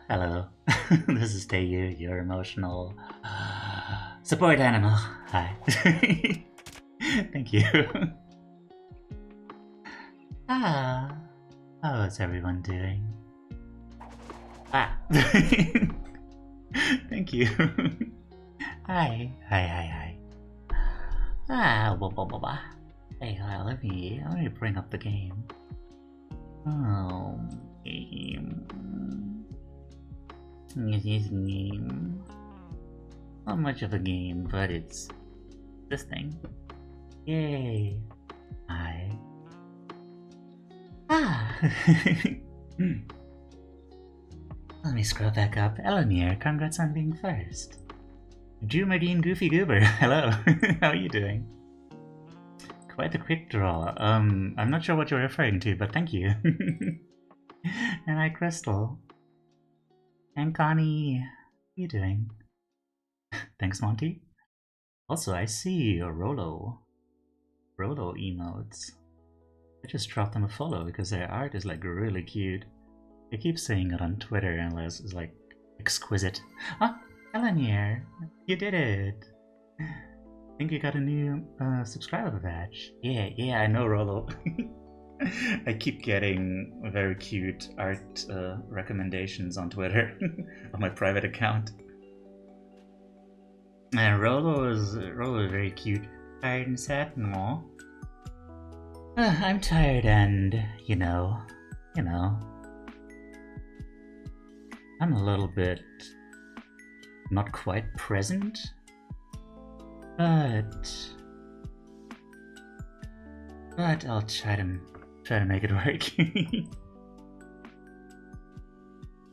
Hello, this is Teiyu, your emotional support animal. Hi. Thank you. How is everyone doing? Thank you. Hi. Blah blah blah blah. Hey, let me bring up the game. Oh, game. Game. Not much of a game, but it's this thing. Yay! Hi. Let me scroll back up. Elamir, congrats on being first. Drew Mardine Goofy Goober, hello. How are you doing? Quite the quick draw. I'm not sure what you're referring to, but thank you. And hi, Crystal. And Connie, how are you doing? Thanks, Monty. Also, I see Rolo emotes. I just dropped them a follow because their art is like really cute. They keep saying it on Twitter and it's like exquisite. Ah, Elamir, you did it! I think you got a new subscriber badge. Yeah, I know, Rolo. I keep getting very cute art recommendations on Twitter on my private account. And Rolo is very cute. Tired and sad? No. I'm tired and, you know, I'm a little bit not quite present, but I'll try to make it work.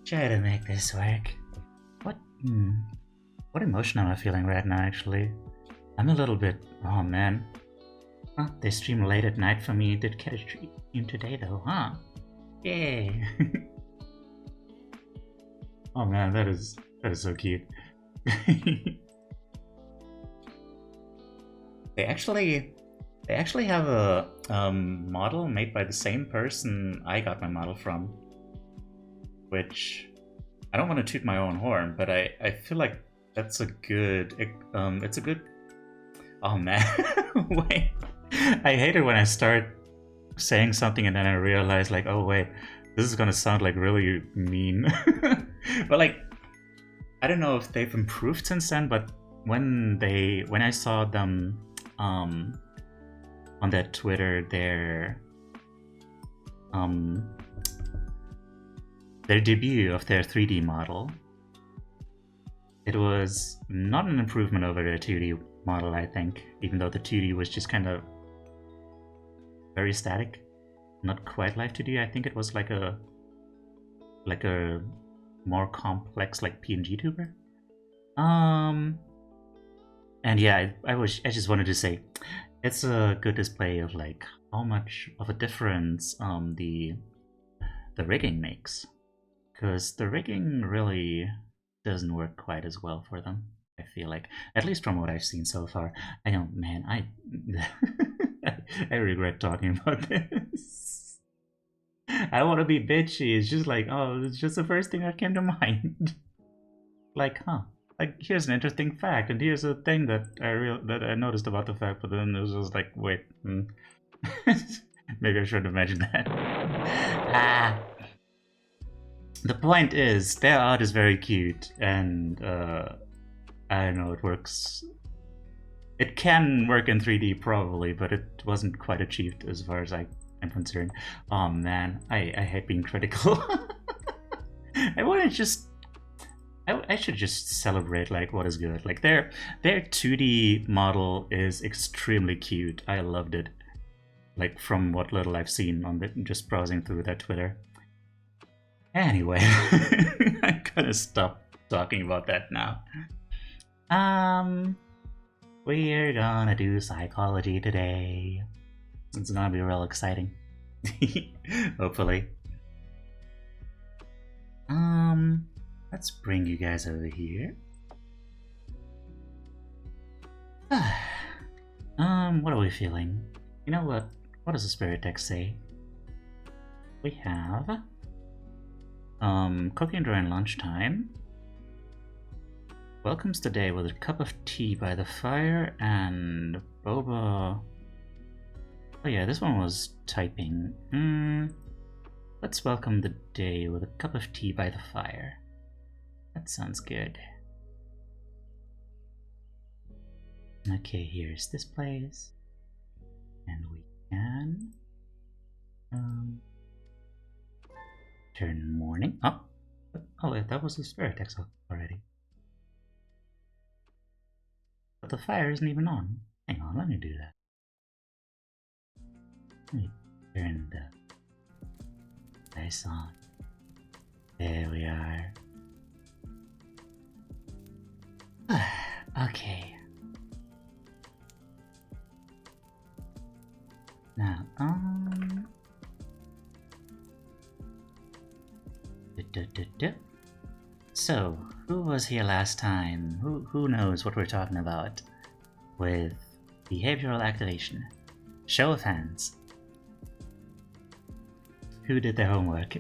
Try to make this work. What emotion am I feeling right now, actually? I'm a little bit... oh man. Huh, they stream late at night for me. Did catch a stream today though, huh? Yay! Oh man, that is so cute. They actually have a model made by the same person I got my model from, which I don't want to toot my own horn, but I feel like that's a good it's a good... oh man. Wait, I hate it when I start saying something and then I realize like, oh wait, this is gonna sound like really mean. But like, I don't know if they've improved since then, but when I saw them on that Twitter, their debut of their 3D model, it was not an improvement over their 2D model, I think, even though the 2D was just kind of very static, not quite live 2D. I think it was like a more complex like PNG tuber. And yeah, I just wanted to say it's a good display of like how much of a difference the rigging makes, because the rigging really doesn't work quite as well for them, I feel like, at least from what I've seen so far. I know, man, I regret talking about this. I don't want to be bitchy. It's just like, oh, it's just the first thing that came to mind. Like, huh? Like, here's an interesting fact, and here's a thing that I noticed about the fact, but then it was just like, wait, maybe I shouldn't have mentioned that. The point is, their art is very cute, and I don't know, it works. It can work in 3D probably, but it wasn't quite achieved as far as I'm concerned. Oh man, I hate being critical. I want to just... I should just celebrate like what is good. Like their 2D model is extremely cute. I loved it. Like from what little I've seen on just browsing through their Twitter. Anyway, I'm gonna stop talking about that now. We're gonna do psychology today. It's gonna be real exciting. Hopefully. Let's bring you guys over here. What are we feeling? You know what? What does the spirit text say? We have Cooking during lunchtime. Welcomes the day with a cup of tea by the fire, and boba. Oh yeah, this one was typing. Let's welcome the day with a cup of tea by the fire. That sounds good. Okay, here's this place. And we can turn morning. Oh wait, that was the spirit text already. But the fire isn't even on. Hang on, let me do that. Let me turn the lights on. There we are. Okay. Now, So, who was here last time? Who knows what we're talking about with behavioral activation? Show of hands. Who did their homework?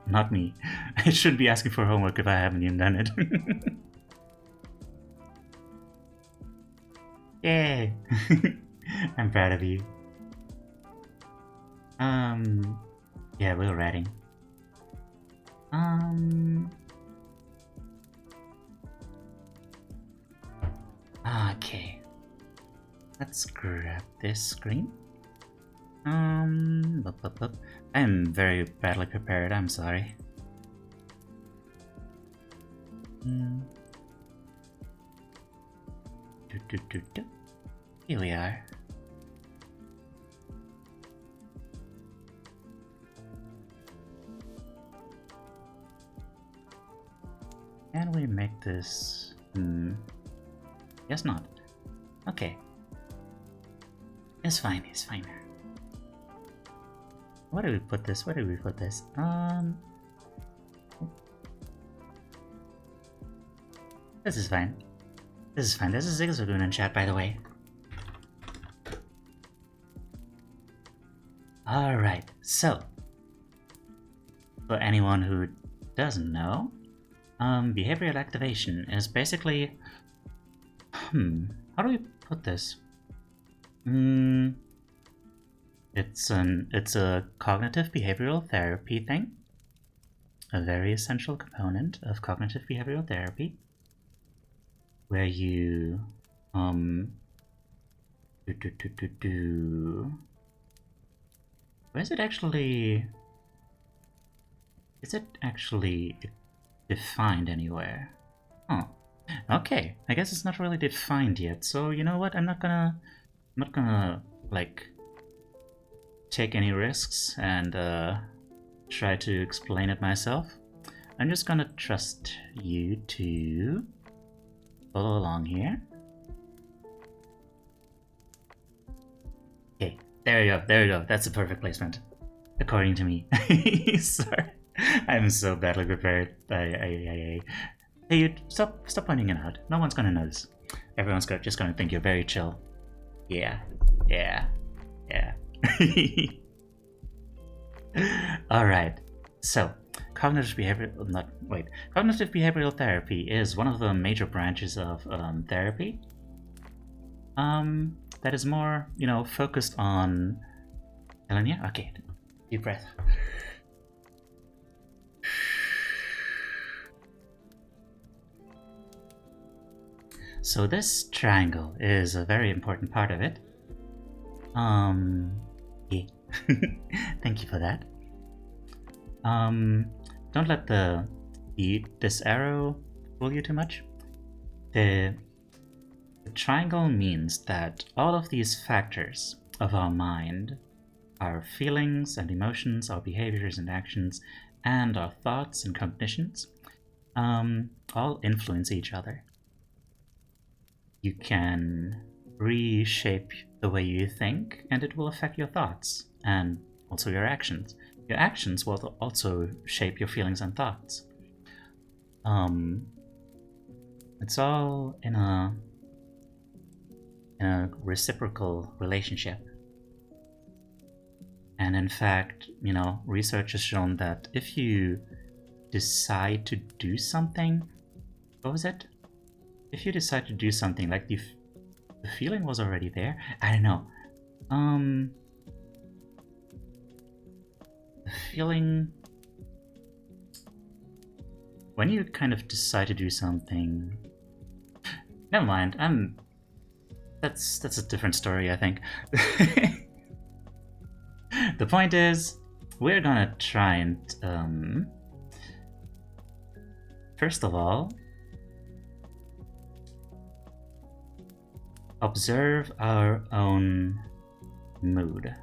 Not me. I shouldn't be asking for homework if I haven't even done it. Yay! I'm proud of you. Yeah, we're writing. Okay. Let's grab this screen. I'm very badly prepared, I'm sorry. Here we are. Can we make this? Guess not. Okay. It's fine, it's fine. Where do we put this? Where do we put this? This is fine. This is fine. This is ßʀᴄಘɪᴠᴇ in chat, by the way. Alright, so for anyone who doesn't know, behavioral activation is basically how do we put this? It's a cognitive behavioral therapy thing, a very essential component of cognitive behavioral therapy, where you where is it actually? Is it actually defined anywhere? Oh, okay. I guess it's not really defined yet. So you know what? I'm not gonna like take any risks and try to explain it myself. I'm just gonna trust you to follow along here. Okay, there you go, there you go. That's the perfect placement, according to me. Sorry, I'm so badly prepared. Hey, you stop pointing it out. No one's gonna notice. Everyone's just gonna think you're very chill. Yeah. All right. So, cognitive behavioral therapy is one of the major branches of therapy. That is more, focused on. Elenia? Okay. Deep breath. So this triangle is a very important part of it. Yeah. Thank you for that. Don't let this arrow fool you too much. The triangle means that all of these factors of our mind, our feelings and emotions, our behaviors and actions, and our thoughts and cognitions, all influence each other. You can reshape the way you think, and it will affect your thoughts and also your actions. Your actions will also shape your feelings and thoughts. It's all in a reciprocal relationship. And in fact, research has shown that if you decide to do something, what was it? If you decide to do something, like the feeling was already there. I don't know. The feeling when you kind of decide to do something. Never mind. That's a different story, I think. The point is, we're gonna try and first of all, observe our own mood.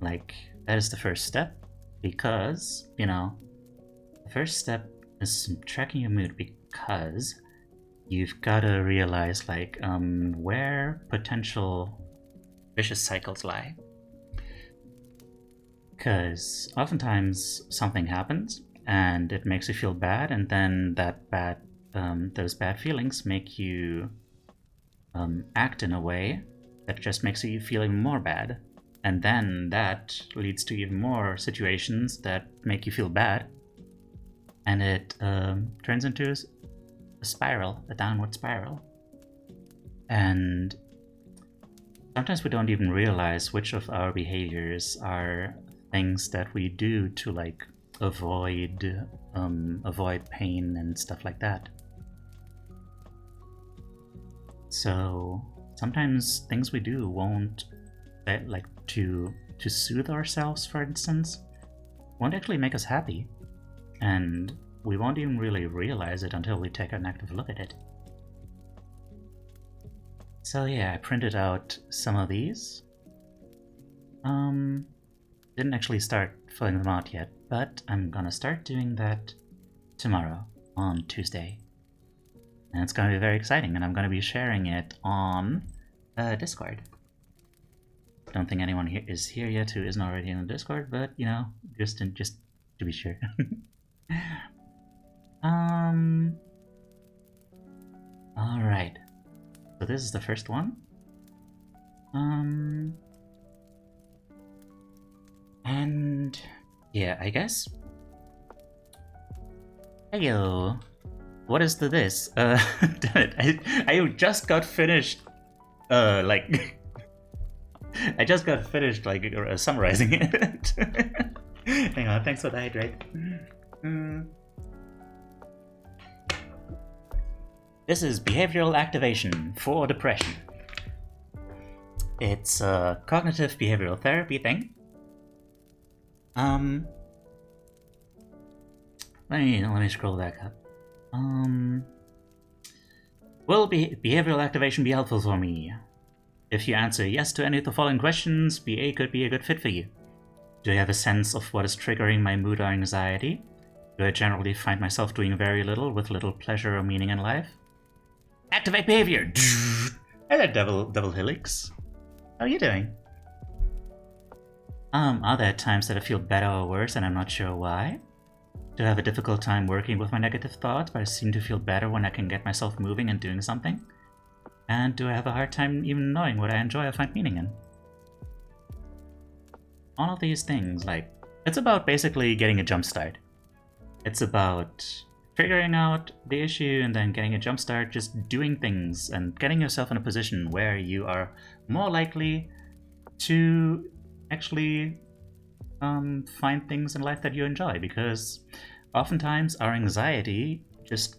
Like, that is the first step, because, you know, the first step is tracking your mood, because you've got to realize, like, where potential vicious cycles lie. Because oftentimes something happens and it makes you feel bad, and then those bad feelings make you act in a way that just makes you feeling more bad, and then that leads to even more situations that make you feel bad, and it turns into a spiral, a downward spiral. And sometimes we don't even realize which of our behaviors are things that we do to, like, avoid pain and stuff like that. So sometimes things we do won't, like, to soothe ourselves, for instance, won't actually make us happy, and we won't even really realize it until we take an active look at it. So yeah, I printed out some of these. Didn't actually start filling them out yet, but I'm gonna start doing that tomorrow, on Tuesday. And it's gonna be very exciting, and I'm gonna be sharing it on Discord. Don't think anyone here is here yet who isn't already in the Discord, but, you know, just to be sure. Alright. So this is the first one. And yeah, I guess. Heyo. What is this? Damn it! I just got finished. Like, I just got finished like summarizing it. Hang on. Thanks for the hydrate. This is behavioral activation for depression. It's a cognitive behavioral therapy thing. Let me scroll back up. Will behavioral activation be helpful for me? If you answer yes to any of the following questions, BA could be a good fit for you. Do I have a sense of what is triggering my mood or anxiety? Do I generally find myself doing very little with little pleasure or meaning in life? Activate behavior! Hello, double helix. How are you doing? Are there times that I feel better or worse and I'm not sure why? Do I have a difficult time working with my negative thoughts, but I seem to feel better when I can get myself moving and doing something? And do I have a hard time even knowing what I enjoy or find meaning in? All of these things, like, it's about basically getting a jump start. It's about figuring out the issue and then getting a jump start, just doing things and getting yourself in a position where you are more likely to actually find things in life that you enjoy, because oftentimes our anxiety just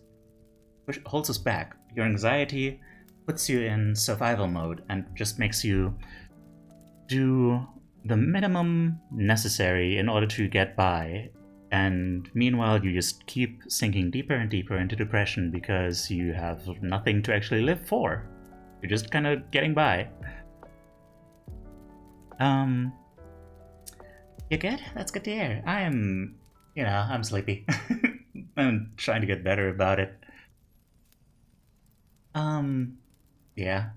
holds us back. Your anxiety puts you in survival mode and just makes you do the minimum necessary in order to get by, and meanwhile you just keep sinking deeper and deeper into depression because you have nothing to actually live for. You're just kind of getting by. You good? That's good to hear. I'm sleepy. I'm trying to get better about it. Yeah.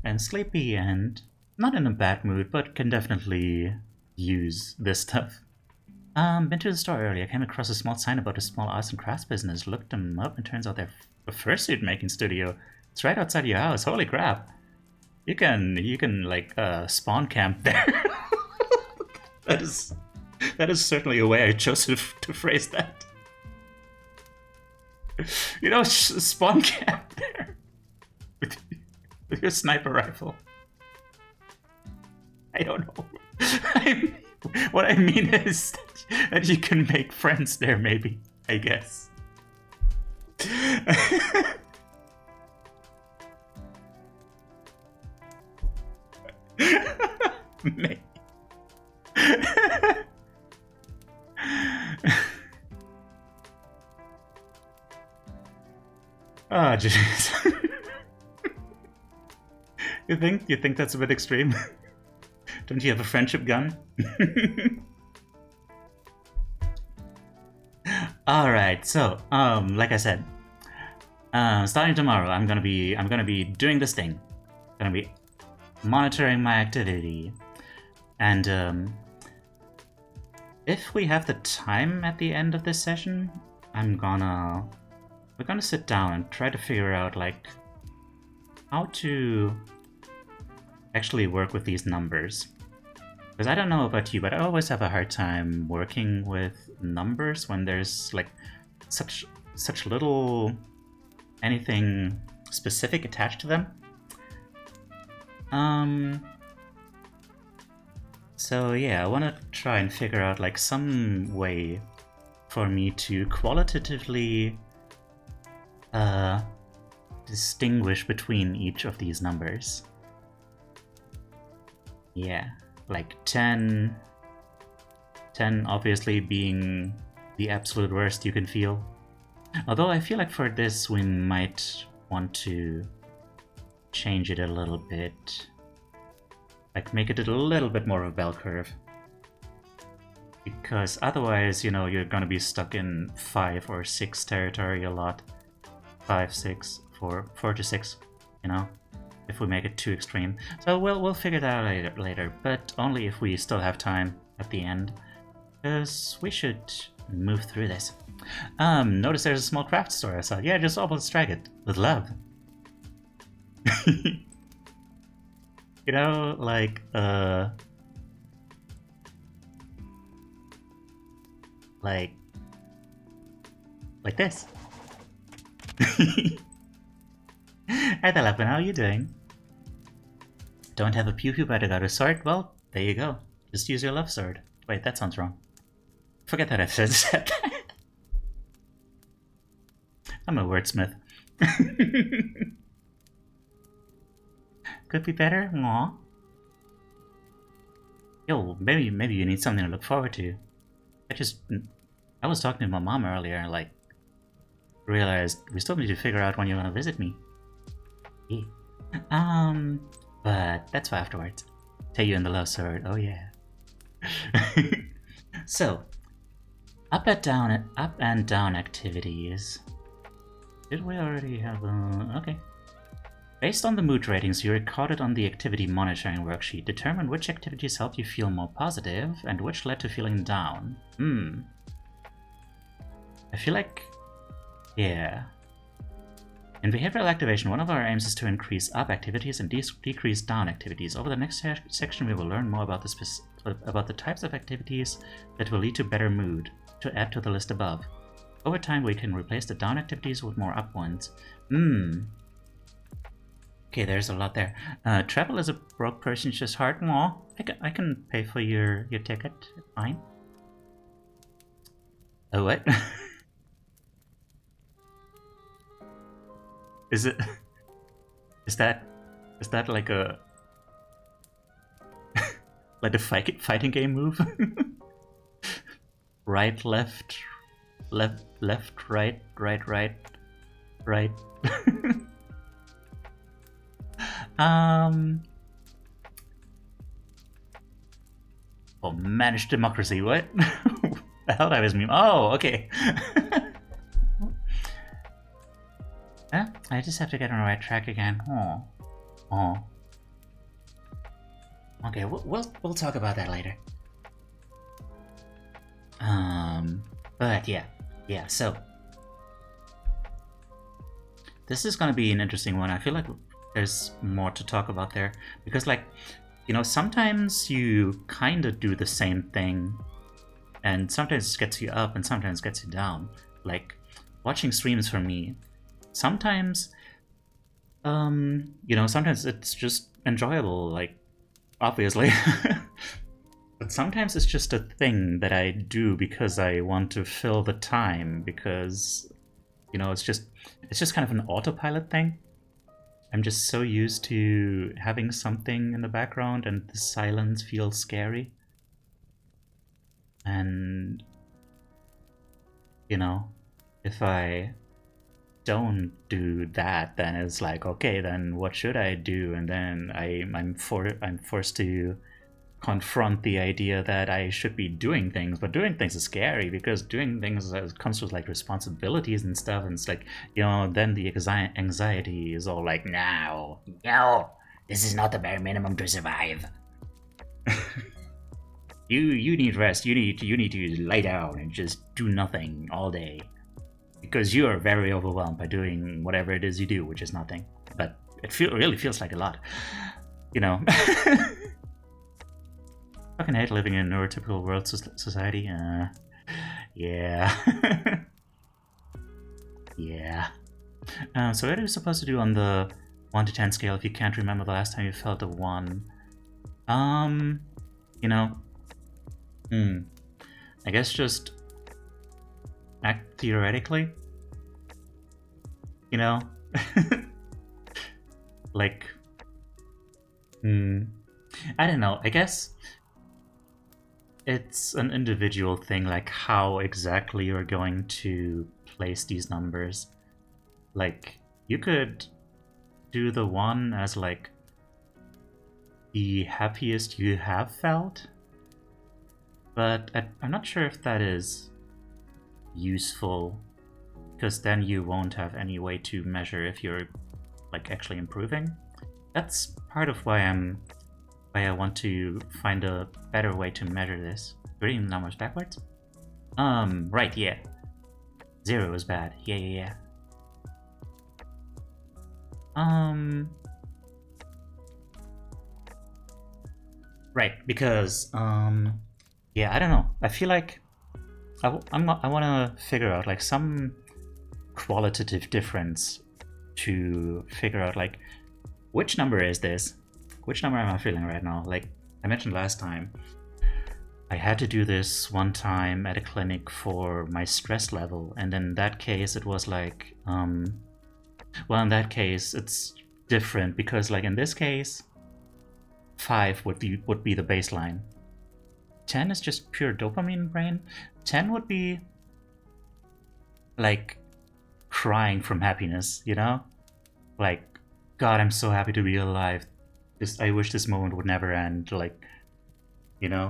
I'm sleepy and not in a bad mood, but can definitely use this stuff. Been to the store earlier, came across a small sign about a small arts and crafts business, looked them up, and turns out they're a fursuit making studio. It's right outside your house, holy crap. You can like, spawn camp there. That is That is certainly a way I chose to phrase that. You know, spawn camp there with your sniper rifle. I don't know. What I mean is that you can make friends there, maybe. I guess. Maybe. Oh, jeez. You think that's a bit extreme? Don't you have a friendship gun? All right. So, like I said, starting tomorrow, I'm gonna be doing this thing. I'm gonna be monitoring my activity, and if we have the time at the end of this session, we're gonna sit down and try to figure out like how to actually work with these numbers. Because I don't know about you, but I always have a hard time working with numbers when there's like such little anything specific attached to them. So yeah, I want to try and figure out like some way for me to qualitatively distinguish between each of these numbers. Yeah, like 10 obviously being the absolute worst you can feel. Although I feel like for this we might want to change it a little bit. Like make it a little bit more of a bell curve. Because otherwise, you know, you're gonna be stuck in 5 or 6 territory a lot. 5, 6, 4 to 6, you know, if we make it too extreme. So we'll figure that out later, but only if we still have time at the end. Because we should move through this. Notice there's a small craft store I saw. Yeah, just almost drag it. With love. You know, like this. Hi there, Lapin, how are you doing? Don't have a pew-pew, but I got a sword? Well, there you go. Just use your love sword. Wait, that sounds wrong. Forget that I've said that. I'm a wordsmith. Could be better? Aw. Yo, maybe you need something to look forward to. I was talking to my mom earlier and like realized we still need to figure out when you want to visit me. Yeah. But that's for afterwards. Teiyu and the love sword. Oh yeah. So, up and down activities. Did we already have okay. Based on the mood ratings you recorded on the activity monitoring worksheet, determine which activities helped you feel more positive and which led to feeling down. I feel like, yeah. In behavioral activation, one of our aims is to increase up activities and decrease down activities. Over the next section, we will learn more about the types of activities that will lead to better mood, to add to the list above. Over time, we can replace the down activities with more up ones. Okay, there's a lot there. Travel as a broke person's just hard. Aw, I can pay for your ticket. Fine. Oh, what? Is that like a like a fighting game move? Right, left, right. Oh, managed democracy, what? The hell that was meme. Oh, okay. Huh? I just have to get on the right track again. Oh. Okay, we'll talk about that later. But yeah. So this is gonna be an interesting one. I feel like there's more to talk about there because, like, you know, sometimes you kind of do the same thing and sometimes it gets you up and sometimes it gets you down. Like watching streams for me, sometimes sometimes it's just enjoyable, like obviously. But sometimes it's just a thing that I do because I want to fill the time, because it's just kind of an autopilot thing. I'm just so used to having something in the background, and the silence feels scary. And if I don't do that, then it's like, okay, then what should I do? And then I'm forced to confront the idea that I should be doing things, but doing things is scary, because doing things comes with like responsibilities and stuff, and it's like, then the anxiety is all like, no, this is not the bare minimum to survive. you need rest. You need to lie down and just do nothing all day, because you are very overwhelmed by doing whatever it is you do, which is nothing. But it really feels like a lot, Fucking hate living in a neurotypical world society. Yeah. Yeah. So what are you supposed to do on the 1 to 10 scale if you can't remember the last time you felt a 1? I guess just act theoretically. Like, I don't know. I guess it's an individual thing, like how exactly you're going to place these numbers. Like, you could do the 1 as like the happiest you have felt, but I'm not sure if that is useful, because then you won't have any way to measure if you're like actually improving. That's part of why I want to find a better way to measure this. Reading the numbers backwards? Right, yeah. 0 is bad. Yeah. Right, because, yeah, I don't know. I feel like I want to figure out like some qualitative difference to figure out like, which number is this? Which number am I feeling right now? Like I mentioned last time, I had to do this one time at a clinic for my stress level, and in that case it was like, well, in that case it's different, because like in this case 5 would be the baseline. 10 is just pure dopamine brain. 10 would be like crying from happiness, like, God, I'm so happy to be alive. I wish this moment would never end, like, and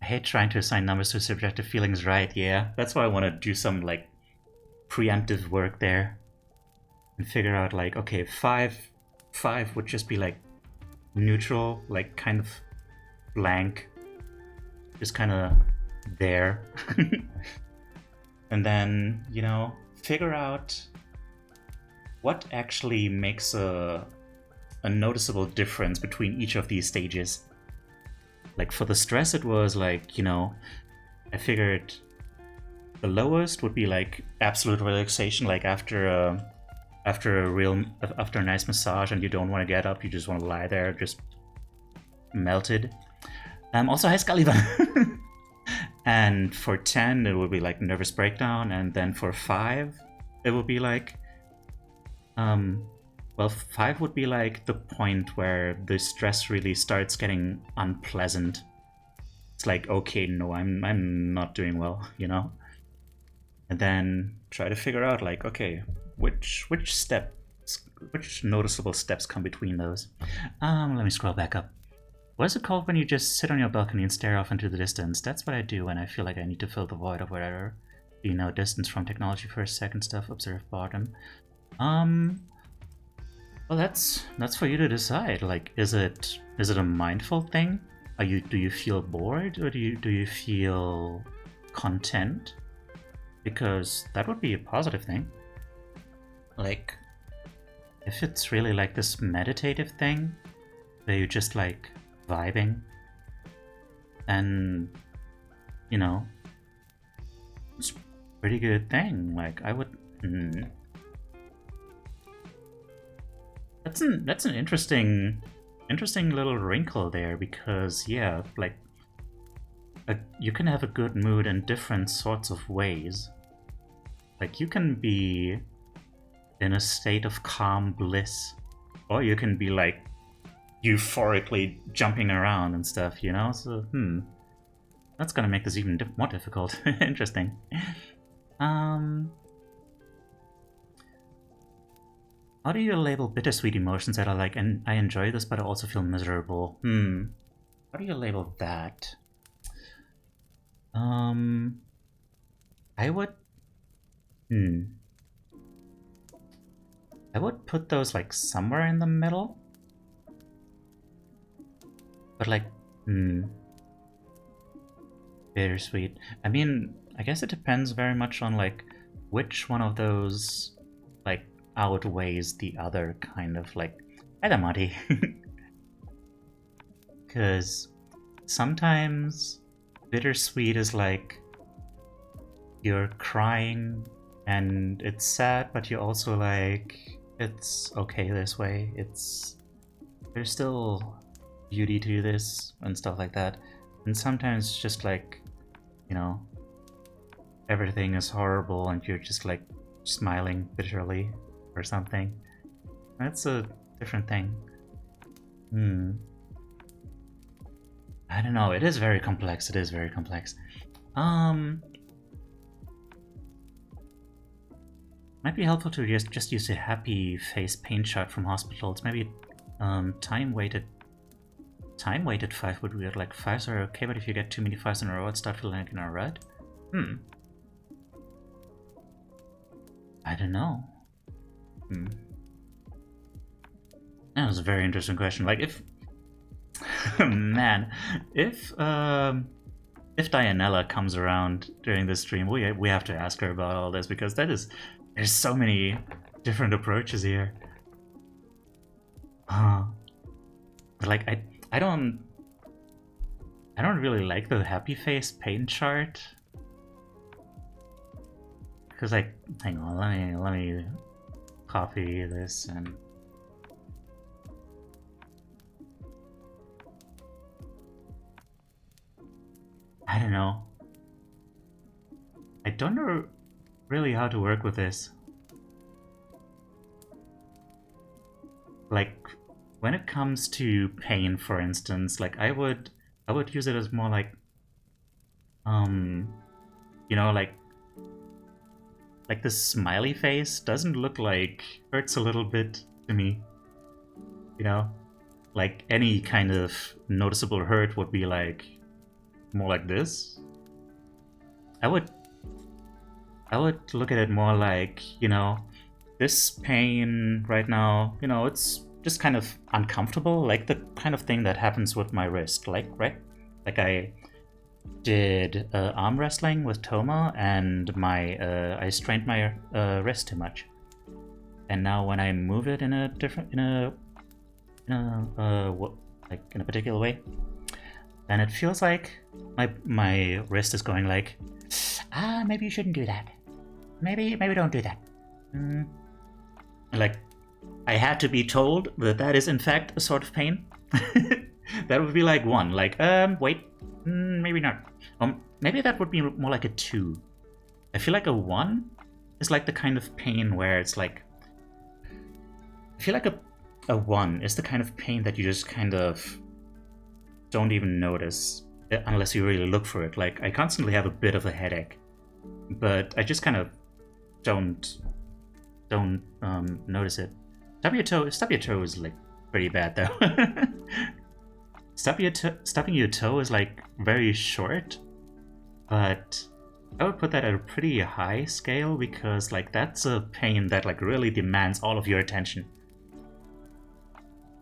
I hate trying to assign numbers to subjective feelings, right? Yeah, that's why I want to do some like preemptive work there and figure out like, okay, 5 would just be like neutral, like kind of blank, just kind of there. And then, figure out what actually makes a noticeable difference between each of these stages. Like for the stress, it was like, I figured the lowest would be like absolute relaxation, like after a nice massage and you don't want to get up, you just want to lie there, just melted. Also high skull even. And for 10, it would be like nervous breakdown, and then for 5, it would be like, 5 would be like the point where the stress really starts getting unpleasant. It's like, okay, no, I'm not doing well, And then try to figure out like, okay, which noticeable steps come between those. Let me scroll back up. What is it called when you just sit on your balcony and stare off into the distance? That's what I do when I feel like I need to fill the void of whatever. Distance from technology for a second, stuff, observe boredom. Well, that's for you to decide. Like, is it a mindful thing? Do you feel bored, or do you feel content? Because that would be a positive thing. Like, if it's really like this meditative thing, where you're just like vibing, and you know, it's a pretty good thing. Like I would. That's an interesting little wrinkle there, because yeah, like you can have a good mood in different sorts of ways. Like you can be in a state of calm bliss, or you can be like euphorically jumping around and stuff, you know? So, that's gonna make this even more difficult. Interesting. How do you label bittersweet emotions that are like, and I enjoy this, but I also feel miserable? How do you label that? I would... I would put those like somewhere in the middle. But like, bittersweet. I mean, I guess it depends very much on like which one of those like outweighs the other, kind of like either Marty. Because sometimes bittersweet is like you're crying and it's sad, but you're also like, it's okay this way. There's still beauty to this and stuff like that. And sometimes it's just like, you know, everything is horrible and you're just like smiling bitterly or something. That's a different thing. I don't know. It is very complex. It is very complex. Might be helpful to just use a happy face paint chart from hospitals. Maybe time weighted 5 would be weird. Like 5s are okay, but if you get too many 5s in a row, it starts feeling like in a red. I don't know. That was a very interesting question. Like if man, if Dianella comes around during this stream, we have to ask her about all this, because there's so many different approaches here. But like I don't really like the happy face paint chart, because like, hang on, let me copy this and I don't know. I don't know really how to work with this. Like, when it comes to pain, for instance, like I would use it as more like, you know, like this smiley face doesn't look like hurts a little bit to me. You know, like any kind of noticeable hurt would be like more like this. I would look at it more like, you know, this pain right now, you know, it's just kind of uncomfortable, like the kind of thing that happens with my wrist, like, right? Like I did arm wrestling with Toma, and I strained my wrist too much, and now when I move it in a particular way, then it feels like my wrist is going like, maybe you shouldn't do that. Maybe don't do that. Like, I had to be told that is in fact a sort of pain. That would be like 1. Like, wait, maybe not. Maybe that would be more like a 2. I feel like a 1 is like the kind of pain where it's like, I feel like a 1 is the kind of pain that you just kind of don't even notice unless you really look for it. Like, I constantly have a bit of a headache, but I just kind of don't notice it. Stub your toe is like pretty bad though. Stubbing your toe is like very short, but I would put that at a pretty high scale, because like that's a pain that like really demands all of your attention.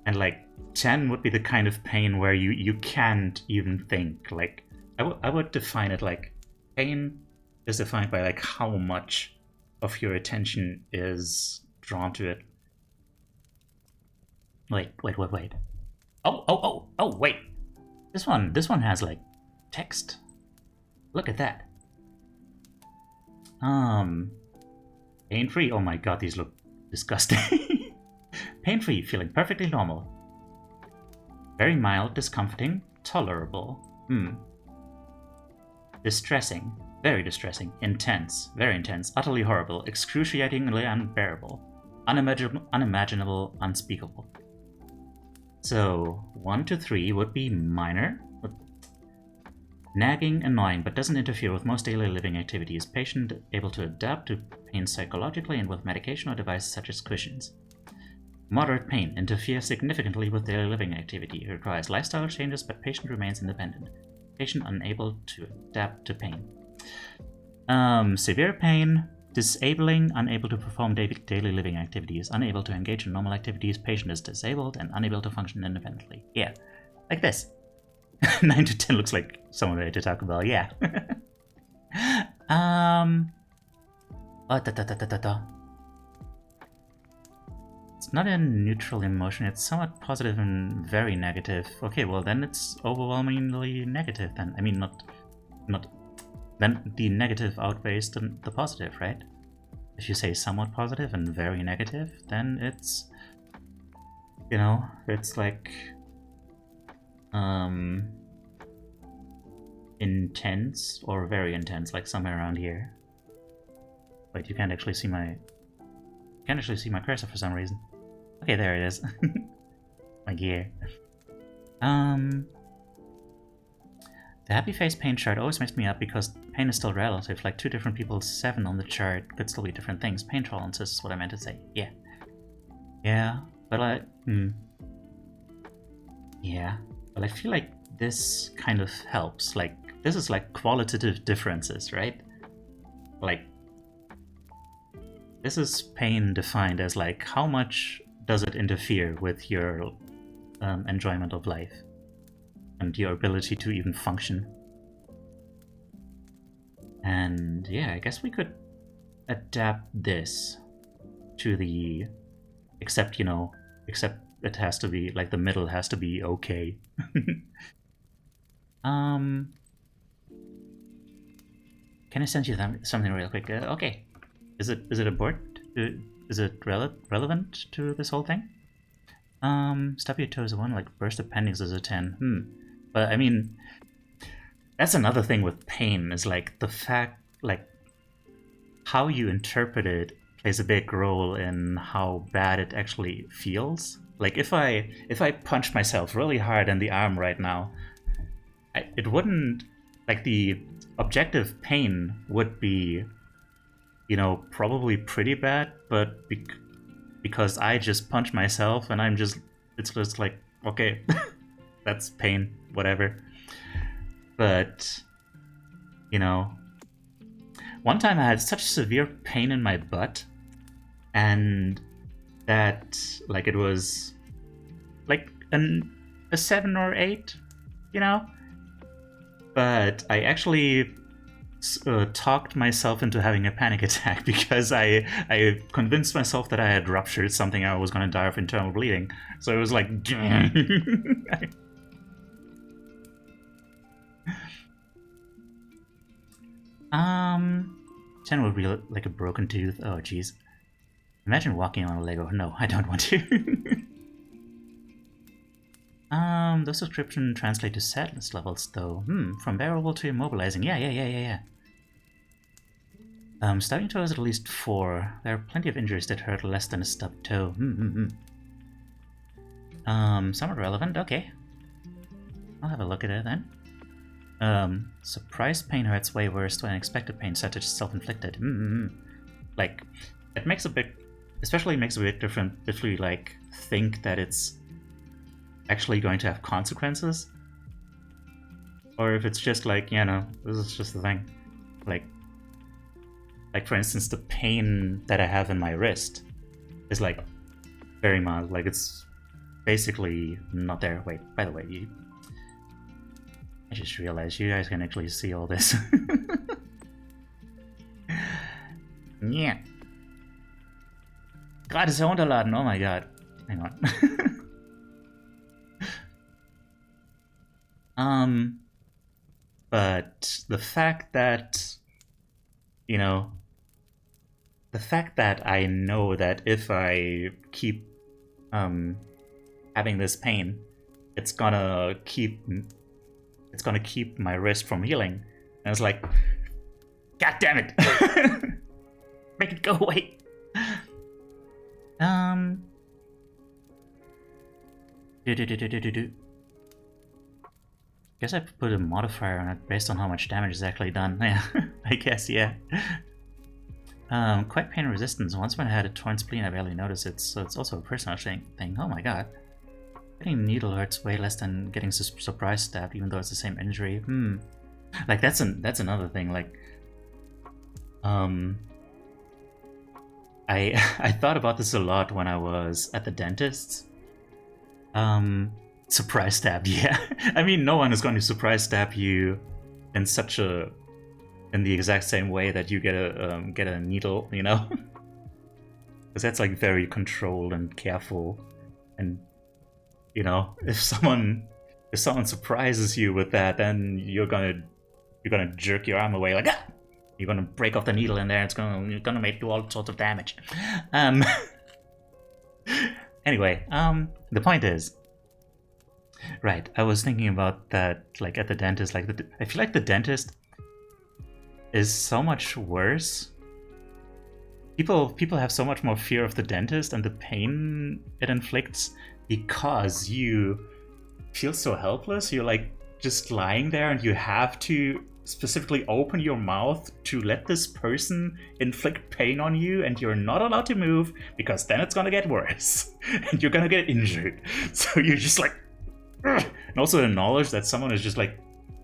And like 10 would be the kind of pain where you can't even think. Like I would define it like, pain is defined by like how much of your attention is drawn to it. Wait. Oh, wait. This one has, like, text. Look at that. Pain-free. Oh my god, these look disgusting. Pain-free, feeling perfectly normal. Very mild, discomforting, tolerable. Distressing, very distressing. Intense, very intense. Utterly horrible, excruciatingly unbearable. Unimaginable, unspeakable. So, 1 to 3 would be minor. Nagging, annoying, but doesn't interfere with most daily living activities. Patient able to adapt to pain psychologically and with medication or devices such as cushions. Moderate pain, interferes significantly with daily living activity. It requires lifestyle changes, but patient remains independent. Patient unable to adapt to pain. Severe pain, disabling, unable to perform daily living activities, unable to engage in normal activities. Patient is disabled and unable to function independently. Yeah, like this. 9 to 10 looks like someone ready to talk about, yeah. It's not a neutral emotion, it's somewhat positive and very negative. Okay, well then it's overwhelmingly negative then. I mean, not then the negative outweighs the positive, right? If you say somewhat positive and very negative, then it's, you know, it's like intense or very intense, like somewhere around here. Wait, you can't actually see my cursor for some reason. Okay, there it is. Like here. The happy face pain chart always makes me up because pain is still relative. Like 2 different people's 7 on the chart could still be different things. Pain tolerances is what I meant to say. Yeah. Yeah, but yeah, but I feel like this kind of helps. Like, this is like qualitative differences, right? Like, this is pain defined as like, how much does it interfere with your enjoyment of life and your ability to even function? And yeah, I guess we could adapt this to the, except it has to be, like, the middle has to be okay. Can I send you something real quick? Okay. Is it important? Is it relevant to this whole thing? Stub your toe is a 1, like burst appendix is a 10. But I mean, that's another thing with pain, is like the fact, like, how you interpret it plays a big role in how bad it actually feels. Like, if I punch myself really hard in the arm right now, it wouldn't, like, the objective pain would be, you know, probably pretty bad, but because I just punched myself and it's just like, okay, that's pain, whatever. But, you know, one time I had such severe pain in my butt, and that, like, it was like a 7 or 8, you know? But I actually talked myself into having a panic attack because I convinced myself that I had ruptured something, I was going to die of internal bleeding. So it was like... 10 would be like a broken tooth. Oh, jeez. Imagine walking on a Lego. No, I don't want to. Those subscription translate to sadness levels, though. From bearable to immobilizing. Yeah. Stubbing toe is at least 4. There are plenty of injuries that hurt less than a stubbed toe. Somewhat relevant. Okay. I'll have a look at it then. Surprise pain hurts way worse than unexpected pain, such as self-inflicted. Like, it makes a big... Especially makes a big difference if we, like, think that it's actually going to have consequences. Or if it's just like, you know, this is just the thing. Like, for instance, the pain that I have in my wrist is, like, very mild. Like, it's basically not there. Wait, by the way, I just realized you guys can actually see all this. Yeah. Gratis herunterladen, oh my god. Hang on. But the fact that, you know, the fact that I know that if I keep having this pain, it's gonna keep my wrist from healing. And it's like, God damn it! Make it go away. Guess I put a modifier on it based on how much damage is actually done. Yeah, I guess, yeah. Quite pain resistance. Once when I had a torn spleen, I barely noticed it, so it's also a personal thing. Oh my god. Getting a needle hurts way less than getting surprise stabbed, even though it's the same injury. Like, that's another thing, like... I thought about this a lot when I was at the dentist. Surprise stab, yeah. I mean, no one is going to surprise stab you in the exact same way that you get a needle, you know? Because that's like very controlled and careful, and you know, if someone surprises you with that, then you're gonna jerk your arm away like, ah! You're gonna break off the needle in there. You're gonna make do all sorts of damage. Anyway, the point is, right? I was thinking about that, like at the dentist. Like, I feel like the dentist is so much worse. People have so much more fear of the dentist and the pain it inflicts because you feel so helpless. You're like just lying there, and you have to specifically open your mouth to let this person inflict pain on you, and you're not allowed to move because then it's gonna get worse and you're gonna get injured. So you're just like, ugh. And also the knowledge that someone is just like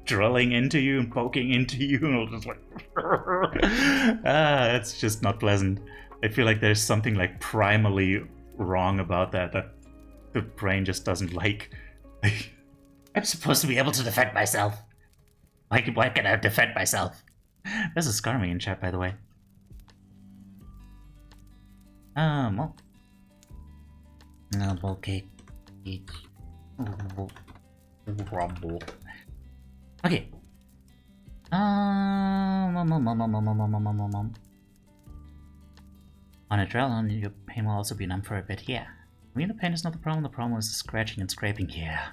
drilling into you and poking into you, and just like, it's just not pleasant. I feel like there's something like primally wrong about that the brain just doesn't like. I'm supposed to be able to defend myself. Why can I defend myself? There's a Skarmy in chat, by the way. Well. Okay. Okay. On a trail, your pain will also be numb for a bit. Yeah. I mean, the pain is not the problem is the scratching and scraping. Yeah.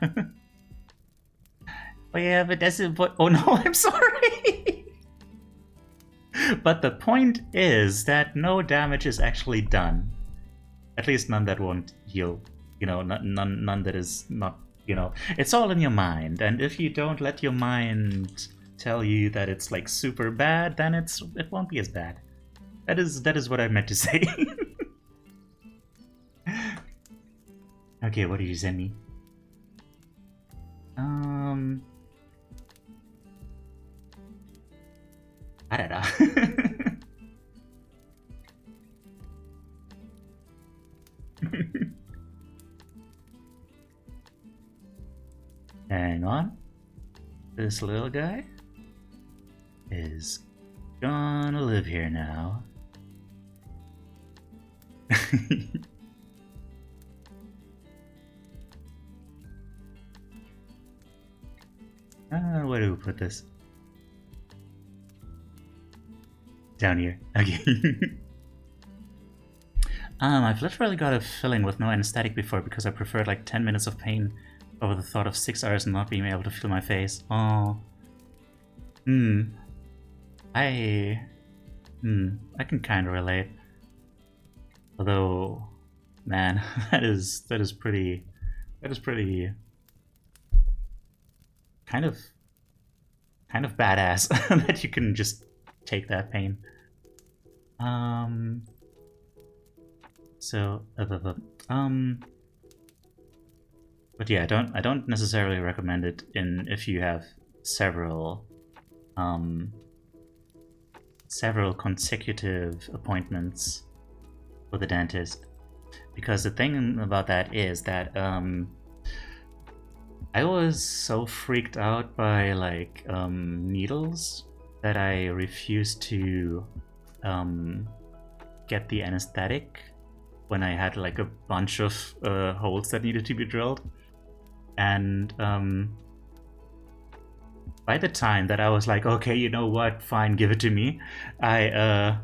Oh yeah, but that's it. Oh no, I'm sorry. But the point is that no damage is actually done. At least none that won't heal. You know, none that is not. You know, it's all in your mind, and if you don't let your mind tell you that it's like super bad, then it won't be as bad. That is what I meant to say. Okay, what did you send me? I don't know. Hang on. This little guy is gonna live here now. Where do we put this? Down here. Okay. I've literally got a filling with no anesthetic before because I preferred like 10 minutes of pain over the thought of 6 hours not being able to feel my face. Oh. I can kind of relate. Although, man, that is pretty kind of badass that you can just take that pain. But yeah, I don't necessarily recommend it if you have several consecutive appointments with a dentist, because the thing about that is that I was so freaked out by like needles that I refused to get the anesthetic when I had like a bunch of holes that needed to be drilled. And by the time that I was like, okay, you know what, fine, give it to me, I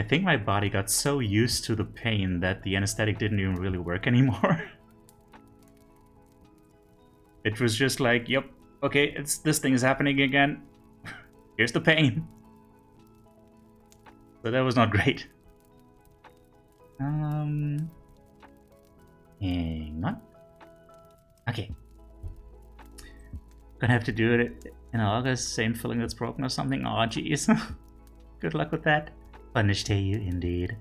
think my body got so used to the pain that the anesthetic didn't even really work anymore. It was just like, yep, okay, this thing is happening again. Here's the pain. So that was not great. Hang on. Okay. Gonna have to do it in August, same filling that's broken or something. Oh, jeez. Good luck with that. Punished Teiyu, indeed.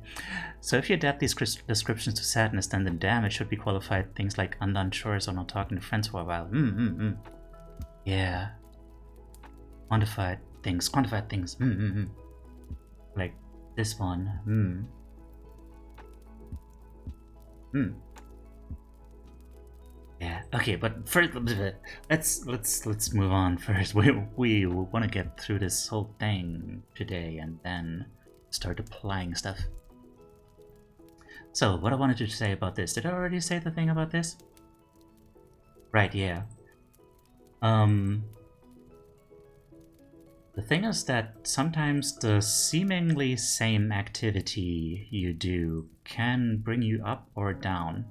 So if you adapt these descriptions to sadness, then the damage should be qualified things like undone chores or not talking to friends for a while. Yeah. Quantified things. Like this one. Yeah. Okay, but first, let's move on first. We want to get through this whole thing today and then start applying stuff. So, what I wanted to say about this. Did I already say the thing about this? Right, yeah. The thing is that sometimes the seemingly same activity you do can bring you up or down.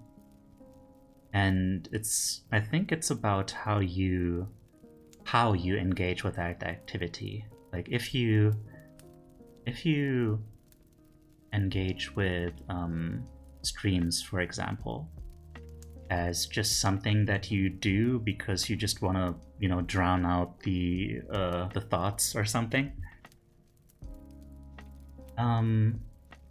And I think it's about how you engage with that activity. Like if you engage with streams, for example, as just something that you do because you just want to, you know, drown out the thoughts or something, then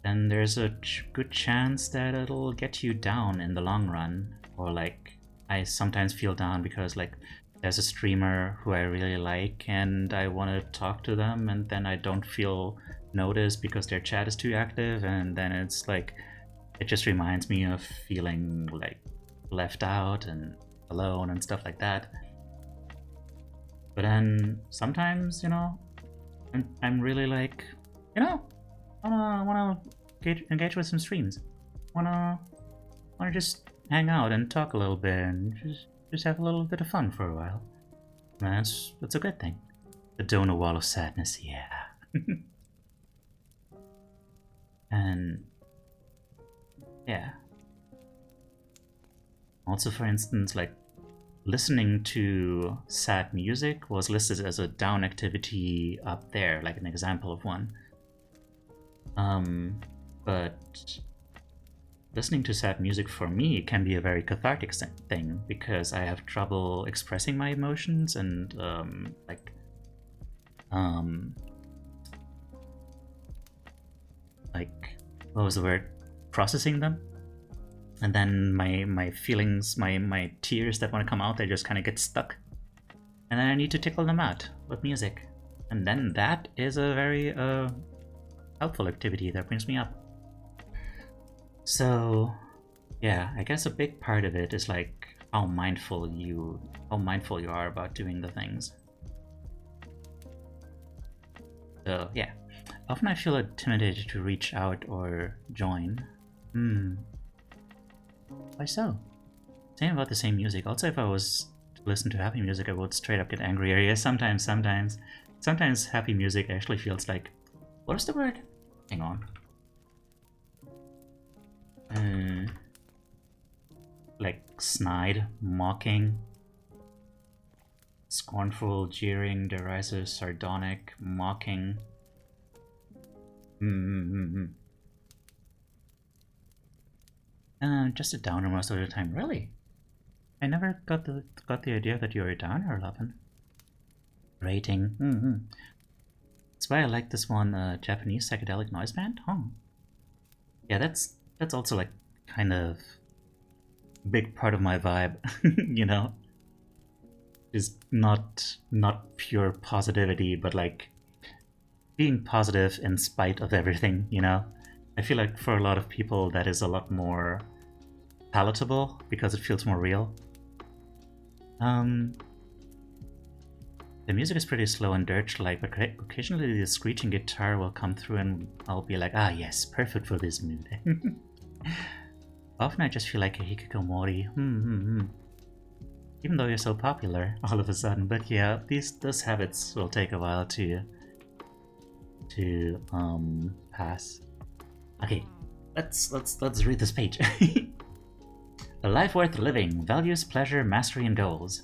there's a good chance that it'll get you down in the long run. Or like, I sometimes feel down because like there's a streamer who I really like and I want to talk to them, and then I don't feel noticed because their chat is too active, and then it's like, it just reminds me of feeling like left out and alone and stuff like that. But then sometimes, you know, I'm really like, you know, I wanna engage with some streams. Wanna just hang out and talk a little bit and just have a little bit of fun for a while. That's a good thing. The donor wall of sadness, yeah. And yeah. Also, for instance, like listening to sad music was listed as a down activity up there, like an example of one. But listening to sad music for me can be a very cathartic thing because I have trouble expressing my emotions and what was the word? Processing them. And then my feelings, my tears that want to come out, they just kind of get stuck. And then I need to tickle them out with music. And then that is a very helpful activity that brings me up. So yeah, I guess a big part of it is like how mindful you are about doing the things. So yeah, often I feel intimidated to reach out or join. Why so? Same about the same music. Also, if I was to listen to happy music, I would straight up get angrier. Yeah, sometimes happy music actually feels like, what is the word? Hang on. Like snide, mocking, scornful, jeering, derisive, sardonic, mocking. Just a downer most of the time. Really? I never got the idea that you're a downer, Lovin. Rating. That's why I like this one, Japanese psychedelic noise band. Oh. Yeah, that's also like kind of big part of my vibe, you know? Is not pure positivity, but like being positive in spite of everything, you know? I feel like for a lot of people that is a lot more palatable because it feels more real. The music is pretty slow and dirge-like, but occasionally the screeching guitar will come through and I'll be like, ah yes, perfect for this mood. Often I just feel like a hikikomori. Even though you're so popular all of a sudden. But yeah, those habits will take a while to pass. Okay, let's read this page. A life worth living: values, pleasure, mastery, and goals.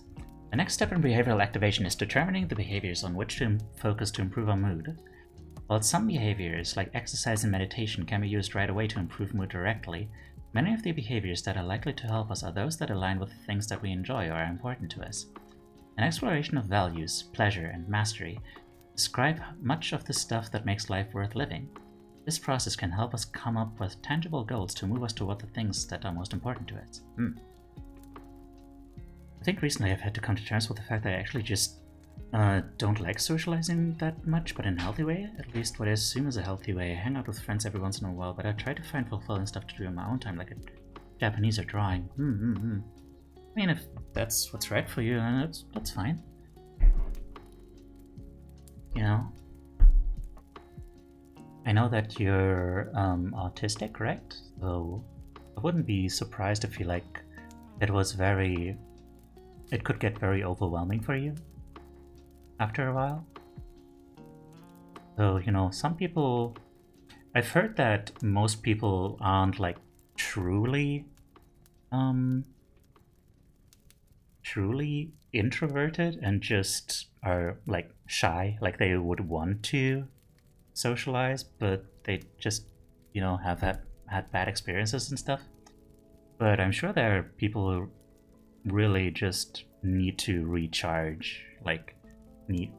The next step in behavioral activation is determining the behaviors on which to focus to improve our mood. While some behaviors, like exercise and meditation, can be used right away to improve mood directly, many of the behaviors that are likely to help us are those that align with the things that we enjoy or are important to us. An exploration of values, pleasure, and mastery describe much of the stuff that makes life worth living. This process can help us come up with tangible goals to move us toward the things that are most important to us. I think recently I've had to come to terms with the fact that I actually just don't like socializing that much, but in a healthy way. At least what I assume is a healthy way. I hang out with friends every once in a while, but I try to find fulfilling stuff to do in my own time, like Japanese or drawing. I mean, if that's what's right for you, then that's fine. You know, I know that you're autistic, right? Though I wouldn't be surprised if you like it could get very overwhelming for you after a while. So, you know, some people, I've heard that most people aren't like truly introverted and just are like shy, like they would want to socialize, but they just, you know, have had bad experiences and stuff. But I'm sure there are people who really just need to recharge, need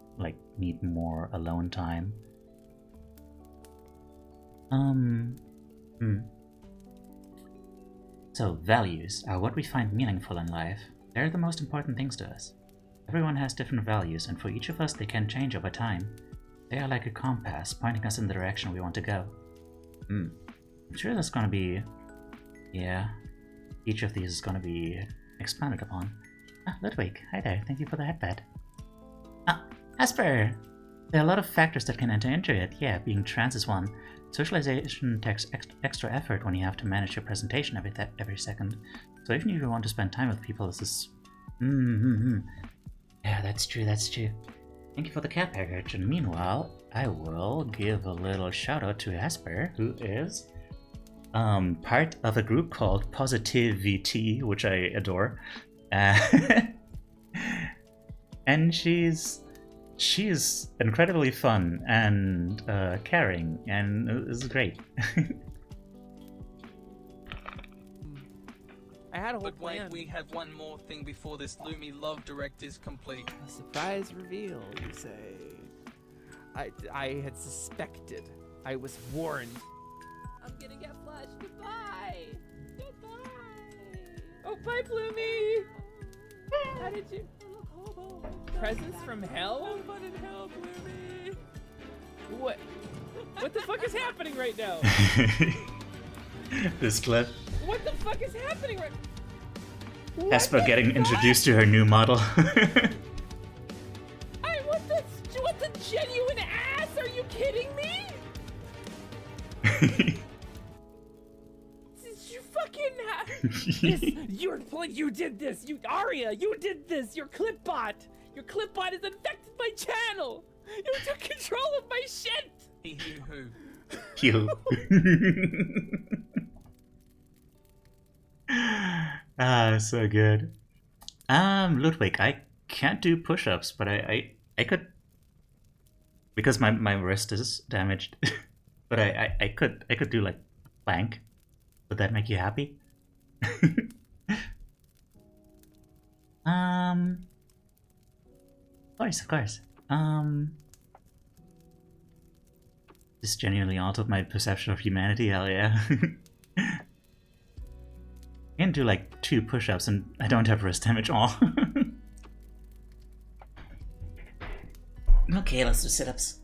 more alone time. So values are what we find meaningful in life. They're the most important things to us. Everyone has different values, and for each of us they can change over time. They are like a compass, pointing us in the direction we want to go. I'm sure there's gonna be... yeah, each of these is gonna be expanded upon. Ludwig, hi there, thank you for the headband. Asper! There are a lot of factors that can enter into it. Yeah, being trans is one. Socialization takes extra effort when you have to manage your presentation every second. So even if you want to spend time with people, this is... Yeah, that's true. Thank you for the cat package, and meanwhile, I will give a little shout out to Asper, who is part of a group called Positivity, which I adore. And she's incredibly fun and caring, and this is great. I had a whole But wait, plan. we have one more thing before this Lumi Love Direct is complete. A surprise reveal, you say? I had suspected. I was warned. I'm gonna get flushed. Goodbye. Oh, bye, Bloomy. How did you? Presents from hell? Fun in hell, Bloomy. What the fuck is happening right now? This clip. What the fuck is happening right now? Esper getting introduced to her new model. I want the genuine ass. Are you kidding me? You fucking you did this. Aria, you did this. Your Clipbot has infected my channel. You took control of my shit. Who? You. So good. Ludwig, I can't do push-ups, but I could, because my wrist is damaged. But I could do like plank. Would that make you happy? Of course. This genuinely altered my perception of humanity. Hell yeah. I can do like 2 push-ups and I don't have wrist damage. Aw. Okay, let's do sit-ups.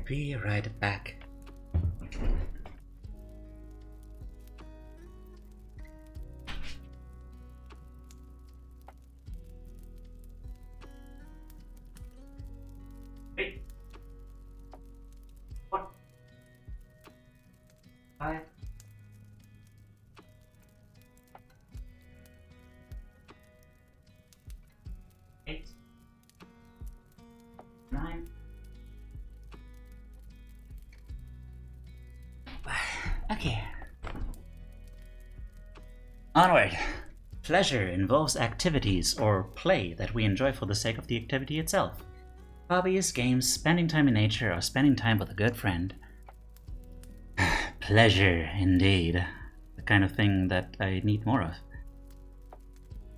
Be right back. Wait. What? Hi. Okay. Onward. Pleasure involves activities or play that we enjoy for the sake of the activity itself. Hobbies, games, spending time in nature, or spending time with a good friend. Pleasure, indeed. The kind of thing that I need more of.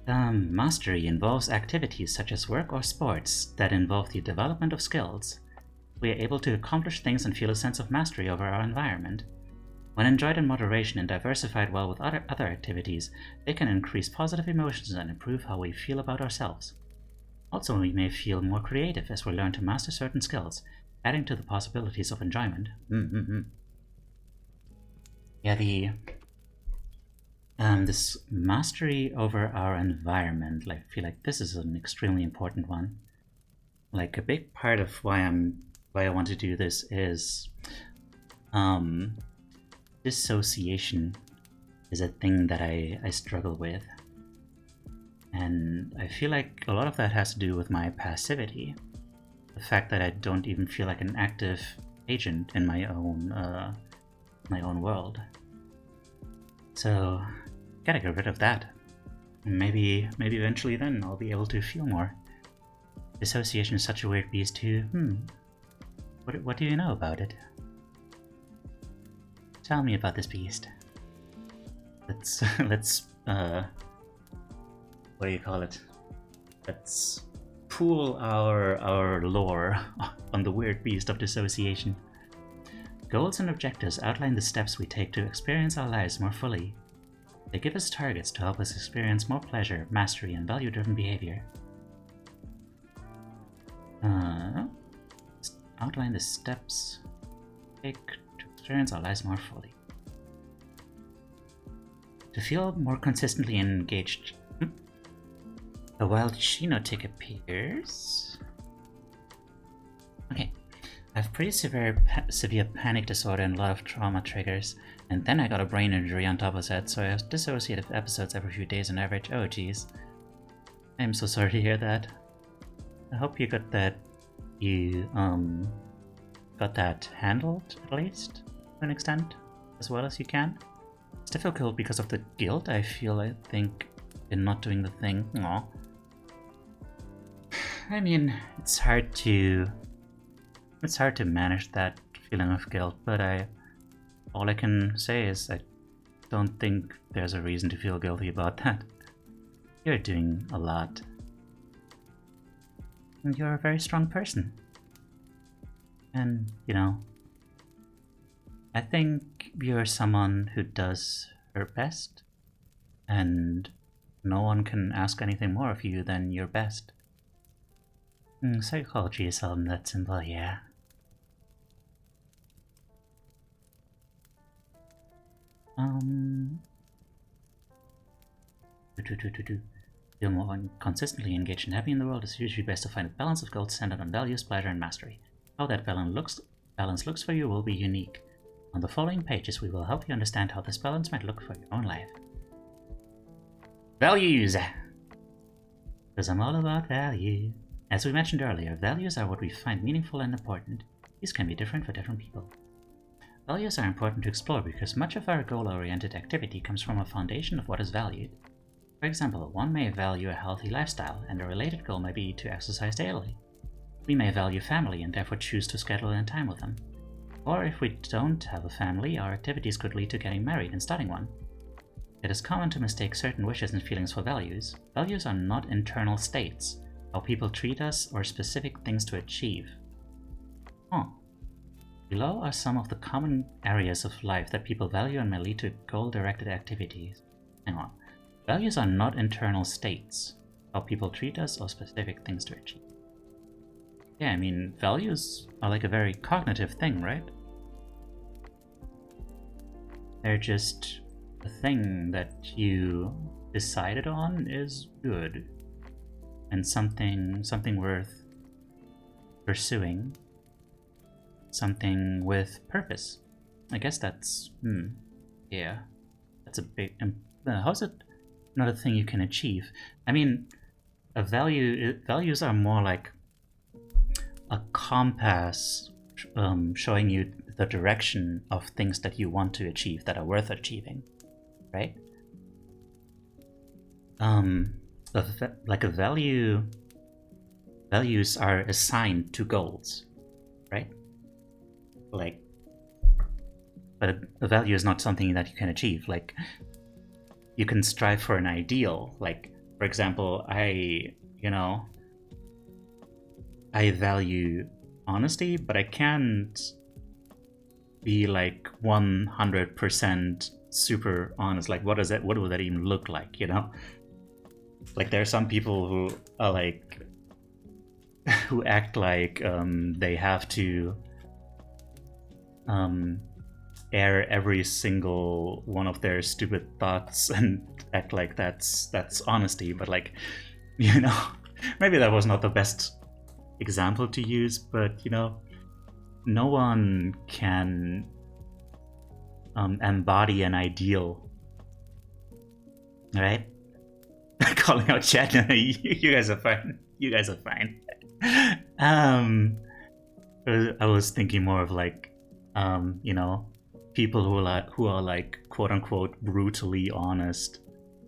Mastery involves activities such as work or sports that involve the development of skills. We are able to accomplish things and feel a sense of mastery over our environment. When enjoyed in moderation and diversified well with other activities, they can increase positive emotions and improve how we feel about ourselves. Also, we may feel more creative as we learn to master certain skills, adding to the possibilities of enjoyment. Yeah, this mastery over our environment, I feel like this is an extremely important one. Like, a big part of why I want to do this is, dissociation is a thing that I struggle with. And I feel like a lot of that has to do with my passivity. The fact that I don't even feel like an active agent in my own world. So, gotta get rid of that. Maybe eventually then I'll be able to feel more. Dissociation is such a weird beast too. What do you know about it? Tell me about this beast. Let's what do you call it? Let's pool our lore on the weird beast of dissociation. Goals and objectives outline the steps we take to experience our lives more fully. They give us targets to help us experience more pleasure, mastery, and value-driven behavior. Outline the steps we take to experience our lives more fully. To feel more consistently engaged. A wild genotype appears. Okay. I have pretty severe panic disorder and a lot of trauma triggers, and then I got a brain injury on top of that, so I have dissociative episodes every few days on average. Oh geez. I'm so sorry to hear that. I hope you got that handled, at least, to an extent, as well as you can. It's difficult because of the guilt I feel, I think, in not doing the thing. Aw. I mean, it's hard to manage that feeling of guilt, but all I can say is I don't think there's a reason to feel guilty about that. You're doing a lot. And you're a very strong person. And, I think you're someone who does her best, and no one can ask anything more of you than your best. Psychology is seldom that simple, yeah. Feel more consistently engaged and happy in the world, it's usually best to find a balance of goals centered on values, pleasure, and mastery. How that balance looks for you will be unique. On the following pages, we will help you understand how this balance might look for your own life. Values! Because I'm all about value. As we mentioned earlier, values are what we find meaningful and important. These can be different for different people. Values are important to explore because much of our goal-oriented activity comes from a foundation of what is valued. For example, one may value a healthy lifestyle, and a related goal may be to exercise daily. We may value family and therefore choose to schedule in time with them. Or if we don't have a family, our activities could lead to getting married and starting one. It is common to mistake certain wishes and feelings for values. Values are not internal states, how people treat us, or specific things to achieve. Below are some of the common areas of life that people value and may lead to goal-directed activities. Hang on. Values are not internal states, how people treat us, or specific things to achieve. Yeah, I mean, values are like a very cognitive thing, right? They're just a thing that you decided on is good, and something worth pursuing, something with purpose. I guess that's, yeah, that's a big, how's it not a thing you can achieve? I mean, values are more like a compass showing you the direction of things that you want to achieve that are worth achieving, right? Like a values are assigned to goals, right? Like, but a value is not something that you can achieve. Like, you can strive for an ideal. Like, for example, I value honesty, but I can't be like 100% super honest. Like, what would that even look like, you know? Like, there are some people who are like, who act like they have to air every single one of their stupid thoughts and act like that's honesty. But like, you know, maybe that was not the best example to use, but you know, no one can embody an ideal, right? Calling out chat. You guys are fine. You guys are fine. I was thinking more of like, you know, people who are like quote unquote brutally honest,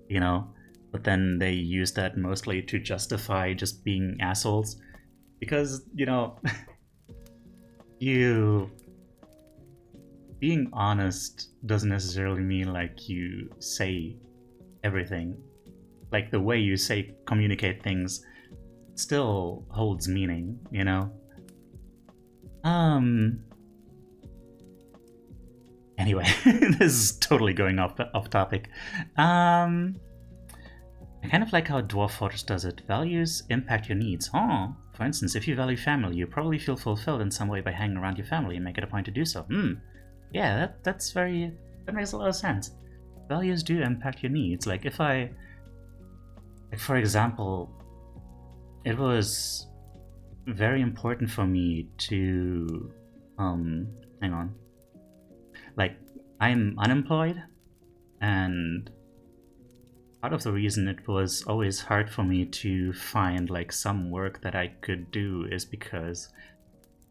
you know, but then they use that mostly to justify just being assholes, because you know, you being honest doesn't necessarily mean like you say everything. Like, the way you communicate things still holds meaning, you know? Anyway, this is totally going off topic. I kind of like how Dwarf Fortress does it. Values impact your needs. Oh, for instance, if you value family, you probably feel fulfilled in some way by hanging around your family and make it a point to do so. Yeah, that makes a lot of sense. Values do impact your needs. Like, if for example, it was very important for me to, hang on. Like, I'm unemployed, and part of the reason it was always hard for me to find like some work that I could do is because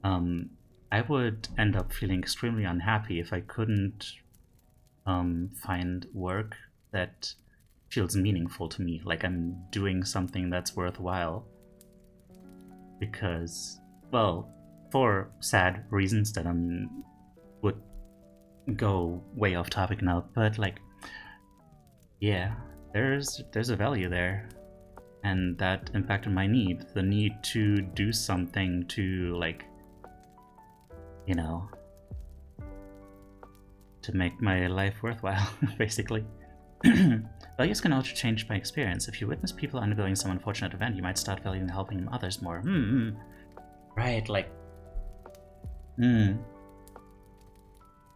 I would end up feeling extremely unhappy if I couldn't find work that feels meaningful to me, like I'm doing something that's worthwhile. Because, well, for sad reasons that would go way off topic now, but like, yeah, there's a value there, and that impacted my need, the need to do something to, like, you know, to make my life worthwhile, basically. Values can also change by experience. If you witness people undergoing some unfortunate event, you might start valuing helping others more. Right, like,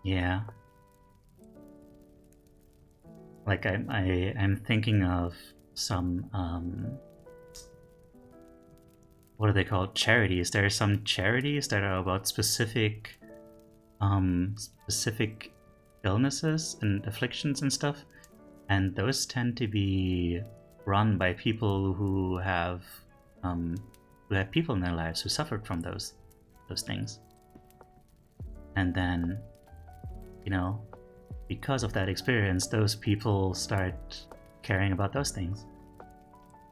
yeah. Like, I'm thinking of some, what are they called? Charities. There are some charities that are about specific illnesses and afflictions and stuff. And those tend to be run by people who have people in their lives who suffered from those things. And then, you know, because of that experience, those people start caring about those things.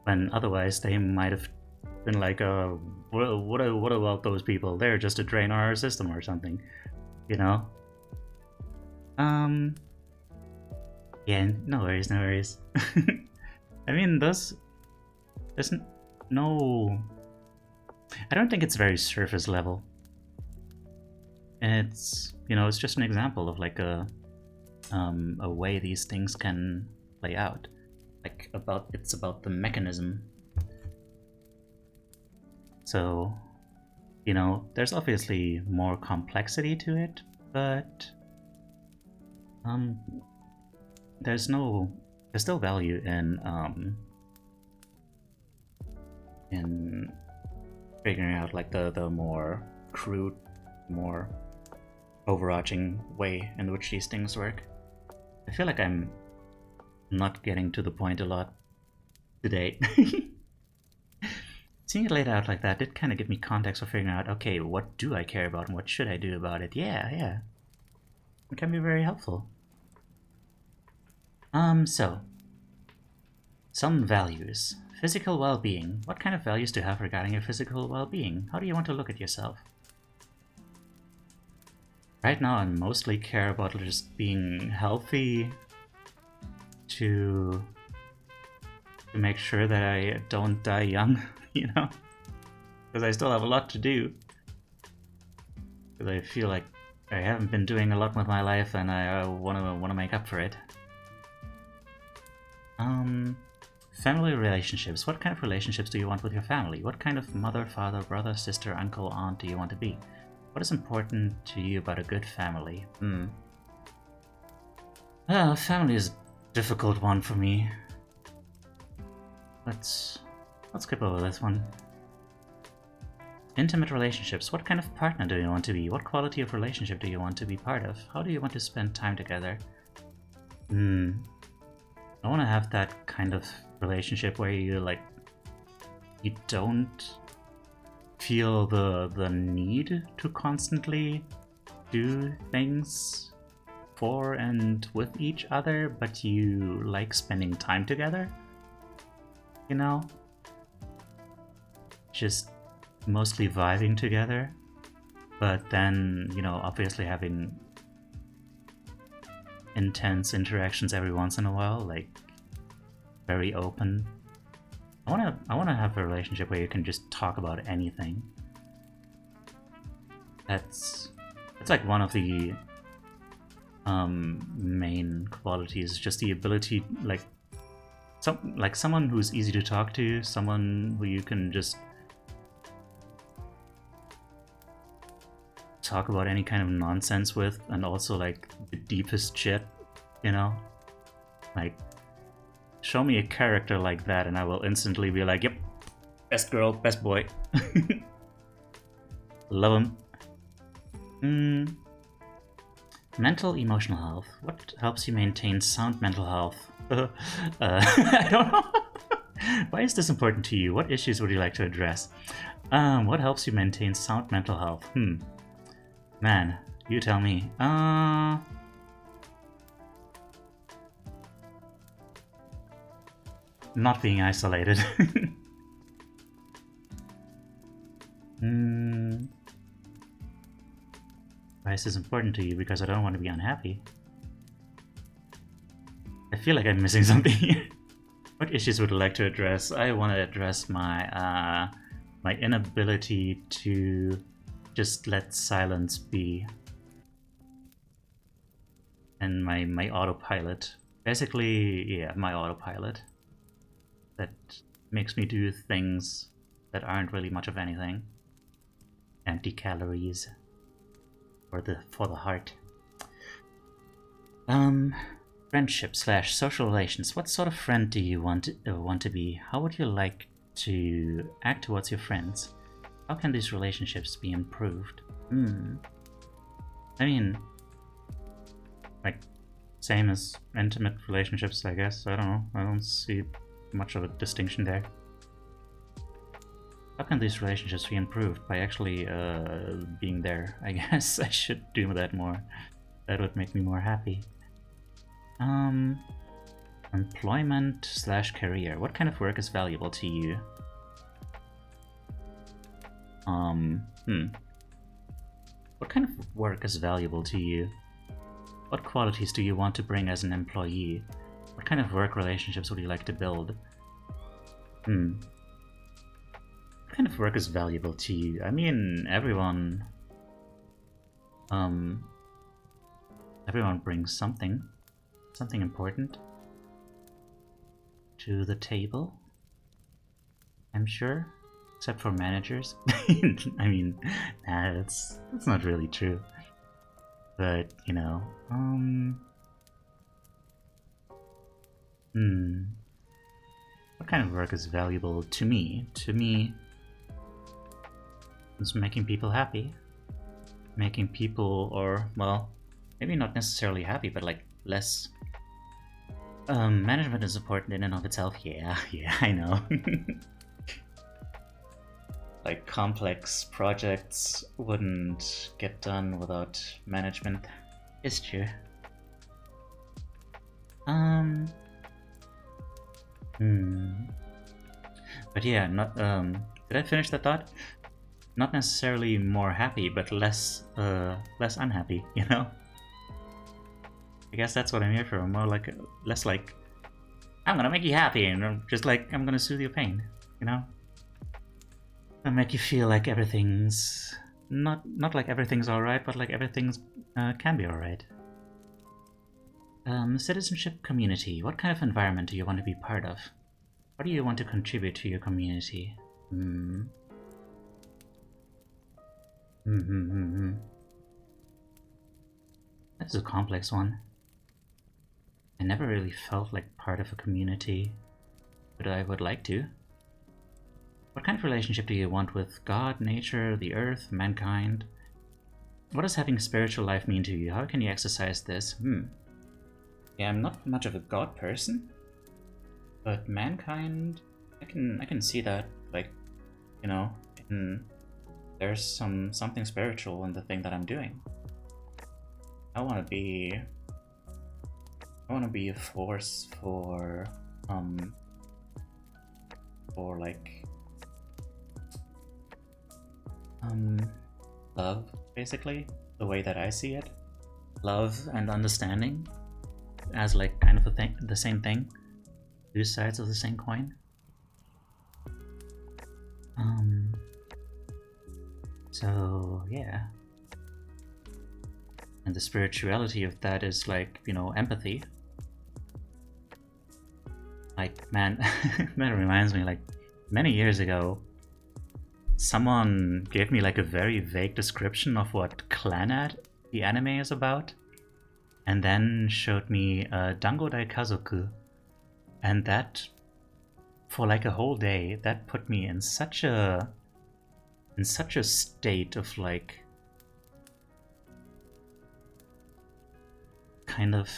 When otherwise they might have been like, what about those people? They're just a drain on our system or something, you know? Yeah, no worries. I mean, there's no... I don't think it's very surface level. It's, you know, it's just an example of like a way these things can play out. Like, it's about the mechanism. So, you know, there's obviously more complexity to it, but there's still value in figuring out like the more crude, more overarching way in which these things work. I feel like I'm not getting to the point a lot today. Seeing it laid out like that did kind of give me context for figuring out, okay, what do I care about and what should I do about it? Yeah. It can be very helpful. So, some values. Physical well-being. What kind of values do you have regarding your physical well-being? How do you want to look at yourself? Right now, I mostly care about just being healthy to make sure that I don't die young, you know? Because I still have a lot to do. Because I feel like I haven't been doing a lot with my life and I wanna make up for it. Family relationships. What kind of relationships do you want with your family? What kind of mother, father, brother, sister, uncle, aunt do you want to be? What is important to you about a good family? Well, family is a difficult one for me. Let's skip over this one. Intimate relationships. What kind of partner do you want to be? What quality of relationship do you want to be part of? How do you want to spend time together? I want to have that kind of relationship where you don't feel the need to constantly do things for and with each other, but you like spending time together, you know? Just mostly vibing together, but then, you know, obviously having intense interactions every once in a while, like very open. I wanna have a relationship where you can just talk about anything. That's like one of the main qualities, just the ability, like someone who's easy to talk to, someone who you can just talk about any kind of nonsense with, and also like the deepest shit, you know? Like, show me a character like that and I will instantly be like, yep, best girl, best boy. Love him. Mental, emotional health. What helps you maintain sound mental health? I don't know. Why is this important to you? What issues would you like to address? What helps you maintain sound mental health? Man, you tell me. Not being isolated. Why is this important to you? Because I don't want to be unhappy. I feel like I'm missing something here. What issues would you like to address? I want to address my my inability to just let silence be. And my autopilot. Basically, yeah, my autopilot. That makes me do things that aren't really much of anything. Empty calories. For the heart. Friendship / social relations. What sort of friend do you want to be? How would you like to act towards your friends? How can these relationships be improved? I mean, like, same as intimate relationships, I guess. I don't know. I don't see much of a distinction there. How can these relationships be improved? By actually being there, I guess. I should do that more. That would make me more happy. Employment / career. What kind of work is valuable to you? What kind of work is valuable to you? What qualities do you want to bring as an employee? What kind of work relationships would you like to build? What kind of work is valuable to you? I mean, everyone brings something important to the table, I'm sure, except for managers. I mean, nah, that's not really true. But, you know, what kind of work is valuable to me? To me, it's making people happy. Making people, or, well, maybe not necessarily happy, but like less. Management is important in and of itself. Yeah, I know. like complex projects wouldn't get done without management. It's true. But yeah, not did I finish that thought? Not necessarily more happy, but less unhappy, you know? I guess that's what I'm here for. More like less like I'm gonna make you happy, and just like I'm gonna soothe your pain, you know? And make you feel like everything's not like everything's alright, but like everything's can be alright. Citizenship community. What kind of environment do you want to be part of? How do you want to contribute to your community? That's a complex one. I never really felt like part of a community, but I would like to. What kind of relationship do you want with God, nature, the earth, mankind? What does having a spiritual life mean to you? How can you exercise this? Yeah, I'm not much of a God person, but mankind, I can see that, like, you know, there's something spiritual in the thing that I'm doing. I want to be a force for like love, basically, the way that I see it. Love and understanding as like kind of the same thing, two sides of the same coin. So yeah, and the spirituality of that is like, you know, empathy. Like, man, that reminds me, like, many years ago, someone gave me like a very vague description of what Clannad, the anime, is about, and then showed me Dango Dai Kazoku, and that, for like a whole day, that put me in such a state of like kind of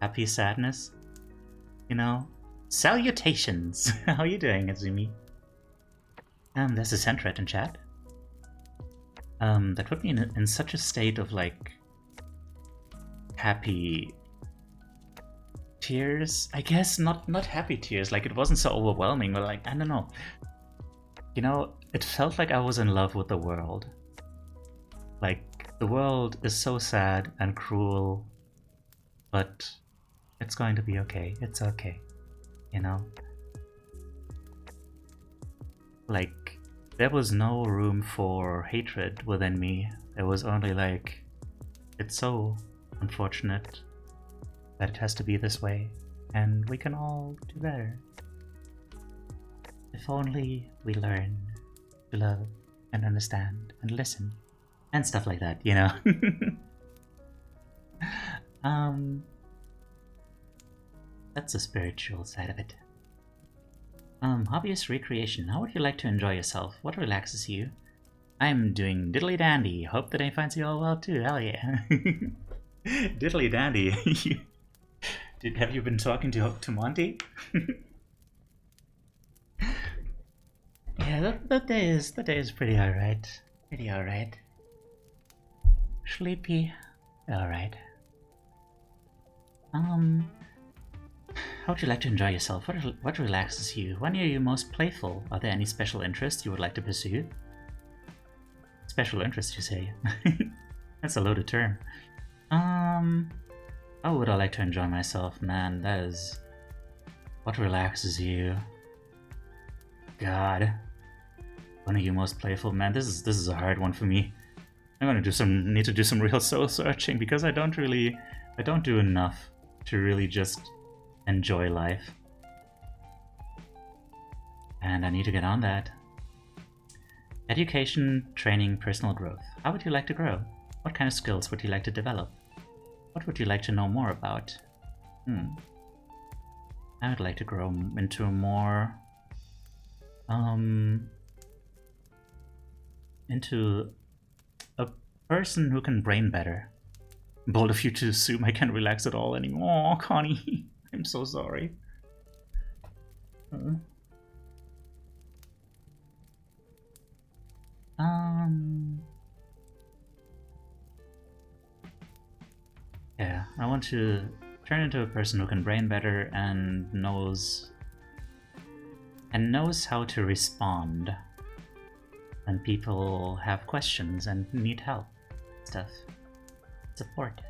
happy sadness, you know? Salutations! How are you doing, Azumi? There's a Sentret in chat. That put me in such a state of like happy tears, I guess. Not happy tears, like it wasn't so overwhelming, but like, I don't know. You know, it felt like I was in love with the world. Like, the world is so sad and cruel, but it's going to be okay. It's okay, you know? Like, there was no room for hatred within me. There was only like, it's so unfortunate that it has to be this way, and we can all do better. If only we learn to love and understand and listen and stuff like that, you know? That's the spiritual side of it. Hobbyist recreation. How would you like to enjoy yourself? What relaxes you? I'm doing diddly dandy. Hope the day finds you all well too. Hell yeah. Diddly dandy. Have you been talking to Monty? Yeah, that day is pretty alright. Pretty alright. Sleepy. Alright. How would you like to enjoy yourself? What relaxes you? When are you most playful? Are there any special interests you would like to pursue? Special interests, you say? That's a loaded term. How would I like to enjoy myself? Man, that is... What relaxes you? God. When are you most playful? Man, this is a hard one for me. I'm gonna need to do some real soul searching, because I don't do enough to really just enjoy life. And I need to get on that. Education, training, personal growth. How would you like to grow? What kind of skills would you like to develop? What would you like to know more about? I would like to grow into a more... into a person who can brain better. Bold of you to assume I can't relax at all anymore. Oh, Connie, I'm so sorry. I want to turn into a person who can brain better and knows how to respond when people have questions and need help. Stuff. Support.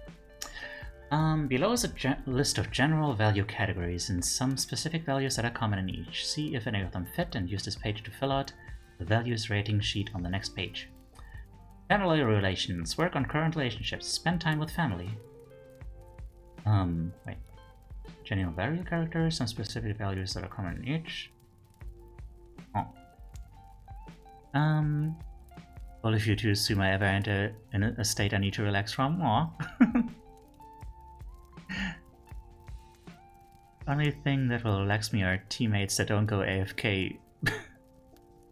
Below is a list of general value categories and some specific values that are common in each. See if any of them fit and use this page to fill out the values rating sheet on the next page. Family relations. Work on current relationships. Spend time with family. Wait. General value characters, some specific values that are common in each. Oh. Well, if you too assume I ever enter in a state I need to relax from, aw. Only thing that will relax me are teammates that don't go AFK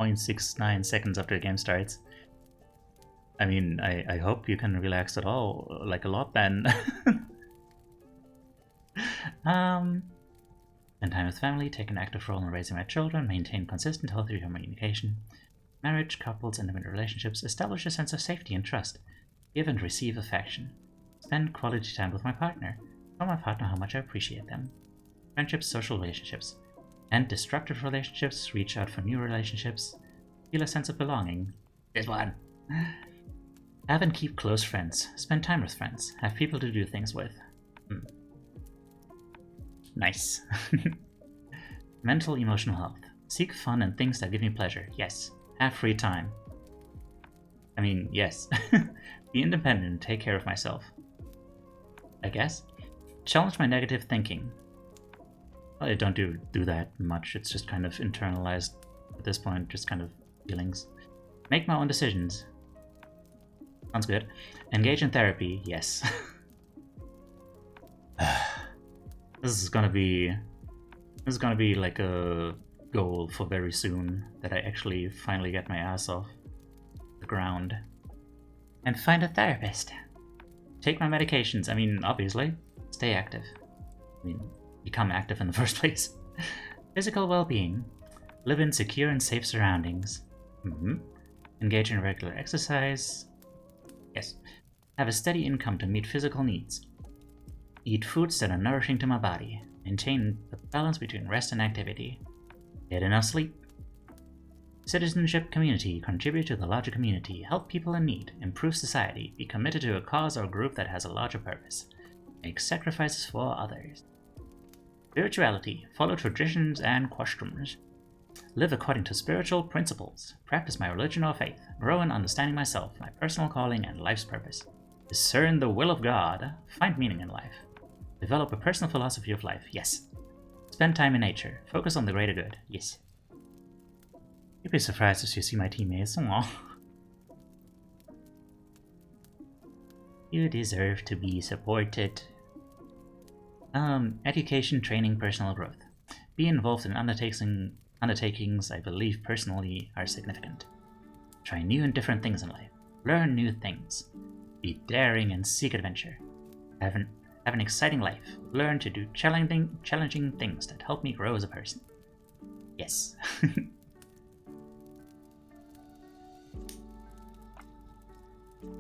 0.69 seconds after the game starts. I mean, I hope you can relax at all, like a lot then. Spend time with family, take an active role in raising my children, maintain consistent, healthy communication. Marriage, couples, intimate relationships, establish a sense of safety and trust. Give and receive affection. Spend quality time with my partner. Tell my partner how much I appreciate them. Friendships, social relationships. End destructive relationships, reach out for new relationships. Feel a sense of belonging. This one. Have and keep close friends. Spend time with friends. Have people to do things with. Nice. Mental, emotional health. Seek fun and things that give me pleasure. Yes. Have free time. I mean, yes. Be independent and take care of myself. I guess. Challenge my negative thinking. Well, I don't do that much. It's just kind of internalized at this point, just kind of feelings. Make my own decisions. Sounds good. Engage in therapy. Yes. This is gonna be like a goal for very soon, that I actually finally get my ass off the ground and find a therapist. Take my medications. I mean, obviously, stay active. I mean, become active in the first place. Physical well-being. Live in secure and safe surroundings. Engage in regular exercise. Yes. Have a steady income to meet physical needs. Eat foods that are nourishing to my body. Maintain the balance between rest and activity. Get enough sleep. Citizenship community. Contribute to the larger community. Help people in need. Improve society. Be committed to a cause or group that has a larger purpose. Make sacrifices for others. Spirituality. Follow traditions and customs. Live according to spiritual principles. Practice my religion or faith. Grow in understanding myself, my personal calling, and life's purpose. Discern the will of God. Find meaning in life. Develop a personal philosophy of life. Yes. Spend time in nature. Focus on the greater good. Yes. You'd be surprised if you see my teammates. Aww. You deserve to be supported. Education, training, personal growth. Be involved in undertakings I believe personally are significant. Try new and different things in life. Learn new things. Be daring and seek adventure. Have an exciting life. Learn to do challenging things that help me grow as a person. Yes.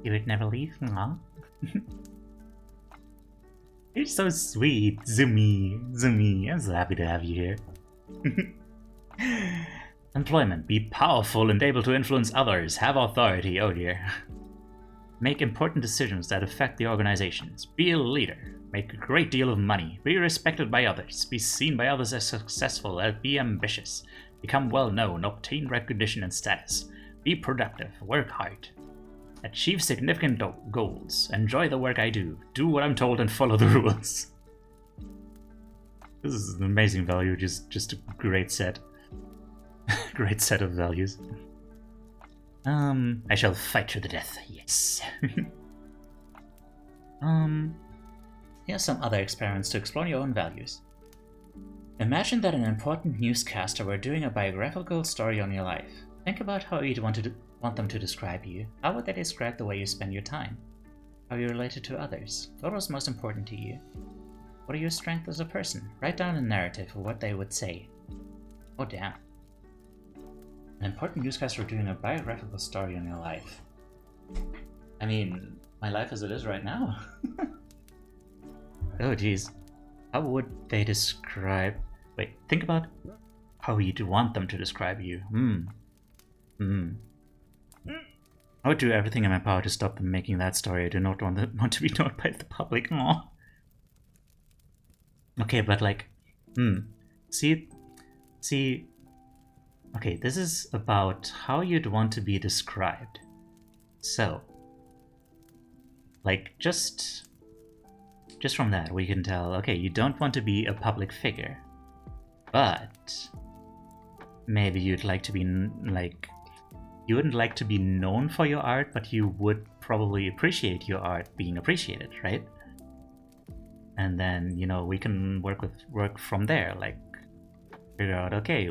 You would never leave? Aww. You're so sweet, Zumi. I'm so happy to have you here. Employment. Be powerful and able to influence others. Have authority. Oh dear. Make important decisions that affect the organizations. Be a leader. Make a great deal of money. Be respected by others. Be seen by others as successful. Be ambitious. Become well known. Obtain recognition and status. Be productive. Work hard. Achieve significant goals. Enjoy the work I do. Do what I'm told and follow the rules. This is an amazing value. Just a great set. Great set of values. I shall fight to the death. Yes. Here's some other experiments to explore your own values. Imagine that an important newscaster were doing a biographical story on your life. Think about how you'd want them to describe you. How would they describe the way you spend your time? How you related to others? What was most important to you? What are your strengths as a person? Write down a narrative of what they would say. Oh damn. An important newscaster doing a biographical story on your life. I mean, my life as it is right now. Oh, geez. How would they describe... Wait, think about how you'd want them to describe you. I would do everything in my power to stop them making that story. I do not want to be known by the public. Aww. Okay, but like... See... Okay, this is about how you'd want to be described. So... Like, just from that, we can tell, okay, you don't want to be a public figure. But... Maybe you'd like to be, like... You wouldn't like to be known for your art, but you would probably appreciate your art being appreciated, right? And then, you know, we can work from there, like figure out, okay,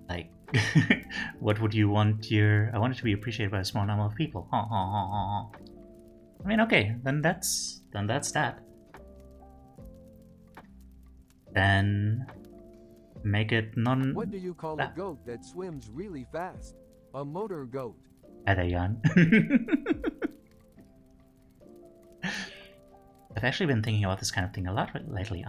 like what would you want I want it to be appreciated by a small number of people. I mean, okay, then that's that. Then make it non... What do you call a goat that swims really fast? A motor goat. Adayan. I've actually been thinking about this kind of thing a lot lately.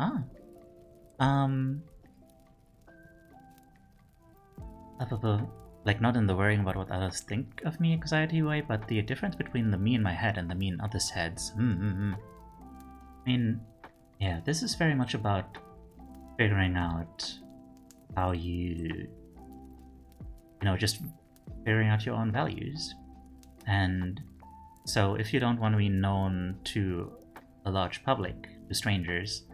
Like, not in the worrying about what others think of me anxiety way, but the difference between the me in my head and the me in others' heads. I mean, yeah, this is very much about figuring out how you know, just figuring out your own values. And so if you don't want to be known to a large public, to strangers,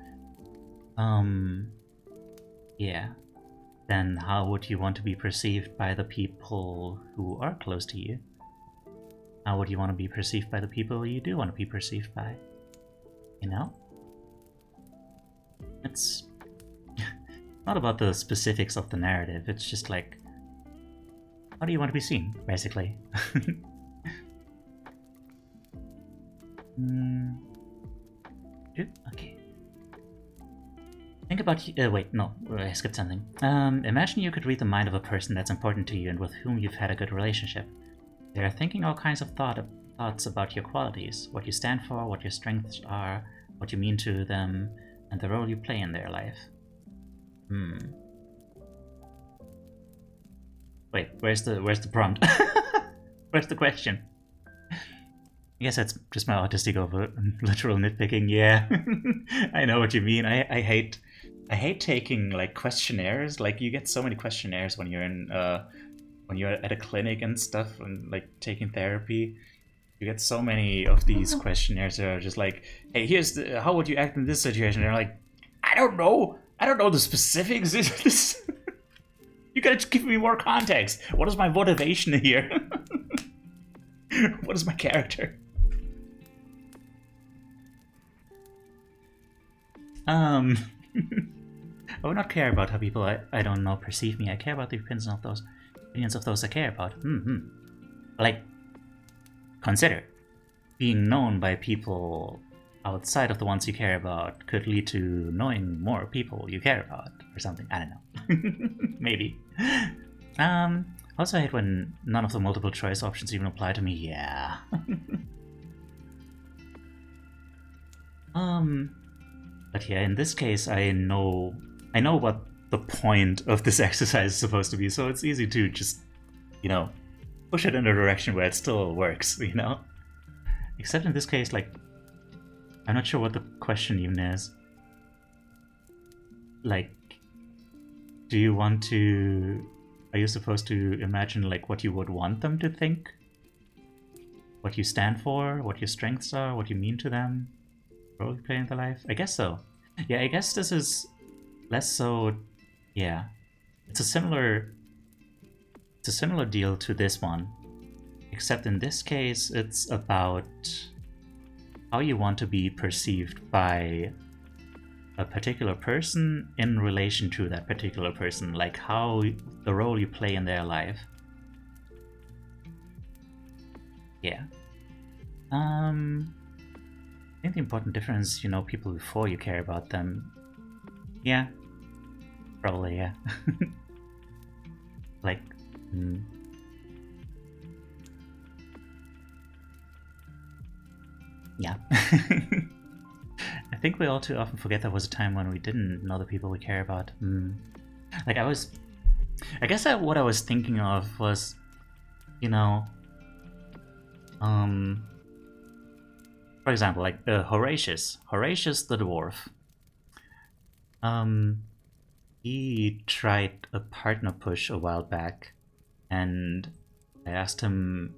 yeah, then how would you want to be perceived by the people who are close to you? How would you want to be perceived by the people you do want to be perceived by? You know? It's not about the specifics of the narrative, it's just like, how do you want to be seen, basically? Okay. Think about... wait, no, I skipped something. Imagine you could read the mind of a person that's important to you and with whom you've had a good relationship. They are thinking all kinds of thoughts about your qualities, what you stand for, what your strengths are, what you mean to them, and the role you play in their life. Wait, where's the prompt? Where's the question? I guess that's just my autistic over literal nitpicking. Yeah, I know what you mean. I hate taking like questionnaires. Like, you get so many questionnaires when you're in when you're at a clinic and stuff, and like taking therapy. You get so many of these questionnaires that are just like, hey, here's how would you act in this situation? And they're like, I don't know the specifics. You gotta give me more context. What is my motivation here? What is my character? I would not care about how people I don't know perceive me. I care about the opinions of those I care about. Like, consider being known by people outside of the ones you care about could lead to knowing more people you care about or something. I don't know. Maybe. Also, I hate when none of the multiple choice options even apply to me. Yeah. But yeah, in this case, I know what the point of this exercise is supposed to be, so it's easy to just, you know, push it in a direction where it still works, you know? Except in this case, like, I'm not sure what the question even is. Like, are you supposed to imagine, like, what you would want them to think? What you stand for, what your strengths are, what you mean to them? Role you play in their life? I guess so. Yeah, I guess this is less so... Yeah. It's a similar deal to this one. Except in this case, it's about how you want to be perceived by a particular person in relation to that particular person. Like, how the role you play in their life. Yeah. I think the important difference is, you know, people before you care about them. Yeah. Probably, yeah. Like, Yeah. I think we all too often forget there was a time when we didn't know the people we care about. Like I guess what I was thinking of was, you know, for example, like Horatius the dwarf. He tried a partner push a while back, and I asked him,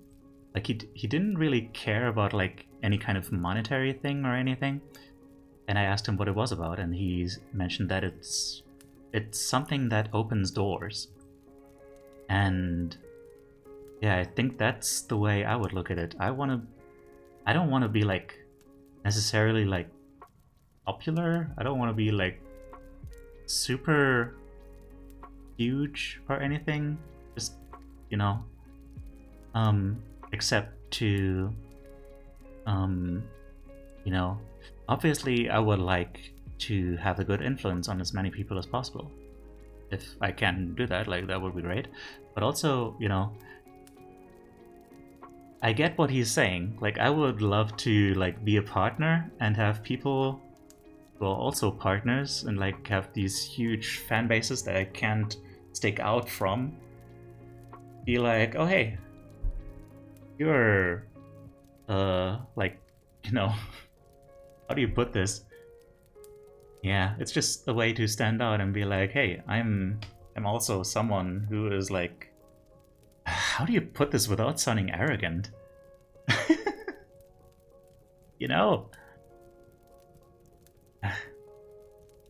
like he didn't really care about like any kind of monetary thing or anything, and I asked him what it was about, and he mentioned that it's something that opens doors. And yeah, I think that's the way I would look at it. I don't want to be like necessarily like popular. I don't want to be like super huge or anything. Just, you know, except to, you know, obviously I would like to have a good influence on as many people as possible. If I can do that, like, that would be great. But also, you know, I get what he's saying. Like, I would love to like be a partner and have people who are also partners and like have these huge fan bases that I can't stick out from. Be like, oh hey, you're like, you know, how do you put this? Yeah, it's just a way to stand out and be like, hey, I'm also someone who is like, how do you put this without sounding arrogant? You know?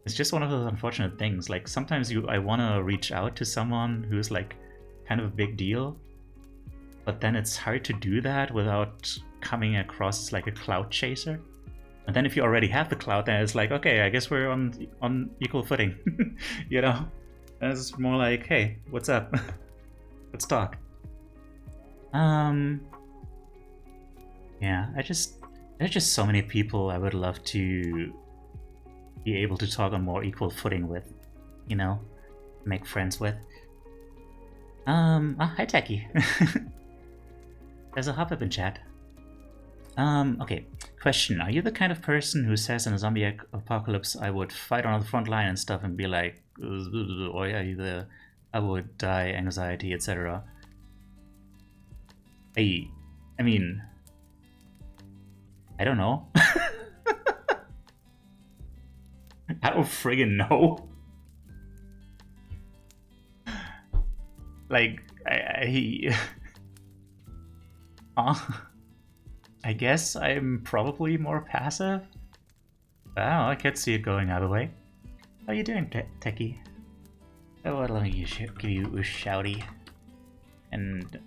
It's just one of those unfortunate things. Like, sometimes I want to reach out to someone who's like kind of a big deal, but then it's hard to do that without coming across as like a clout chaser. And then if you already have the clout, then it's like, okay, I guess we're on equal footing, you know? And it's more like, hey, what's up? Let's talk. Yeah, there's just so many people I would love to be able to talk on more equal footing with, you know, make friends with. Hi Techie. There's a hop up in chat. Okay. Question: are you the kind of person who says in a zombie apocalypse I would fight on the front line and stuff and be like, oh yeah, I would die, anxiety, etc.? I mean, I don't know. I don't friggin' know. Like, I guess I'm probably more passive. I don't know, I could see it going either way. How you doing, Techie? Oh, well, let me give you a shouty. And,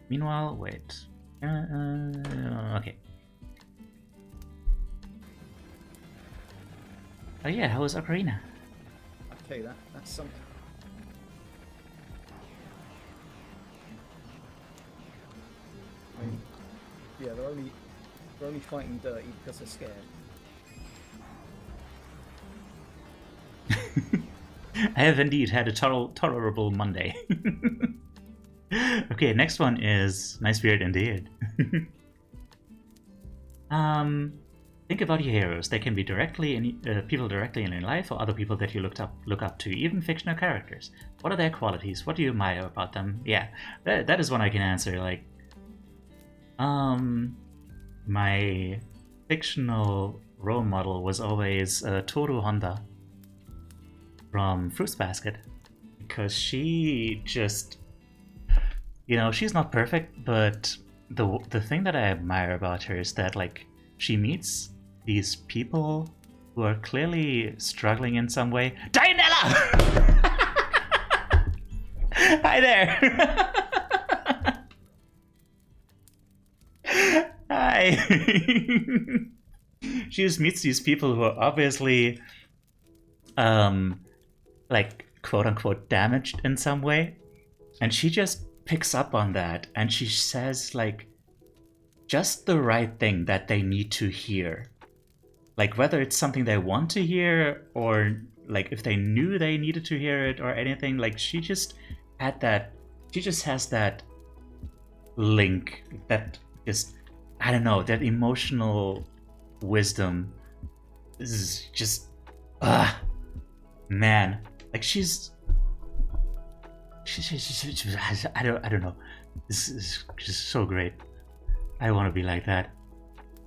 meanwhile, wait. Okay. Oh yeah, how was Ocarina? Okay, that's something. I mean, yeah, they're only fighting dirty because they're scared. I have indeed had a tolerable Monday. Okay, next one is Nice Beard indeed. Think about your heroes. They can be people directly in your life, or other people that you look up to, even fictional characters. What are their qualities? What do you admire about them? Yeah, that is one I can answer. Like, my fictional role model was always Toru Honda from Fruits Basket, because she just, you know, she's not perfect, but the thing that I admire about her is that, like, she meets these people who are clearly struggling in some way. Dianella! Hi there! Hi! She just meets these people who are obviously, like, quote-unquote damaged in some way, and she just picks up on that, and she says, like, just the right thing that they need to hear. Like, whether it's something they want to hear, or like if they knew they needed to hear it or anything, like, she just has that link that just, I don't know, that emotional wisdom is just, man, like she's I don't know. This is just so great. I want to be like that.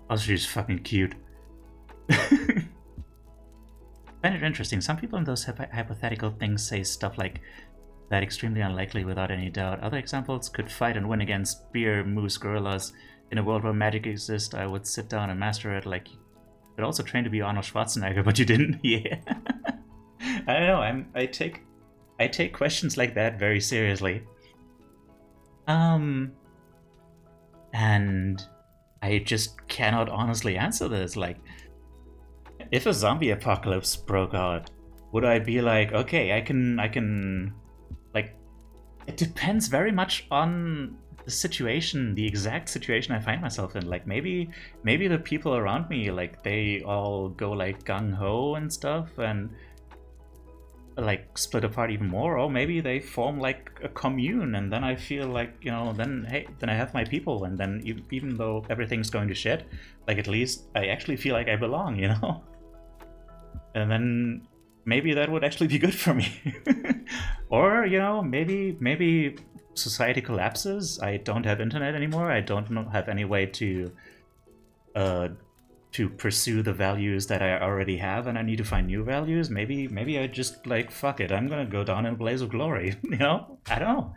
Also, she's fucking cute. Find it interesting. Some people in those hypothetical things say stuff like that extremely unlikely without any doubt. Other examples could fight and win against bear, moose, gorillas. In a world where magic exists, I would sit down and master it. Like, you could also train to be Arnold Schwarzenegger, but you didn't. Yeah. I don't know. I take questions like that very seriously. And I just cannot honestly answer this. Like, if a zombie apocalypse broke out, would I be like, okay, I can, like, it depends very much on the situation, the exact situation I find myself in. Like, maybe the people around me, like, they all go like gung-ho and stuff, and like split apart even more, or maybe they form like a commune, and then I feel like, you know, then hey, then I have my people, and then even though everything's going to shit, like at least I actually feel like I belong, you know. And then maybe that would actually be good for me. Or, you know, maybe society collapses, I don't have internet anymore, I don't have any way to pursue the values that I already have, and I need to find new values. Maybe I just like, fuck it, I'm gonna go down in a blaze of glory. You know? I don't know.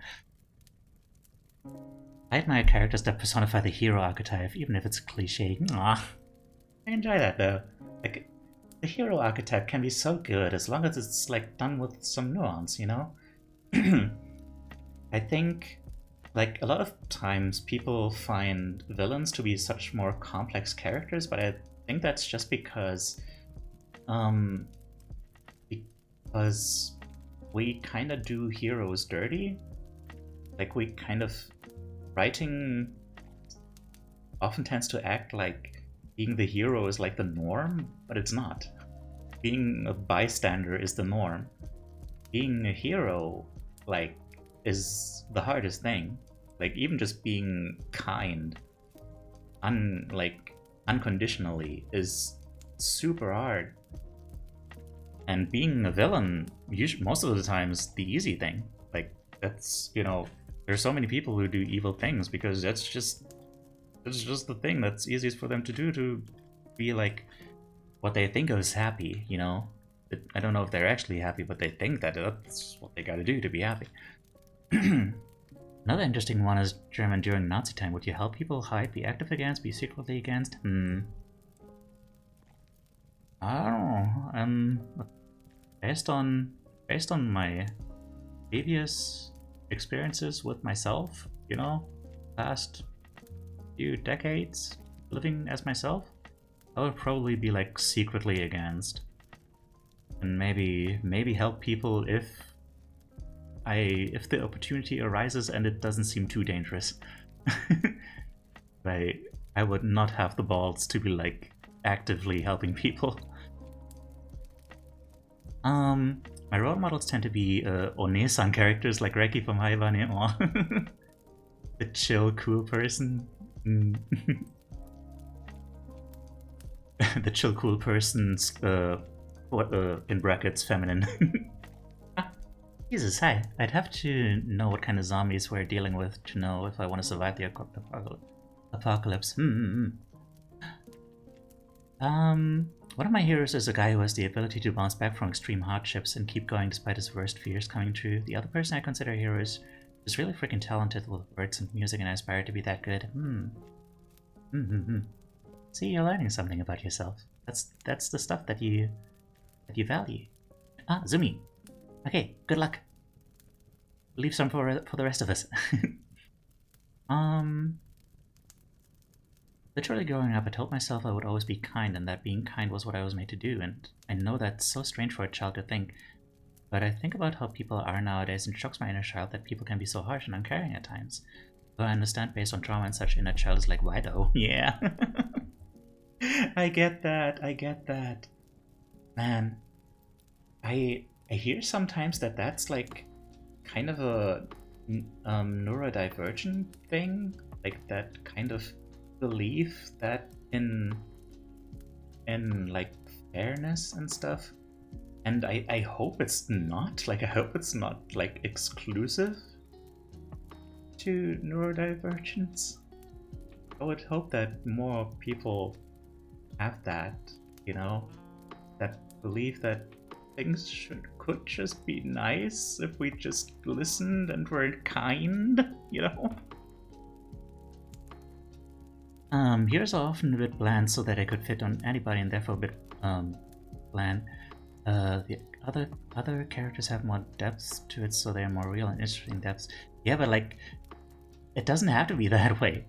I admire characters that personify the hero archetype, even if it's a cliche. Aww. I enjoy that though. Like, the hero archetype can be so good as long as it's like done with some nuance, you know? I think, like, a lot of times people find villains to be such more complex characters, but I think that's just because we kind of do heroes dirty. Like, we kind of, writing often tends to act like being the hero is like the norm, but it's not. Being a bystander is the norm. Being a hero, like, is the hardest thing. Like, even just being kind, unconditionally, is super hard. And being a villain, most of the time, is the easy thing. Like, that's, you know, there's so many people who do evil things because it's just the thing that's easiest for them to do, to be like what they think of as happy, you know? I don't know if they're actually happy, but they think that that's what they gotta do to be happy. Another interesting one is German during Nazi time. Would you help people hide, be active against, be secretly against? I don't know. Based on my previous experiences with myself, you know, past few decades living as myself, I would probably be like secretly against, and maybe help people if the opportunity arises and it doesn't seem too dangerous. I would not have the balls to be like actively helping people. My role models tend to be Onesan characters like Reki from Haibane, or the chill, cool person. The chill, cool person's in brackets feminine. Jesus, hi. I'd have to know what kind of zombies we're dealing with to know if I want to survive the apocalypse. One of my heroes is a guy who has the ability to bounce back from extreme hardships and keep going despite his worst fears coming true. The other person I consider a hero is really freaking talented with words and music, and I aspire to be that good. See, you're learning something about yourself. That's the stuff that you value. Ah, Zumi. Okay, good luck. Leave some for the rest of us. Literally growing up, I told myself I would always be kind, and that being kind was what I was made to do, and I know that's so strange for a child to think, but I think about how people are nowadays and it shocks my inner child that people can be so harsh and uncaring at times. Though I understand based on trauma and such, inner child is like, why though? Yeah. I get that. Man, I hear sometimes that that's like kind of a neurodivergent thing, like that kind of believe that in like fairness and stuff, and I hope it's not. Like, I hope it's not like exclusive to neurodivergence. I would hope that more people have that, you know, that believe that things could just be nice if we just listened and were kind, you know? Here's often a bit bland so that I could fit on anybody and therefore a bit bland. The other characters have more depth to it, so they're more real and interesting depths. Yeah, but like, it doesn't have to be that way.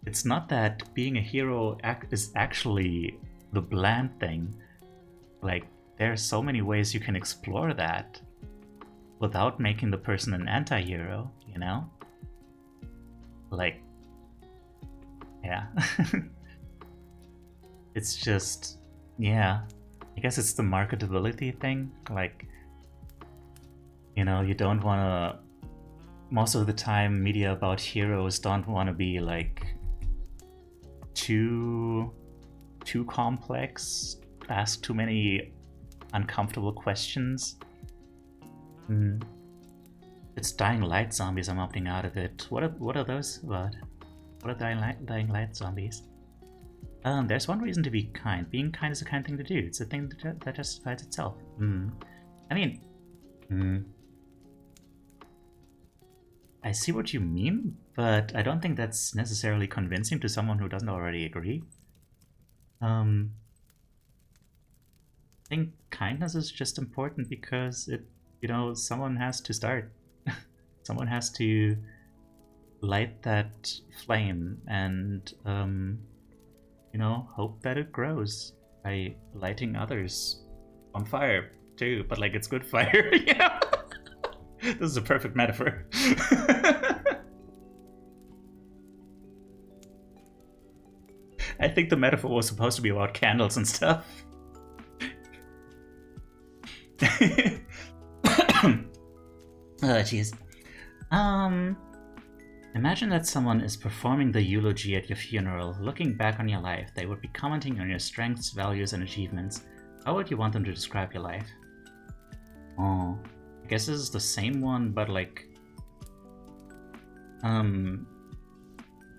It's not that being a hero is actually the bland thing. Like, there are so many ways you can explore that without making the person an anti-hero, you know? Like, yeah. It's just, yeah. I guess it's the marketability thing. Like, you know, you don't want to... Most of the time, media about heroes don't want to be, like, too complex, ask too many uncomfortable questions. It's Dying Light zombies, I'm opting out of it. What are those about? What are Dying Light zombies? There's one reason to be kind. Being kind is a kind thing to do. It's a thing that justifies itself. I mean... I see what you mean, but I don't think that's necessarily convincing to someone who doesn't already agree. I think kindness is just important because it, you know, someone has to start. Someone has to light that flame and, you know, hope that it grows by lighting others on fire too, but like it's good fire, you know? This is a perfect metaphor. I think the metaphor was supposed to be about candles and stuff. Oh, jeez. Imagine that someone is performing the eulogy at your funeral. Looking back on your life, they would be commenting on your strengths, values, and achievements. How would you want them to describe your life? Oh, I guess this is the same one, but like...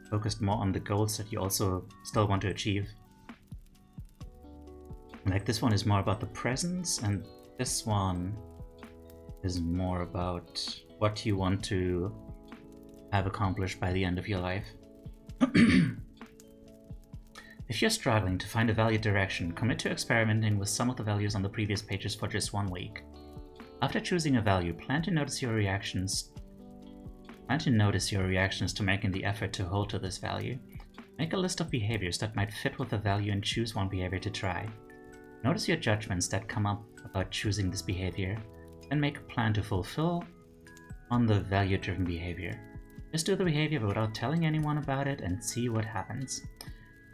focused more on the goals that you also still want to achieve. Like, this one is more about the presence, and this one is more about what you want to have accomplished by the end of your life. If you're struggling to find a value direction, commit to experimenting with some of the values on the previous pages for just 1 week. After choosing a value, plan to notice your reactions to making the effort to hold to this value. Make a list of behaviors that might fit with the value and choose one behavior to try. Notice your judgments that come up about choosing this behavior, and make a plan to fulfill on the value-driven behavior. Just do the behavior without telling anyone about it and see what happens.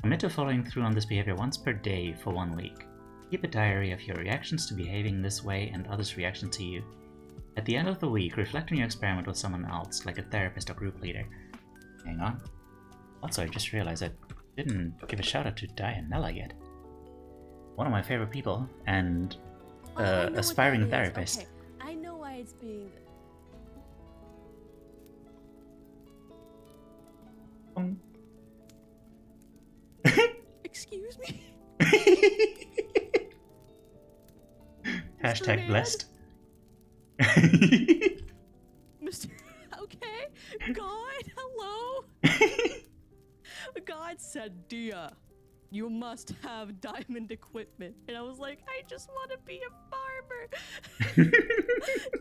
Commit to following through on this behavior once per day for 1 week. Keep a diary of your reactions to behaving this way and others' reaction to you. At the end of the week, reflect on your experiment with someone else, like a therapist or group leader. Hang on. Also, I just realized I didn't give a shout out to Dianella yet. One of my favorite people, and aspiring therapist. Okay. I know why it's being... Excuse me? Hashtag blessed. Mr. Okay? God, hello? God said, Dia, you must have diamond equipment. And I was like, I just want to be a farmer.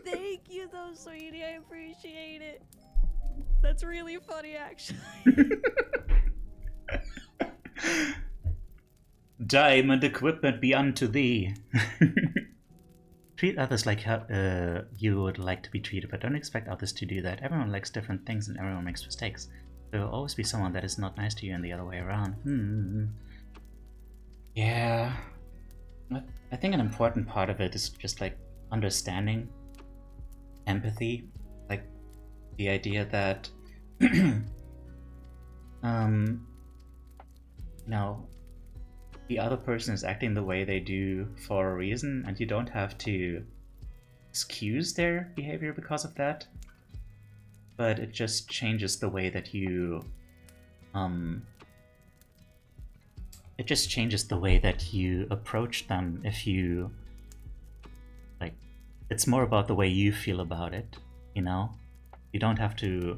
Thank you though, sweetie. I appreciate it. That's really funny, actually. Diamond equipment be unto thee. Treat others like you would like to be treated, but don't expect others to do that. Everyone likes different things and everyone makes mistakes. There will always be someone that is not nice to you and the other way around. Yeah. I think an important part of it is just like understanding, empathy, like the idea that now the other person is acting the way they do for a reason, and you don't have to excuse their behavior because of that, but it just changes the way that you it just changes the way that you approach them. If you like, it's more about the way you feel about it, you know? You don't have to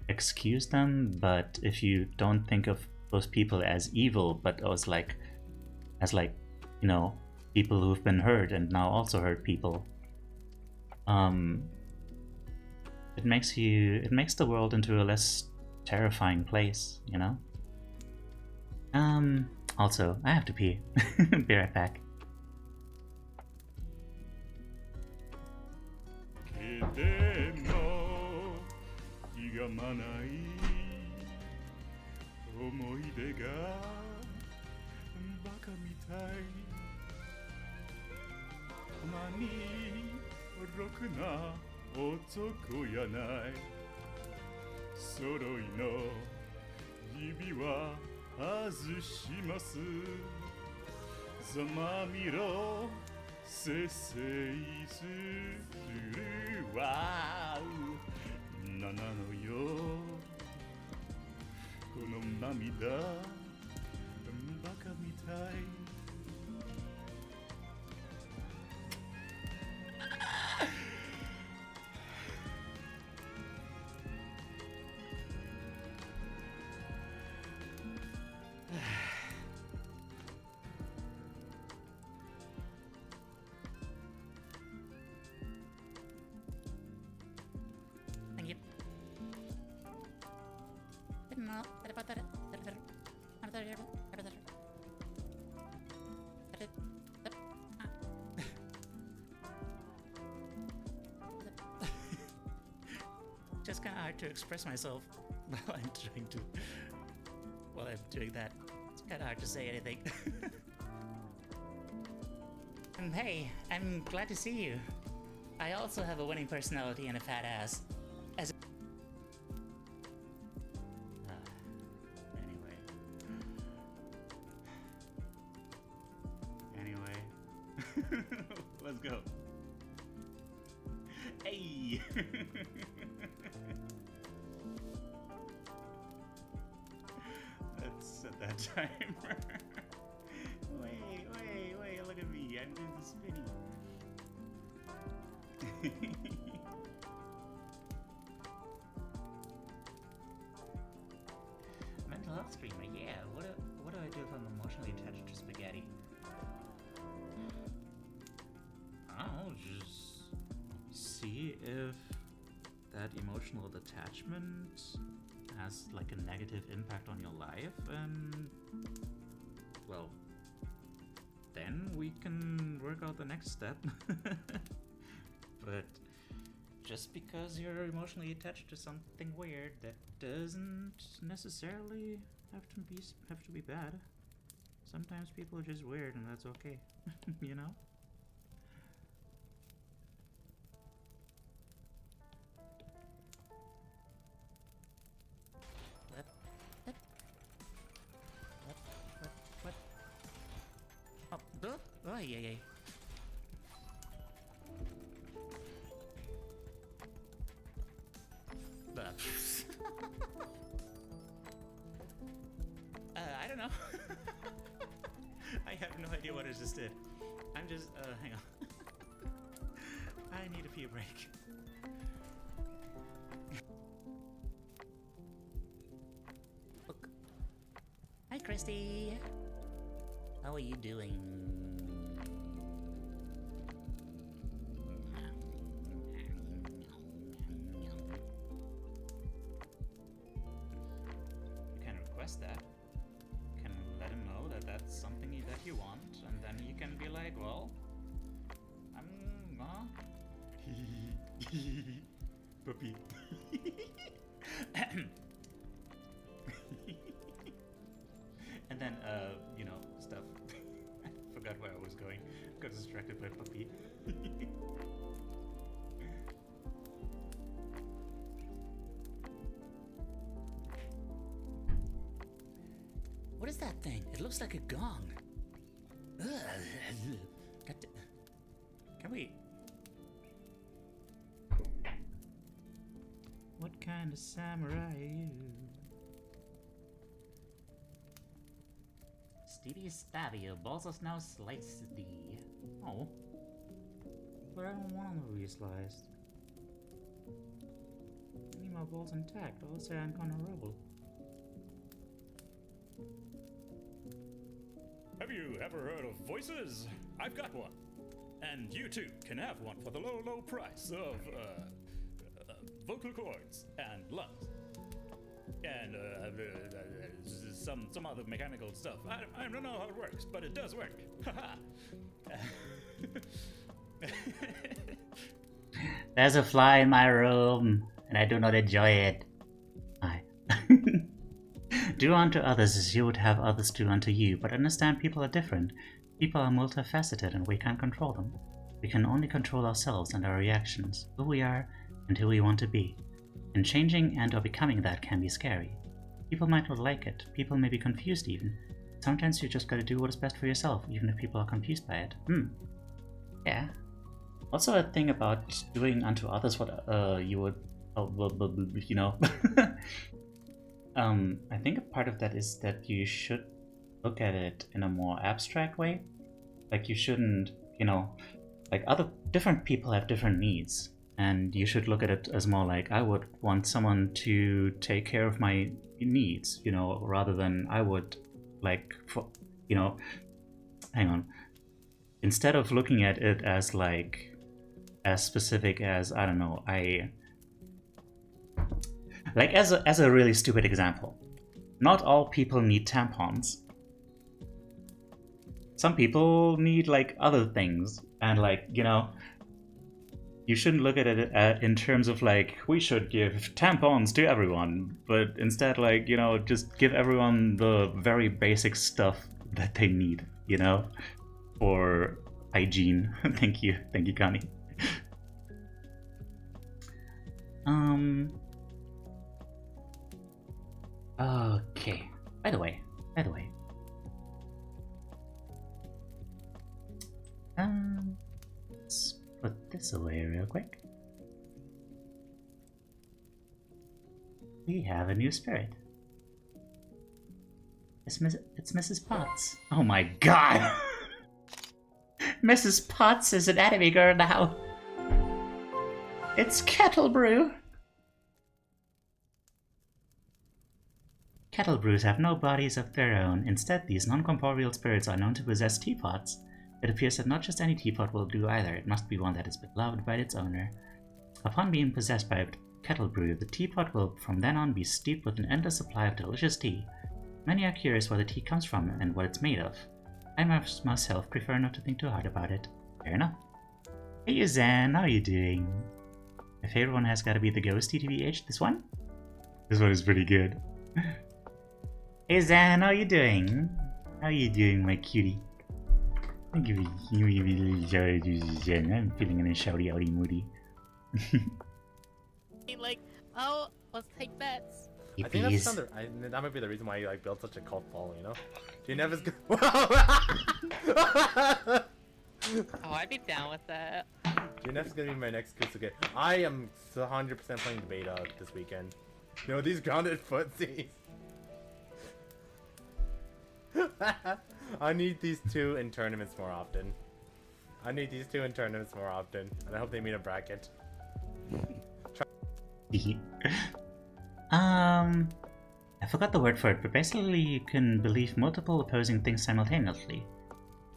excuse them, but if you don't think of those people as evil, but as like, you know, people who've been hurt and now also hurt people, it makes the world into a less terrifying place, you know? Also, I have to pee. Be right back. でもひがまない思い出がバカみたいたまにろくな男やない揃いの指輪外しますざまみろせせいするわななのよこの涙バカみたいJust kind of hard to express myself while I'm doing that. It's kind of hard to say anything. Hey, I'm glad to see you. I also have a winning personality and a fat ass. Anyway, let's go. Hey. Let's set that timer. Wait, look at me. I'm doing the spinny. Mental health streamer, yeah. What do I do if I'm emotionally attached to spaghetti? I don't know, just see if that emotional attachment has like a negative impact on your life, and well, then we can work out the next step. But just because you're emotionally attached to something weird, that doesn't necessarily have to be bad. Sometimes people are just weird, and that's okay. You know? What? Oh, yeah. I don't know. I have no idea what I just did. I'm just, hang on. I need a pee break. Look. Hi, Christy. How are you doing? You can request that. You can let him know that that's something that you want, and then you can be like, well, puppy. And then, you know, stuff. I forgot where I was going. Got distracted by puppy. What is that? that thing? It looks like a gong. Ugh. Can we... What kind of samurai are you? Stevie Stabby, balls us now slice thee. Oh. But I don't want them to be sliced. I need my balls intact, or else I'm gonna roll. Have you ever heard of voices? I've got one. And you too can have one for the low, low price of, vocal cords and lungs. And, some other mechanical stuff. I don't know how it works, but it does work. There's a fly in my room, and I do not enjoy it. Hi. Do unto others as you would have others do unto you, but understand people are different. People are multifaceted and we can't control them. We can only control ourselves and our reactions, who we are and who we want to be. And changing and or becoming that can be scary. People might not like it, people may be confused even. Sometimes you just gotta do what is best for yourself, even if people are confused by it. Yeah. Also a thing about doing unto others what you would, you know. I think a part of that is that you should look at it in a more abstract way. Like you shouldn't, you know, like different people have different needs. And you should look at it as more like, I would want someone to take care of my needs, you know, rather than I would like, you know, hang on. Instead of looking at it as like, as specific as, I don't know, like as a really stupid example, not all people need tampons. Some people need like other things, and like, you know, you shouldn't look at it in terms of like, we should give tampons to everyone, but instead like, you know, just give everyone the very basic stuff that they need, you know, for hygiene. Thank you, Connie. Okay. By the way. Let's put this away real quick. We have a new spirit. It's Mrs. Potts. Oh my god! Mrs. Potts is an anime girl now. It's Kettle Brew. Kettle brews have no bodies of their own. Instead, these non-corporeal spirits are known to possess teapots. It appears that not just any teapot will do either. It must be one that is beloved by its owner. Upon being possessed by a kettle brew, the teapot will from then on be steeped with an endless supply of delicious tea. Many are curious where the tea comes from and what it's made of. I myself prefer not to think too hard about it. Fair enough. Hey Zan, how are you doing? My favorite one has got to be the ghosty TBH. This one? This one is pretty good. Hey Zan, how are you doing? How are you doing, my cutie? I'm feeling in a shouty outy moody. Like, oh, let's take bets. I think that's that might be the reason why you like built such a cult following, you know? Geneva's Oh, I'd be down with that. Geneva's gonna be my next Kusuke. I am 100% playing the beta this weekend. You know, these grounded footsies. I need these two in tournaments more often. And I hope they meet a bracket. I forgot the word for it, but basically you can believe multiple opposing things simultaneously.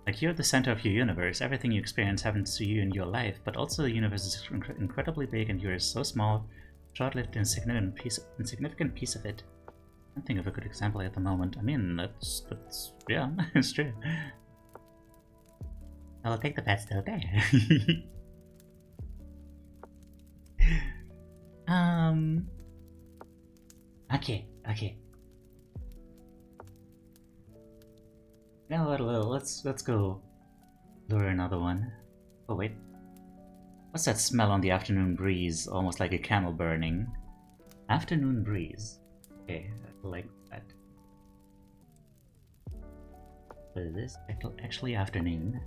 Like you're the center of your universe, everything you experience happens to you in your life, but also the universe is incredibly big and you're so small, short-lived, insignificant piece of it. I can't think of a good example at the moment. I mean, that's yeah, it's true. I'll take the bet still there. Okay. Now let's go lure another one. Oh wait. What's that smell on the afternoon breeze? Almost like a candle burning. Afternoon breeze. Okay, I like that. What is this? Actually afternoon.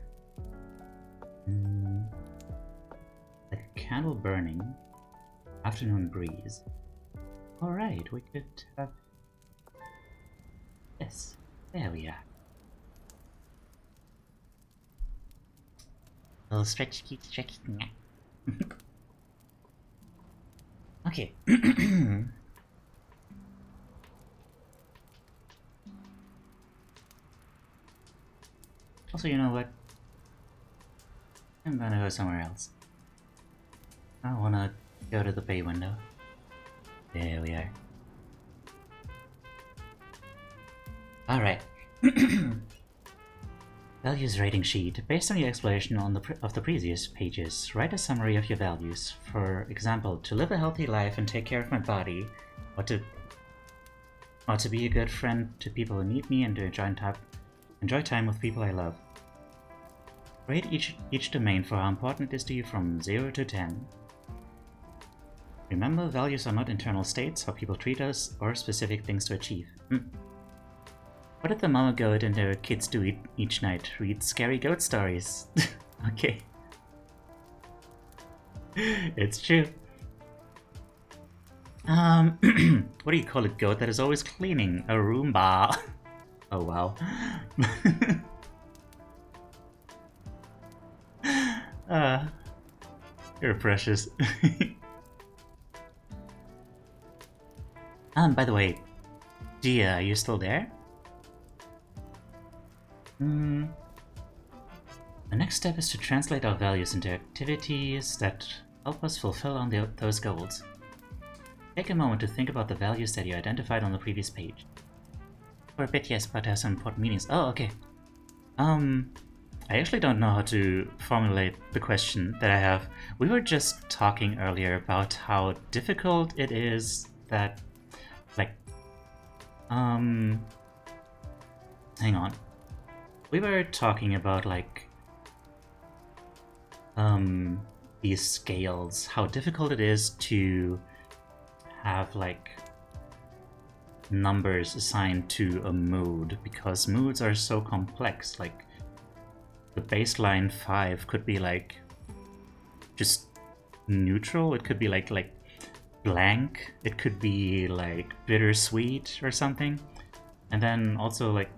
A candle burning. Afternoon breeze. Alright, we could have this. There we are. Little stretchy. Okay. Also, you know what? I'm gonna go somewhere else. I wanna go to the bay window. There we are. Alright. Values rating sheet. Based on your exploration of the previous pages, write a summary of your values. For example, to live a healthy life and take care of my body, or to be a good friend to people who need me and to enjoy time with people I love. Rate each domain for how important it is to you from 0 to 10. Remember, values are not internal states, how people treat us, or specific things to achieve. What did the mama goat and their kids do each night? Read scary goat stories. Okay. It's true. What do you call a goat that is always cleaning? A Roomba. Oh wow. You're precious. By the way, Gia, are you still there? The next step is to translate our values into activities that help us fulfill those goals. Take a moment to think about the values that you identified on the previous page. For a bit, yes, but has some important meanings. Oh, okay. I actually don't know how to formulate the question that I have. We were just talking earlier about how difficult it is that, like, hang on. We were talking about, like, these scales, how difficult it is to have, like, numbers assigned to a mood, because moods are so complex. Like, the baseline 5 could be, like, just neutral, it could be, like blank, it could be, like, bittersweet or something. And then also, like,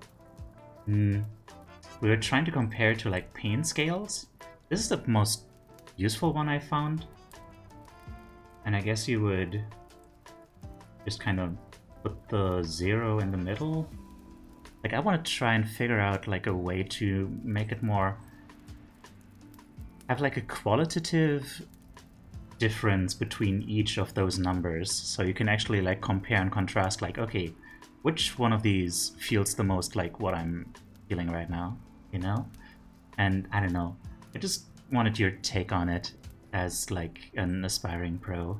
we were trying to compare to, like, pain scales. This is the most useful one I found. And I guess you would just kind of put the 0 in the middle. Like, I want to try and figure out, like, a way to make it more... have, like, a qualitative difference between each of those numbers. So you can actually, like, compare and contrast, like, okay, which one of these feels the most like what I'm feeling right now, you know? And I don't know, I just wanted your take on it as, like, an aspiring pro.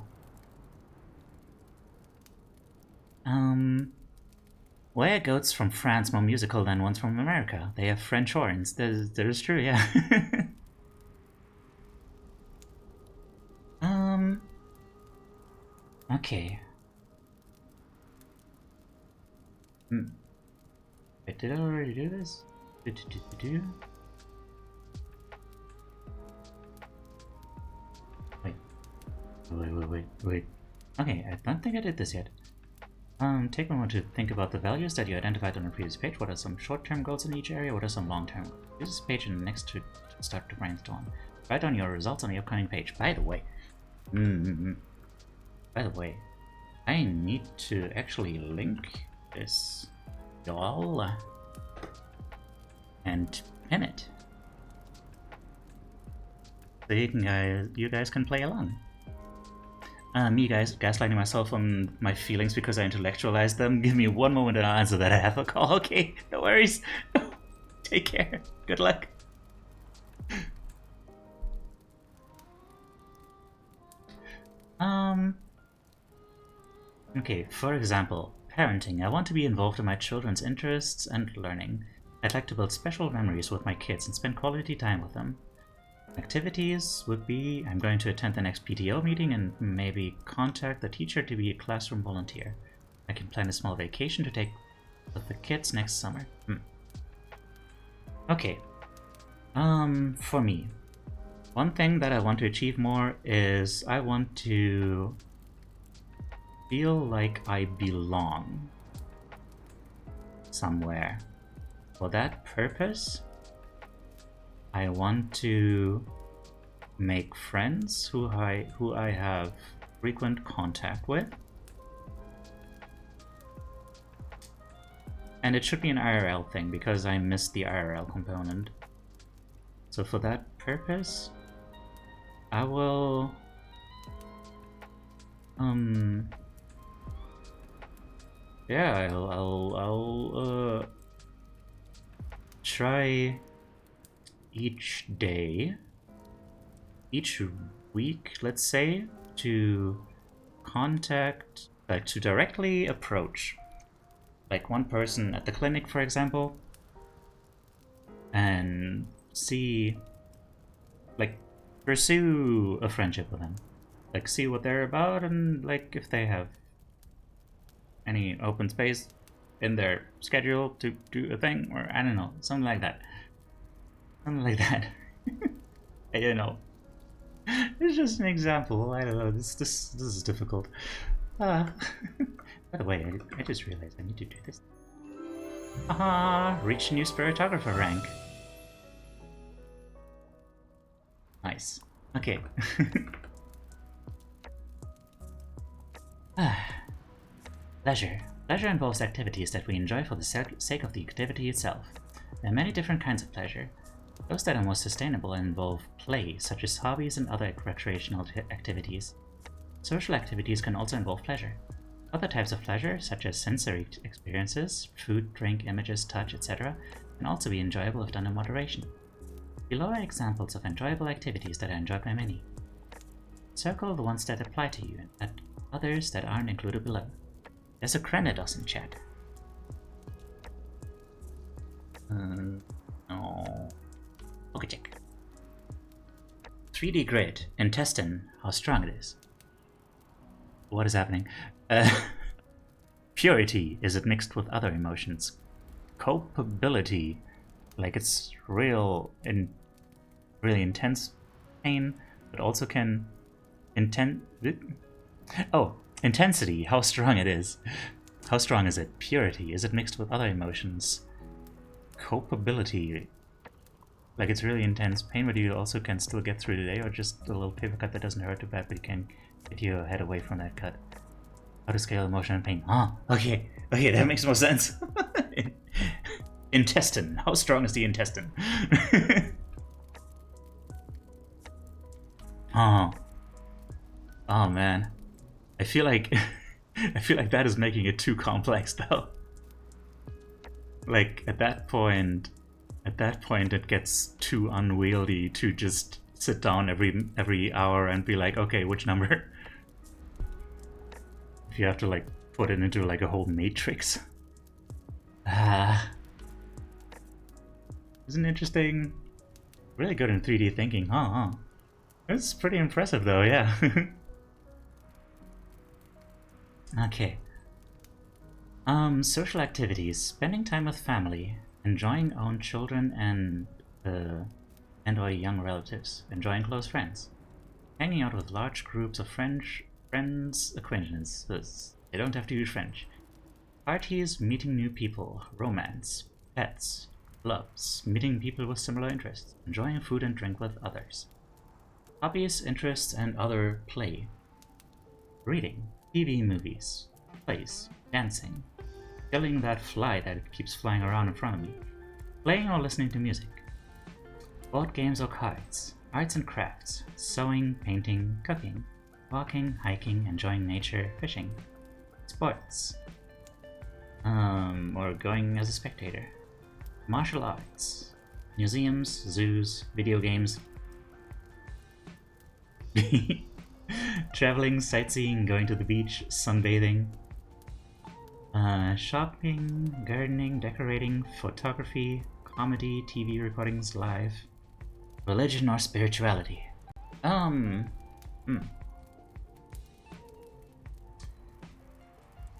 Why are goats from France more musical than ones from America? They have French horns. That is true, yeah. Okay. Wait, did I already do this? Wait. Okay, I don't think I did this yet. Take a moment to think about the values that you identified on the previous page. What are some short-term goals in each area? What are some long-term goals? Use this page and next to start to brainstorm. Write down your results on the upcoming page. By the way, I need to actually link this, y'all, and pin it, so you guys can play along. Me gaslighting myself on my feelings because I intellectualized them. Give me one moment and I'll answer that. I have a call. Okay, no worries. Take care. Good luck. Okay, for example, parenting. I want to be involved in my children's interests and learning. I'd like to build special memories with my kids and spend quality time with them. Activities would be, I'm going to attend the next PTO meeting and maybe contact the teacher to be a classroom volunteer. I can plan a small vacation to take with the kids next summer. Okay. For me, one thing that I want to achieve more is I want to feel like I belong somewhere. For that purpose, I want to make friends who I have frequent contact with. And it should be an IRL thing because I missed the IRL component. So for that purpose, I will yeah, I'll try each day, each week, let's say, to contact, like to directly approach like one person at the clinic, for example, and see, like, pursue a friendship with them, like see what they're about, and like if they have any open space in their schedule to do a thing, or I don't know, something like that. Something like that. I don't know. It's just an example. I don't know. This is difficult. By the way, I just realized I need to do this. Aha! Reached new spiritographer rank. Nice. Okay. Leisure. Pleasure involves activities that we enjoy for the sake of the activity itself. There are many different kinds of pleasure. Those that are most sustainable involve play, such as hobbies and other recreational activities. Social activities can also involve pleasure. Other types of pleasure, such as sensory experiences, food, drink, images, touch, etc., can also be enjoyable if done in moderation. Below are examples of enjoyable activities that are enjoyed by many. Circle the ones that apply to you and others that aren't included below. There's a Krenados in chat. No. Okay, check. 3D grid. Intestine. How strong it is. What is happening? Purity. Is it mixed with other emotions? Culpability. Like it's really intense pain, but also can intensity, how strong it is. How strong is it? Purity, is it mixed with other emotions? Culpability, like it's really intense pain, but you also can still get through the day, or just a little paper cut that doesn't hurt too bad, but you can get your head away from that cut. How to scale emotion and pain. Ah, okay, that makes more sense. Intestine, how strong is the intestine? Oh man, I feel like that is making it too complex though. Like at that point it gets too unwieldy to just sit down every hour and be like, okay, which number? If you have to like put it into like a whole matrix. Isn't interesting? Really good in 3D thinking, huh? It's pretty impressive though, yeah. Okay. Social activities. Spending time with family. Enjoying own children and or young relatives. Enjoying close friends. Hanging out with large groups of friends, acquaintances. They don't have to use French. Parties, meeting new people. Romance. Pets. Loves. Meeting people with similar interests. Enjoying food and drink with others. Hobbies, interests, and other play. Reading. TV, movies. Plays. Dancing. Killing that fly that keeps flying around in front of me. Playing or listening to music. Board games or cards. Arts and crafts. Sewing, painting, cooking. Walking, hiking, enjoying nature, fishing. Sports. Or going as a spectator. Martial arts. Museums, zoos, video games. Traveling, sightseeing, going to the beach, sunbathing. Shopping, gardening, decorating, photography, comedy, TV recordings, live. Religion or spirituality.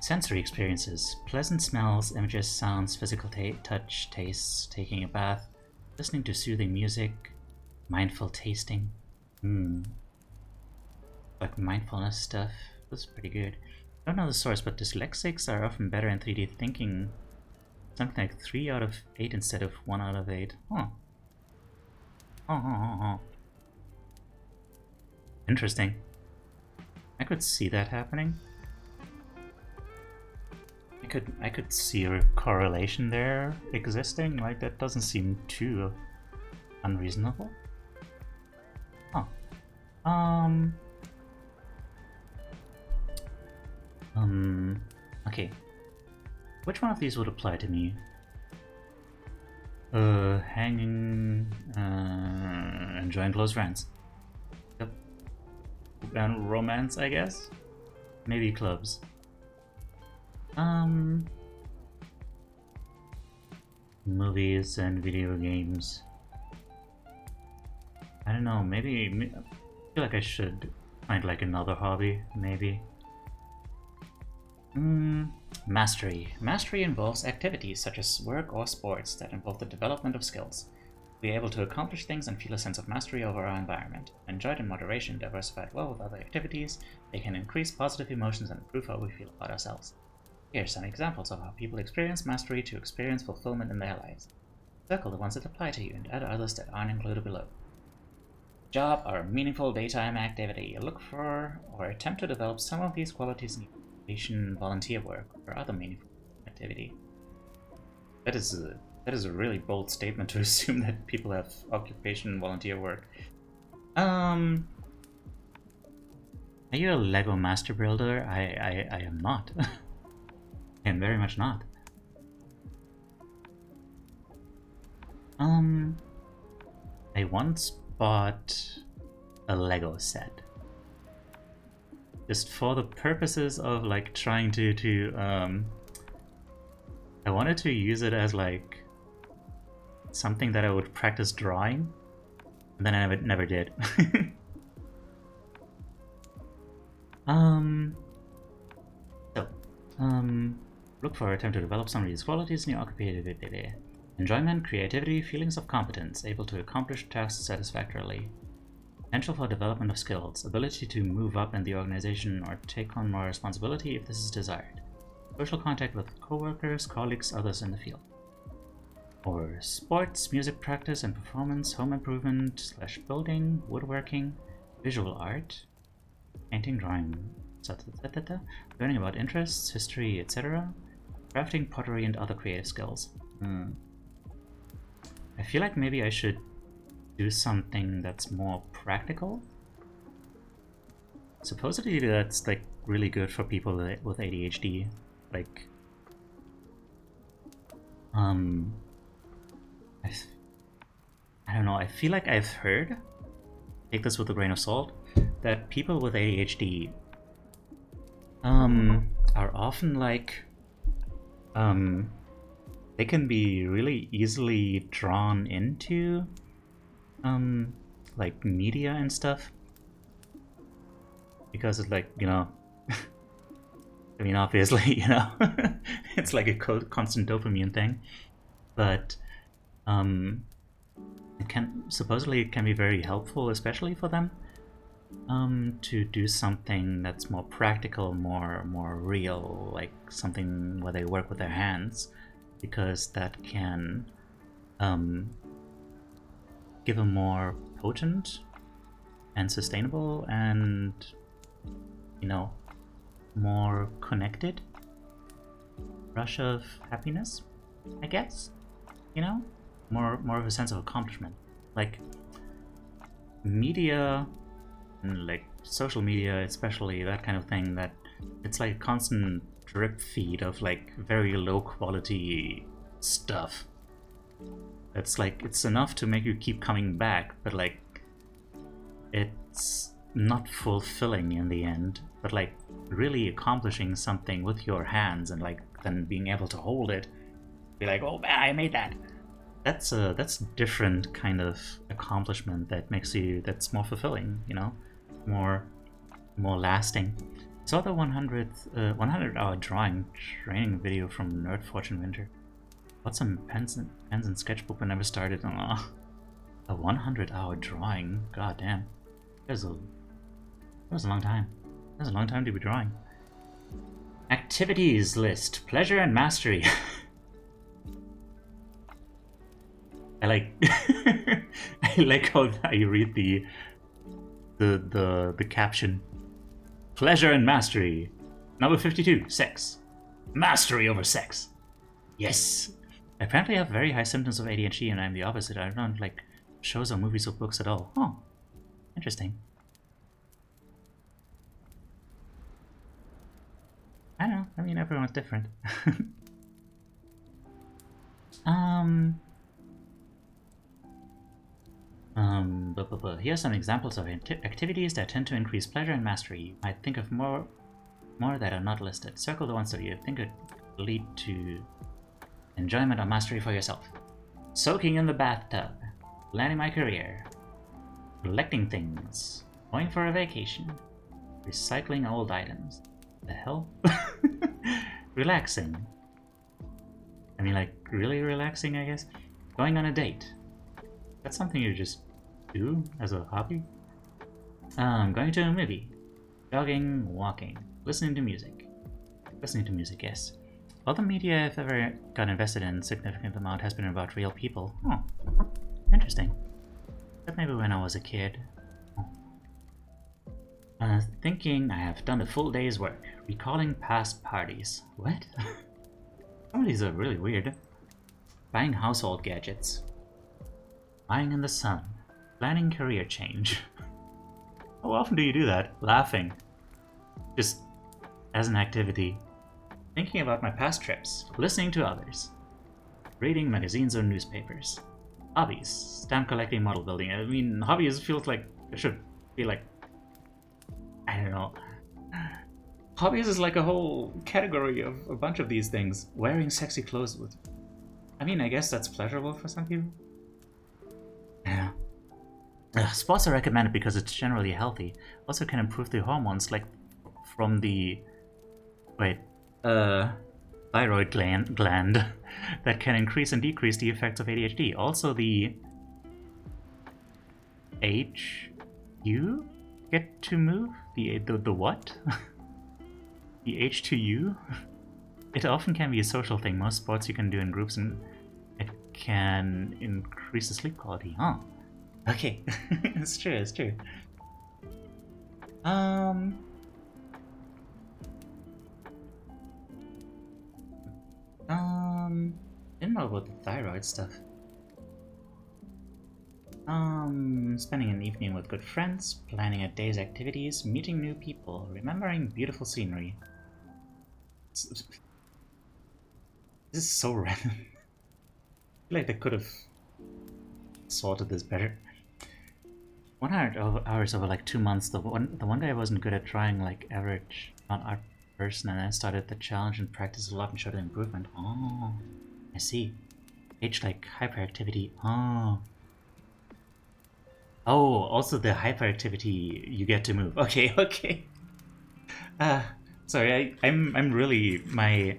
Sensory experiences. Pleasant smells, images, sounds, physical touch, tastes, taking a bath, Listening to soothing music, mindful tasting. Like mindfulness stuff. That's pretty good. I don't know the source, but dyslexics are often better in 3D thinking. Something like 3 out of 8 instead of 1 out of 8. Huh. Interesting. I could see that happening. I could see a correlation there existing. Like, that doesn't seem too unreasonable. Huh. Okay. Which one of these would apply to me? Hanging, enjoying close friends. Yep. And romance, I guess? Maybe clubs. Movies and video games. I don't know, maybe I feel like I should find like another hobby, maybe. Mastery. Mastery involves activities such as work or sports that involve the development of skills. Be able to accomplish things and feel a sense of mastery over our environment. Enjoyed in moderation, diversified well with other activities, they can increase positive emotions and improve how we feel about ourselves. Here are some examples of how people experience mastery to experience fulfillment in their lives. Circle the ones that apply to you and add others that aren't included below. Job or meaningful daytime activity. Look for or attempt to develop some of these qualities in education, volunteer work, or other meaningful activity. That is a really bold statement to assume that people have occupation and volunteer work. Are you a Lego master builder? I am not. I am very much not. I once bought a Lego set. Just for the purposes of like trying to I wanted to use it as like something that I would practice drawing, and then I never did. Look for attempt to develop some of these qualities in your occupation. Enjoyment, creativity, feelings of competence, able to accomplish tasks satisfactorily. Potential for development of skills, ability to move up in the organization or take on more responsibility if this is desired. Social contact with coworkers, colleagues, others in the field. Or sports, music practice and performance, home improvement / building, woodworking, visual art, painting, drawing, learning about interests, history, etc. Crafting, pottery, and other creative skills. I feel like maybe I should do something that's more practical. Supposedly that's like really good for people with ADHD. Like, I don't know, I feel like I've heard, take this with a grain of salt, that people with ADHD are often like, they can be really easily drawn into like media and stuff, because it's like, you know, I mean, obviously, you know, it's like a constant dopamine thing, but supposedly it can be very helpful, especially for them, to do something that's more practical, more real, like something where they work with their hands, because that can give a more potent and sustainable and, you know, more connected rush of happiness, I guess, you know, more of a sense of accomplishment. Like media, and like social media especially, that kind of thing, that it's like a constant drip feed of like very low quality stuff. It's like, it's enough to make you keep coming back, but like it's not fulfilling in the end. But like really accomplishing something with your hands and like then being able to hold it, be like, oh man, I made that. That's a different kind of accomplishment that makes you, that's more fulfilling, you know, more lasting. Saw the 100-hour drawing training video from Nerd Fortune Winter. Bought some pens and sketchbook but never started. Oh, a 100-hour drawing. God damn. That was a long time. That was a long time to be drawing. Activities list. Pleasure and mastery. I like I like how you read the caption. Pleasure and mastery. Number 52, sex. Mastery over sex. Yes. Apparently I have very high symptoms of ADHD and I'm the opposite. I don't like shows or movies or books at all. Oh. Interesting. I don't know. I mean, everyone's different. Here are some examples of activities that tend to increase pleasure and mastery. You might think of more that are not listed. Circle the ones that you think could lead to enjoyment or mastery for yourself. Soaking in the bathtub. Planning my career. Collecting things. Going for a vacation. Recycling old items. The hell? Relaxing. I mean, like, really relaxing, I guess? Going on a date. That's something you just do as a hobby? Going to a movie. Jogging, walking. Listening to music. Listening to music, yes. All the media I've ever got invested in significant amount has been about real people. Oh, interesting. But maybe when I was a kid. Thinking I have done a full day's work. Recalling past parties. What? Some of these are really weird. Buying household gadgets. Lying in the sun. Planning career change. How often do you do that? Laughing. Just as an activity. Thinking about my past trips. Listening to others. Reading magazines or newspapers. Hobbies. Stamp collecting, model building. I mean, hobbies feels like it should be like, I don't know. Hobbies is like a whole category of a bunch of these things. Wearing sexy clothes with... I mean, I guess that's pleasurable for some people. Yeah. Sports are recommended because it's generally healthy. Also can improve the hormones, like from the... Wait. Thyroid gland that can increase and decrease the effects of ADHD. Also the... You get to move? The what? The H2U? It often can be a social thing. Most sports you can do in groups and it can increase the sleep quality. Huh. Okay. It's true, it's true. Didn't know about the thyroid stuff. Spending an evening with good friends, planning a day's activities, meeting new people, remembering beautiful scenery. This is so random. I feel like they could have sorted this better. 100 hours over like 2 months. The one day I wasn't good at drawing like average non-art person, and I started the challenge and practiced a lot and showed an improvement. Oh, I see. Age like hyperactivity. Oh. Oh, also the hyperactivity you get to move. Okay, okay. Sorry, I'm really my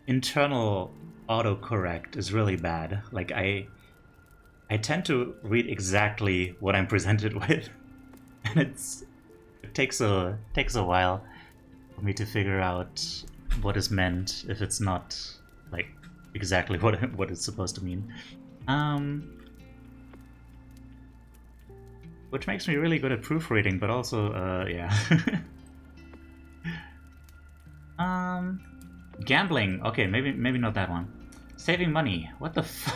internal autocorrect is really bad. Like I tend to read exactly what I'm presented with, and it takes a while for me to figure out what is meant if it's not like exactly what it's supposed to mean. Which makes me really good at proofreading, but also yeah. Gambling. Okay, maybe not that one. Saving money. What the fuck?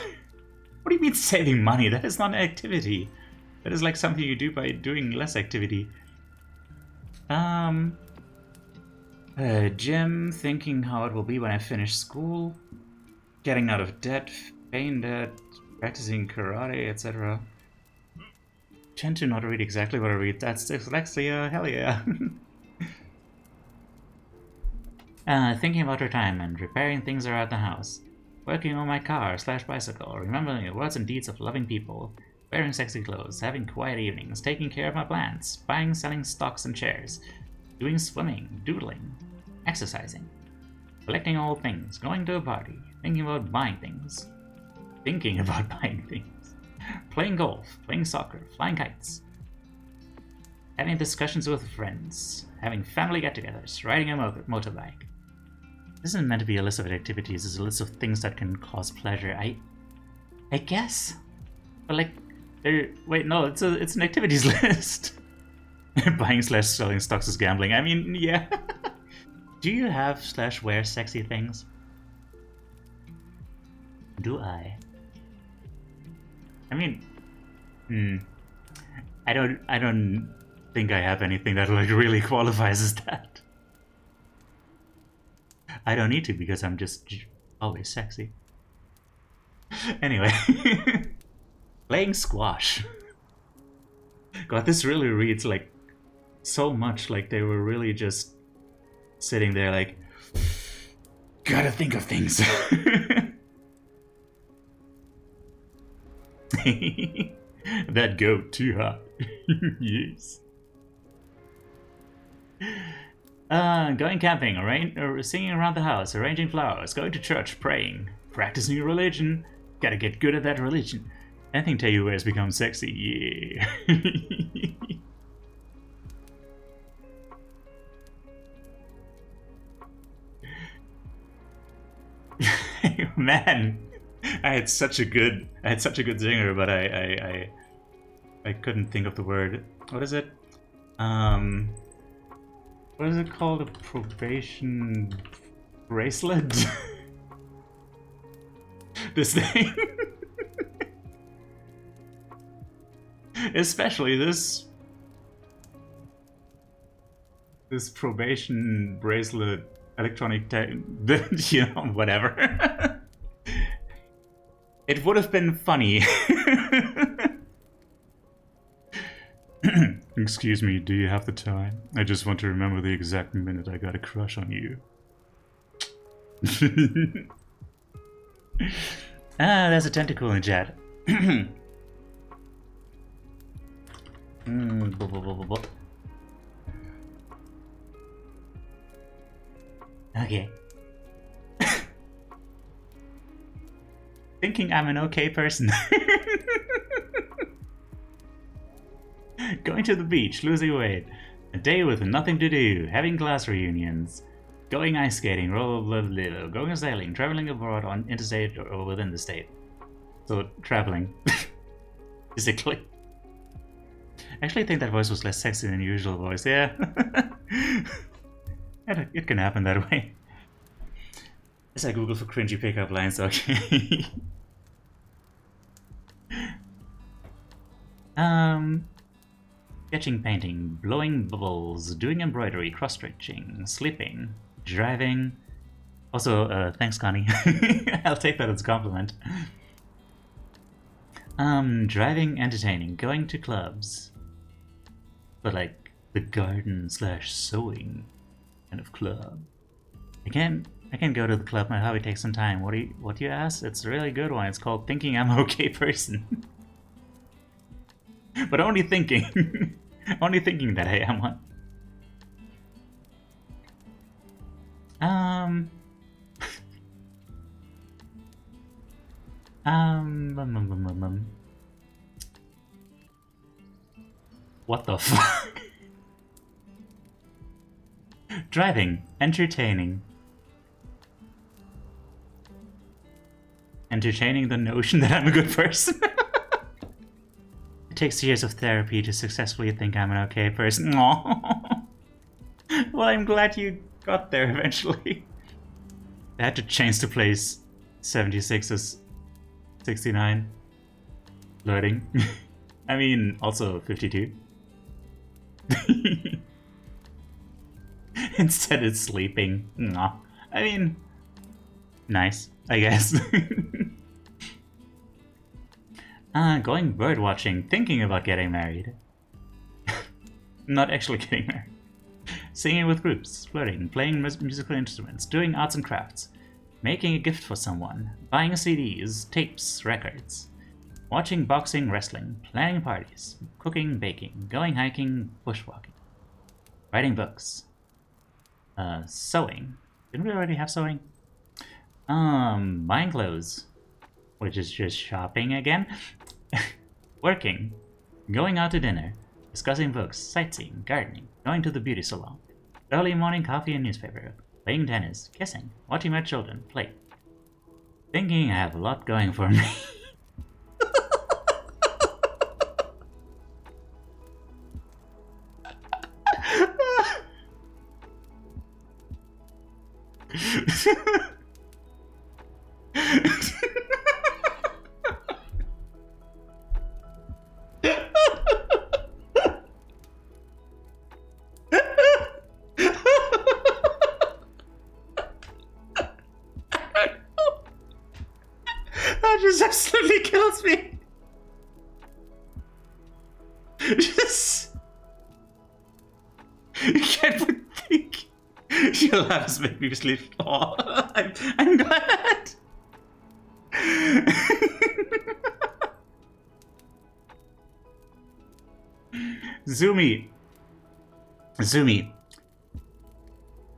What do you mean saving money? That is not an activity. That is like something you do by doing less activity. Gym, thinking how it will be when I finish school. Getting out of debt, paying debt, practicing karate, etc. Tend to not read exactly what I read. That's dyslexia, hell yeah. Thinking about retirement, repairing things around the house, working on my car / bicycle, remembering the words and deeds of loving people, wearing sexy clothes, having quiet evenings, taking care of my plants, buying, selling stocks and shares, doing swimming, doodling, exercising, collecting old things, going to a party, thinking about buying things, playing golf, playing soccer, flying kites, having discussions with friends, having family get-togethers, riding a motorbike. This isn't meant to be a list of activities, it's a list of things that can cause pleasure. I guess? But like, wait, no, it's an activities list. Buying/selling stocks is gambling. I mean, yeah. Do you have/wear sexy things? Do I? I mean, I don't think I have anything that like really qualifies as that. I don't need to because I'm just always sexy. Anyway, playing squash. God, this really reads like so much like they were really just sitting there like, gotta think of things. That goat too hot. Yes. Going camping, singing around the house, arranging flowers, going to church, praying, practicing your religion. Gotta get good at that religion. Anything Teiyu wears becomes sexy, yeah. Man, I had such a good zinger, but I couldn't think of the word. What is it? What is it called? A probation bracelet? This thing. Especially this probation bracelet electronic you know, whatever. It would have been funny. Excuse me, do you have the time? I just want to remember the exact minute I got a crush on you. There's a tentacle in chat. Okay. Thinking I'm an okay person. Going to the beach, losing weight. A day with nothing to do, having class reunions. Going ice skating, going sailing, traveling abroad on interstate or within the state. So, traveling. Physically. I actually think that voice was less sexy than the usual voice, yeah. It can happen that way. As I Google for cringy pickup lines, okay. Sketching, painting, blowing bubbles, doing embroidery, cross-stitching, sleeping, driving. Also, thanks, Connie. I'll take that as a compliment. Driving, entertaining, going to clubs. But like the garden/sewing kind of club. I can go to the club. My hobby takes some time. What do you ask? It's a really good one. It's called Thinking I'm an Okay Person. But only thinking. Only thinking that I am one. What the fuck? Driving, entertaining. Entertaining the notion that I'm a good person. It takes years of therapy to successfully think I'm an okay person. Aww. Well, I'm glad you got there eventually. I had to change the place 76 as 69. Loading. I mean, also 52. Instead it's sleeping. Aw. I mean, nice, I guess. Going bird watching, thinking about getting married. Not actually getting married. Singing with groups, flirting, playing musical instruments, doing arts and crafts, making a gift for someone, buying CDs, tapes, records, watching boxing, wrestling, planning parties, cooking, baking, going hiking, bushwalking, writing books, sewing, Didn't we already have sewing? Buying clothes. Which is just shopping again. Working. Going out to dinner. Discussing books, sightseeing, gardening, going to the beauty salon. Early morning coffee and newspaper. Playing tennis, kissing, watching my children play. Thinking I have a lot going for me. That just absolutely kills me. Just... You can't but think. Your laughs make me sleep. Oh, I'm glad. Zumi,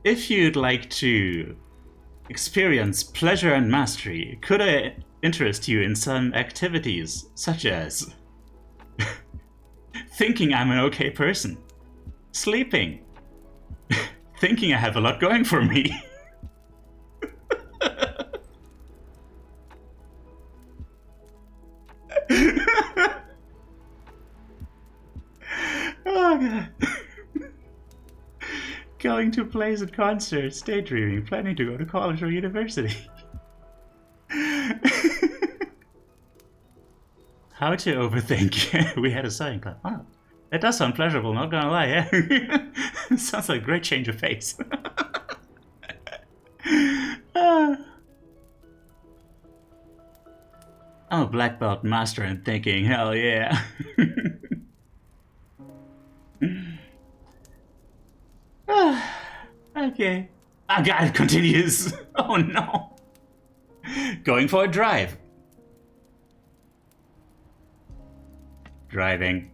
if you'd like to experience pleasure and mastery, could I interest you in some activities such as thinking I'm an okay person, sleeping, thinking I have a lot going for me. Oh god. Going to plays and concerts, daydreaming, planning to go to college or university. How to overthink. We had a sewing club. Oh, that does sound pleasurable, not gonna lie, yeah. Sounds like a great change of pace. I'm a black belt master in thinking, hell yeah. Okay. Oh god, it continues. Oh no. Going for a drive. Driving.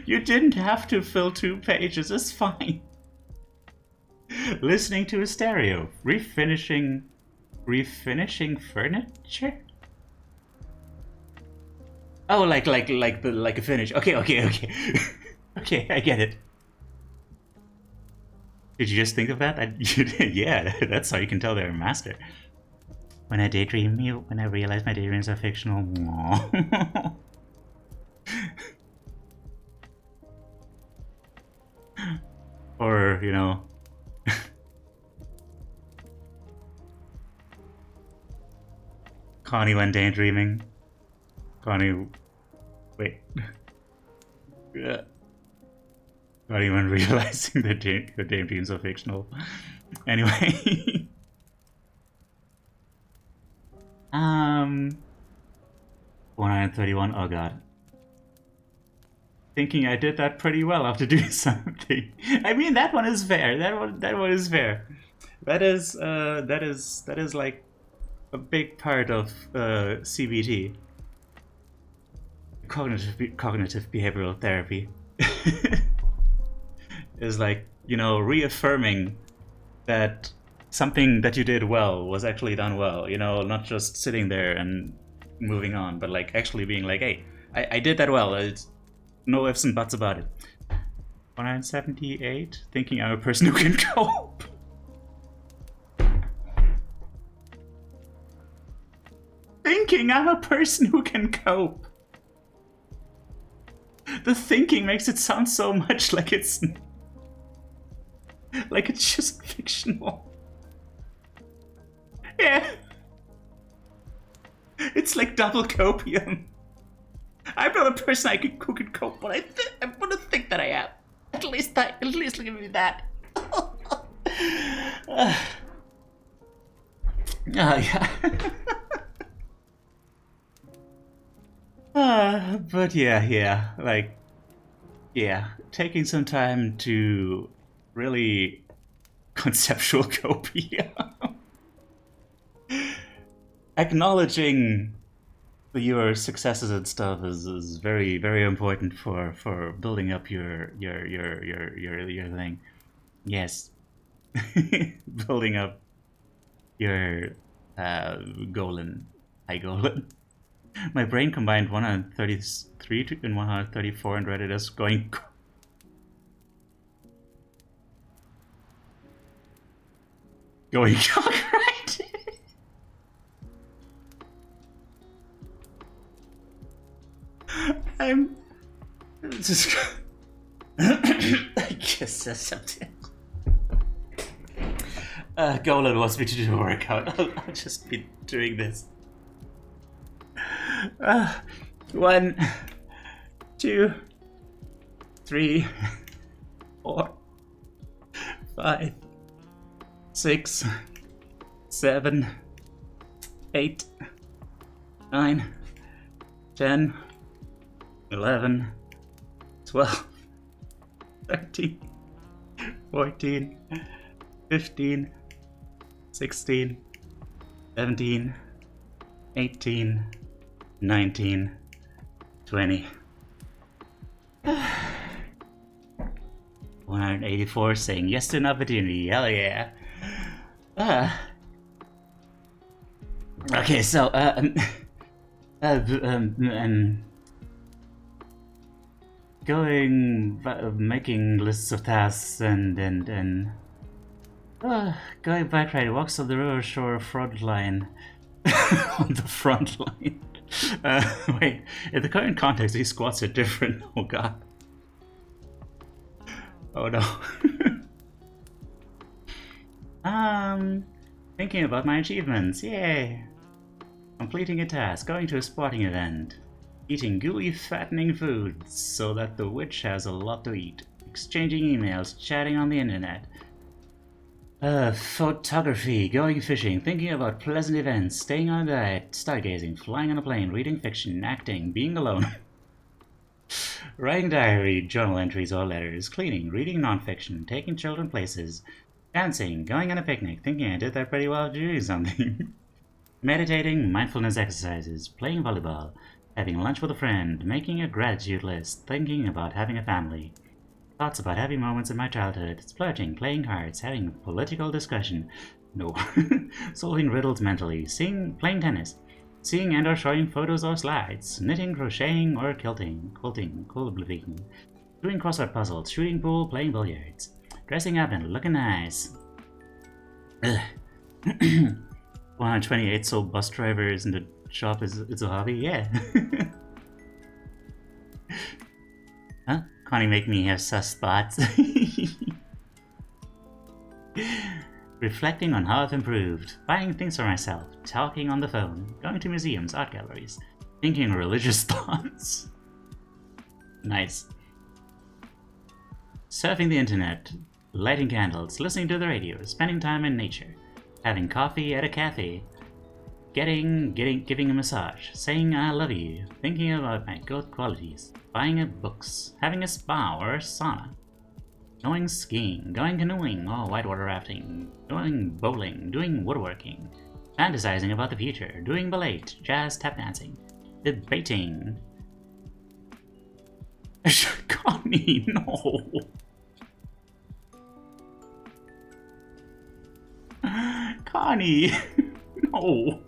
You didn't have to fill 2 pages, it's fine. Listening to a stereo. Refinishing furniture? Oh, like a finish. Okay. Okay, I get it. Did you just think of that? Yeah, that's how you can tell they're a master. When I daydream, when I realize my daydreams are fictional. Aww. Or, you know. Connie went daydreaming. Connie. Wait. Not even realizing that your daydreams are fictional. Anyway. 131, oh god. Thinking I did that pretty well after doing something. I mean, that one is fair. That one is fair. That is like a big part of CBT. Cognitive behavioral therapy. Is like, you know, reaffirming that something that you did well was actually done well, you know, not just sitting there and moving on, but like actually being like, hey, I did that well, it's no ifs and buts about it. 178, thinking I'm a person who can cope. Thinking I'm a person who can cope. The thinking makes it sound so much like it's just fictional. Yeah. It's like double copium. I'm not a person who can cope, but I'm gonna think that I am. At least give me that. Yeah. But yeah, like, yeah, taking some time to really conceptual copy. Acknowledging your successes and stuff is very, very important for building up your thing. Yes. Building up your Golan. High Golan. My brain combined 133 and 134 and read it as going. Going right. I'm just. I guess that's something. Golan wants me to do a workout. I'll just be doing this. 1, 2, 3, 4, 5, 6, 7, 8, 9, 10, 11, 12, 13, 14, 15, 16, 17, 18, 19, 20. 184 saying yes to an opportunity. Hell yeah. Okay, so making lists of tasks and going back right, walks on the river shore front line. On the front line. Wait, in the current context, these squats are different. Oh god. Oh no. Thinking about my achievements. Yay. Completing a task, going to a sporting event, eating gooey, fattening foods so that the witch has a lot to eat, exchanging emails, chatting on the internet. Photography, going fishing, thinking about pleasant events, staying on a diet, stargazing, flying on a plane, reading fiction, acting, being alone, writing diary, journal entries or letters, cleaning, reading nonfiction, taking children places, dancing, going on a picnic, thinking I did that pretty well doing something, meditating, mindfulness exercises, playing volleyball, having lunch with a friend, making a gratitude list, thinking about having a family. Thoughts about happy moments in my childhood, splurging, playing cards, having political discussion, no, solving riddles mentally, playing tennis, seeing and or showing photos or slides, knitting, crocheting or quilting, doing crossword puzzles, shooting pool, playing billiards, dressing up and looking nice. 128, so bus drivers in the shop it's a hobby? Yeah. Huh? Connie make me have sus spots. Reflecting on how I've improved, buying things for myself, talking on the phone, going to museums, art galleries, thinking religious thoughts. Nice. Surfing the internet, lighting candles, listening to the radio, spending time in nature, having coffee at a cafe, giving a massage, saying I love you, thinking about my good qualities, buying books, having a spa or a sauna, going skiing, going canoeing or whitewater rafting, going bowling, doing woodworking, fantasizing about the future, doing ballet, jazz, tap dancing, debating. Connie, no. Connie, no.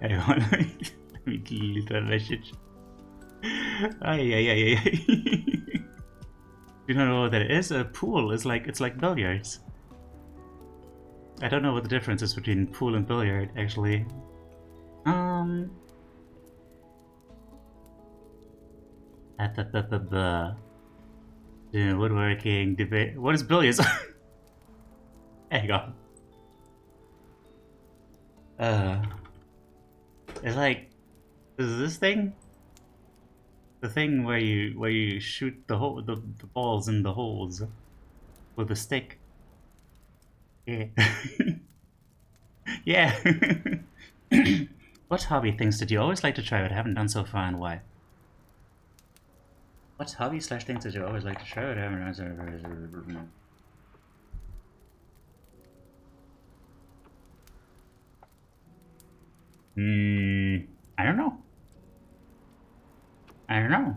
Everyone, let me delete that message. Ay. You don't know what that is? A pool is like, it's like billiards. I don't know what the difference is between pool and billiard, actually. Woodworking, debate. What is billiards? There you go. It's like, is this thing? The thing where you shoot the balls in the holes with a stick. Yeah. Yeah. What hobby things did you always like to try but haven't done so far, and why? What hobby / things did you always like to try but haven't done so far? I don't know. I don't know.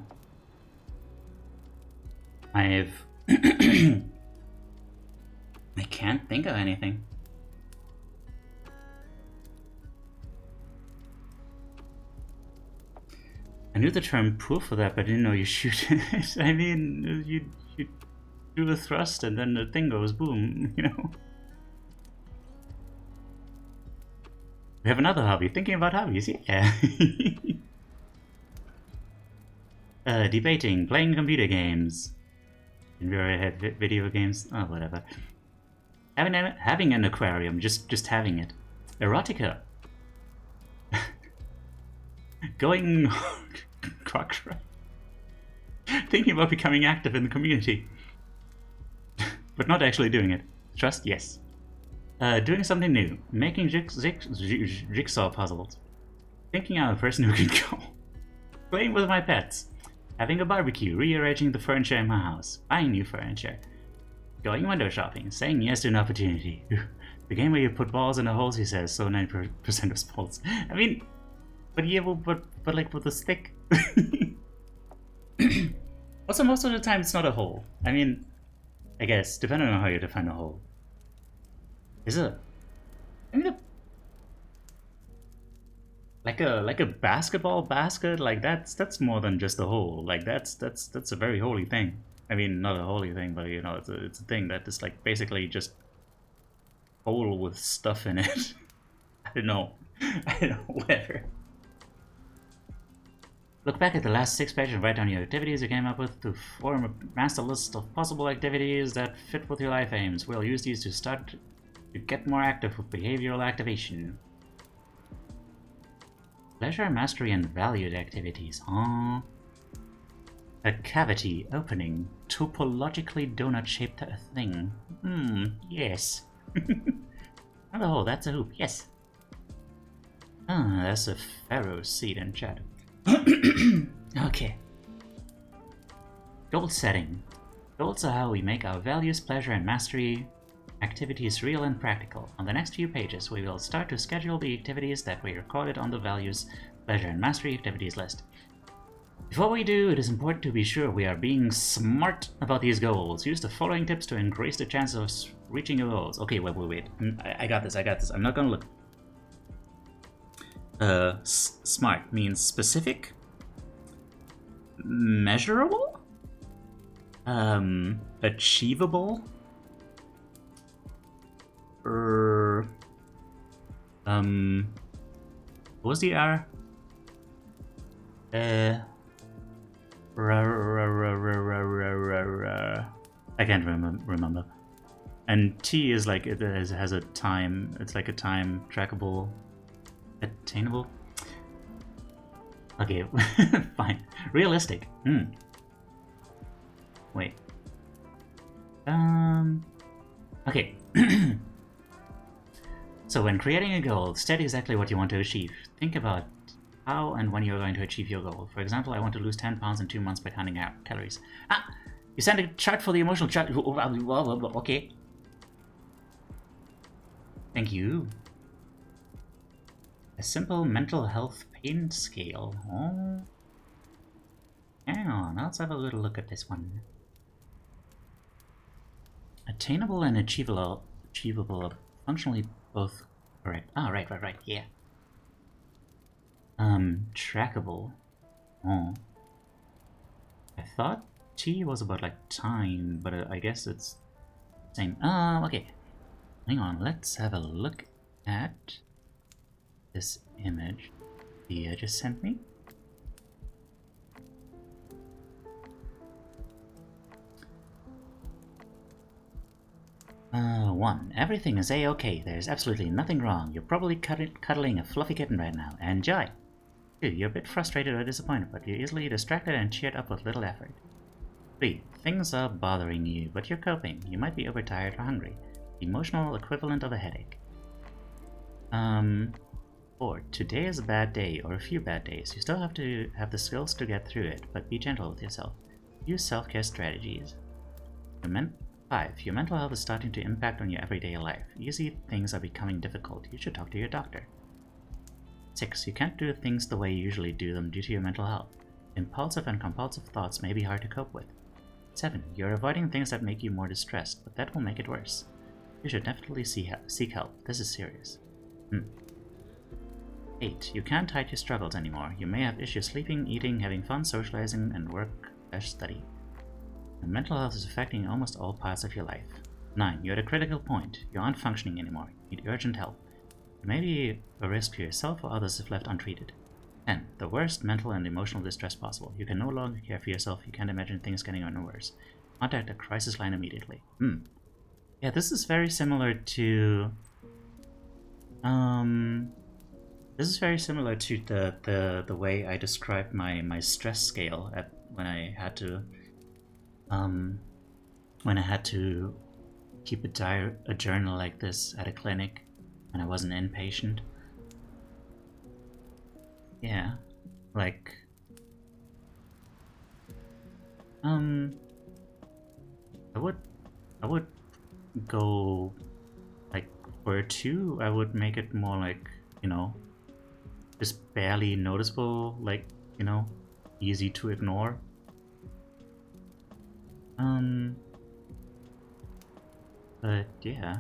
I can't think of anything. I knew the term pool for that, but I didn't know you shoot it. I mean, you do a thrust and then the thing goes boom, you know? We have another hobby. Thinking about hobbies, yeah. Debating, playing computer games. Didn't we already have video games? Oh, whatever. Having an aquarium, just having it. Erotica. Going cockroach. Thinking about becoming active in the community. But not actually doing it. Trust? Yes. Doing something new. Making jigsaw puzzles. Thinking I'm a person who can go. Playing with my pets. Having a barbecue. Rearranging the furniture in my house. Buying new furniture. Going window shopping. Saying yes to an opportunity. The game where you put balls in the holes, he says, so 90% of balls. I mean, but yeah, but like with a stick. Also, most of the time it's not a hole. I mean, I guess, depending on how you define a hole. Is it? I mean, like a basketball basket, like that's more than just a hole. Like that's a very holy thing. I mean, not a holy thing, but you know, it's a thing that is like basically just hole with stuff in it. I don't know, whatever. Look back at the last 6 pages and write down your activities you came up with to form a master list of possible activities that fit with your life aims. We'll use these to start to get more active with behavioral activation. Pleasure, mastery, and valued activities. A cavity opening. Topologically donut-shaped thing. Yes. On the whole, that's a hoop. Yes. Ah, that's a pharaoh seed in chat. Okay. Goal setting. Goals are how we make our values, pleasure, and mastery activities real and practical. On the next few pages, we will start to schedule the activities that we recorded on the values, pleasure, and mastery activities list. Before we do, it is important to be sure we are being smart about these goals. Use the following tips to increase the chance of reaching your goals. Okay, wait. I got this. I'm not gonna look. Smart means specific, measurable, achievable, what was the R? I can't remember. And T is like, it has a time, it's like a time trackable, attainable. Okay, fine. Realistic. Wait. Okay. So when creating a goal, state exactly what you want to achieve. Think about how and when you're going to achieve your goal. For example, I want to lose 10 pounds in 2 months by counting out calories. Ah! You sent a chart for the emotional chart. Okay. Thank you. A simple mental health pain scale. Oh. Hang on, let's have a little look at this one. Attainable and achievable are functionally both correct. Ah, right, yeah. Trackable. Oh. I thought T was about like time, but I guess it's same. Okay. Hang on, let's have a look at this image Thea just sent me. One, everything is a-okay. There's absolutely nothing wrong. You're probably cuddling a fluffy kitten right now. Enjoy. 2, you're a bit frustrated or disappointed, but you're easily distracted and cheered up with little effort. 3, things are bothering you, but you're coping. You might be overtired or hungry. The emotional equivalent of a headache. 4, today is a bad day or a few bad days. You still have to have the skills to get through it, but be gentle with yourself. Use self-care strategies. 5, your mental health is starting to impact on your everyday life. Easy things are becoming difficult. You should talk to your doctor. 6. You can't do things the way you usually do them due to your mental health. Impulsive and compulsive thoughts may be hard to cope with. 7. You're avoiding things that make you more distressed, but that will make it worse. You should definitely seek help. This is serious. 8. You can't hide your struggles anymore. You may have issues sleeping, eating, having fun, socializing, and work/study. Your mental health is affecting almost all parts of your life. 9. You're at a critical point. You aren't functioning anymore. You need urgent help. You may be a risk to yourself or others if left untreated. 10. The worst mental and emotional distress possible. You can no longer care for yourself. You can't imagine things getting any worse. Contact a crisis line immediately. Yeah, this is very similar to... This is very similar to the way I described my stress scale at when I had to keep a journal like this at a clinic when I was an inpatient. Yeah, like I would go like for a 2. I would make it more like, you know, just barely noticeable, like, you know, easy to ignore. But yeah.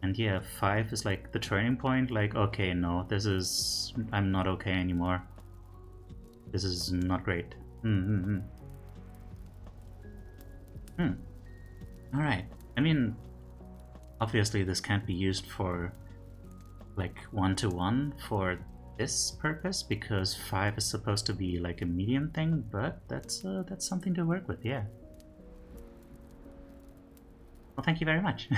And yeah, 5 is like the turning point, like, okay, no, I'm not okay anymore. This is not great. Alright. I mean, obviously this can't be used for like one-to-one for this purpose, because 5 is supposed to be like a medium thing, but that's something to work with, yeah. Well, thank you very much.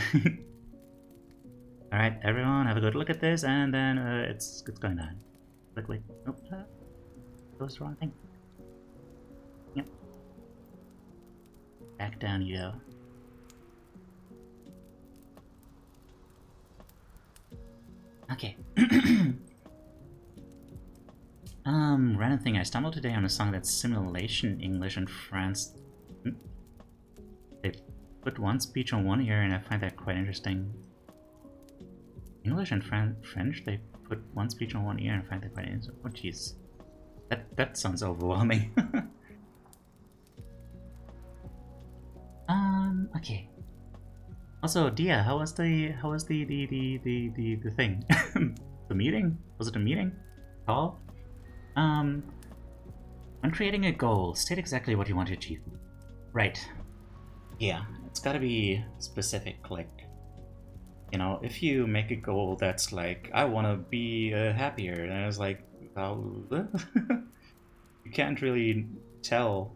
Alright, everyone, have a good look at this, and then it's going down. Wait, nope, that was the wrong thing. Yep. Back down you go. Okay. Random thing, I stumbled today on a song that's simulation English and France. They put one speech on one ear, and I find that quite interesting. English and French, they put one speech on one ear, and I find that quite interesting. Oh jeez. That sounds overwhelming. Okay. Also, Dia, how was the thing? The meeting? Was it a meeting? Call? When creating a goal, state exactly what you want to achieve. Right. Yeah, it's gotta be specific, like, you know, if you make a goal that's like, I want to be happier, and it's like, well, you can't really tell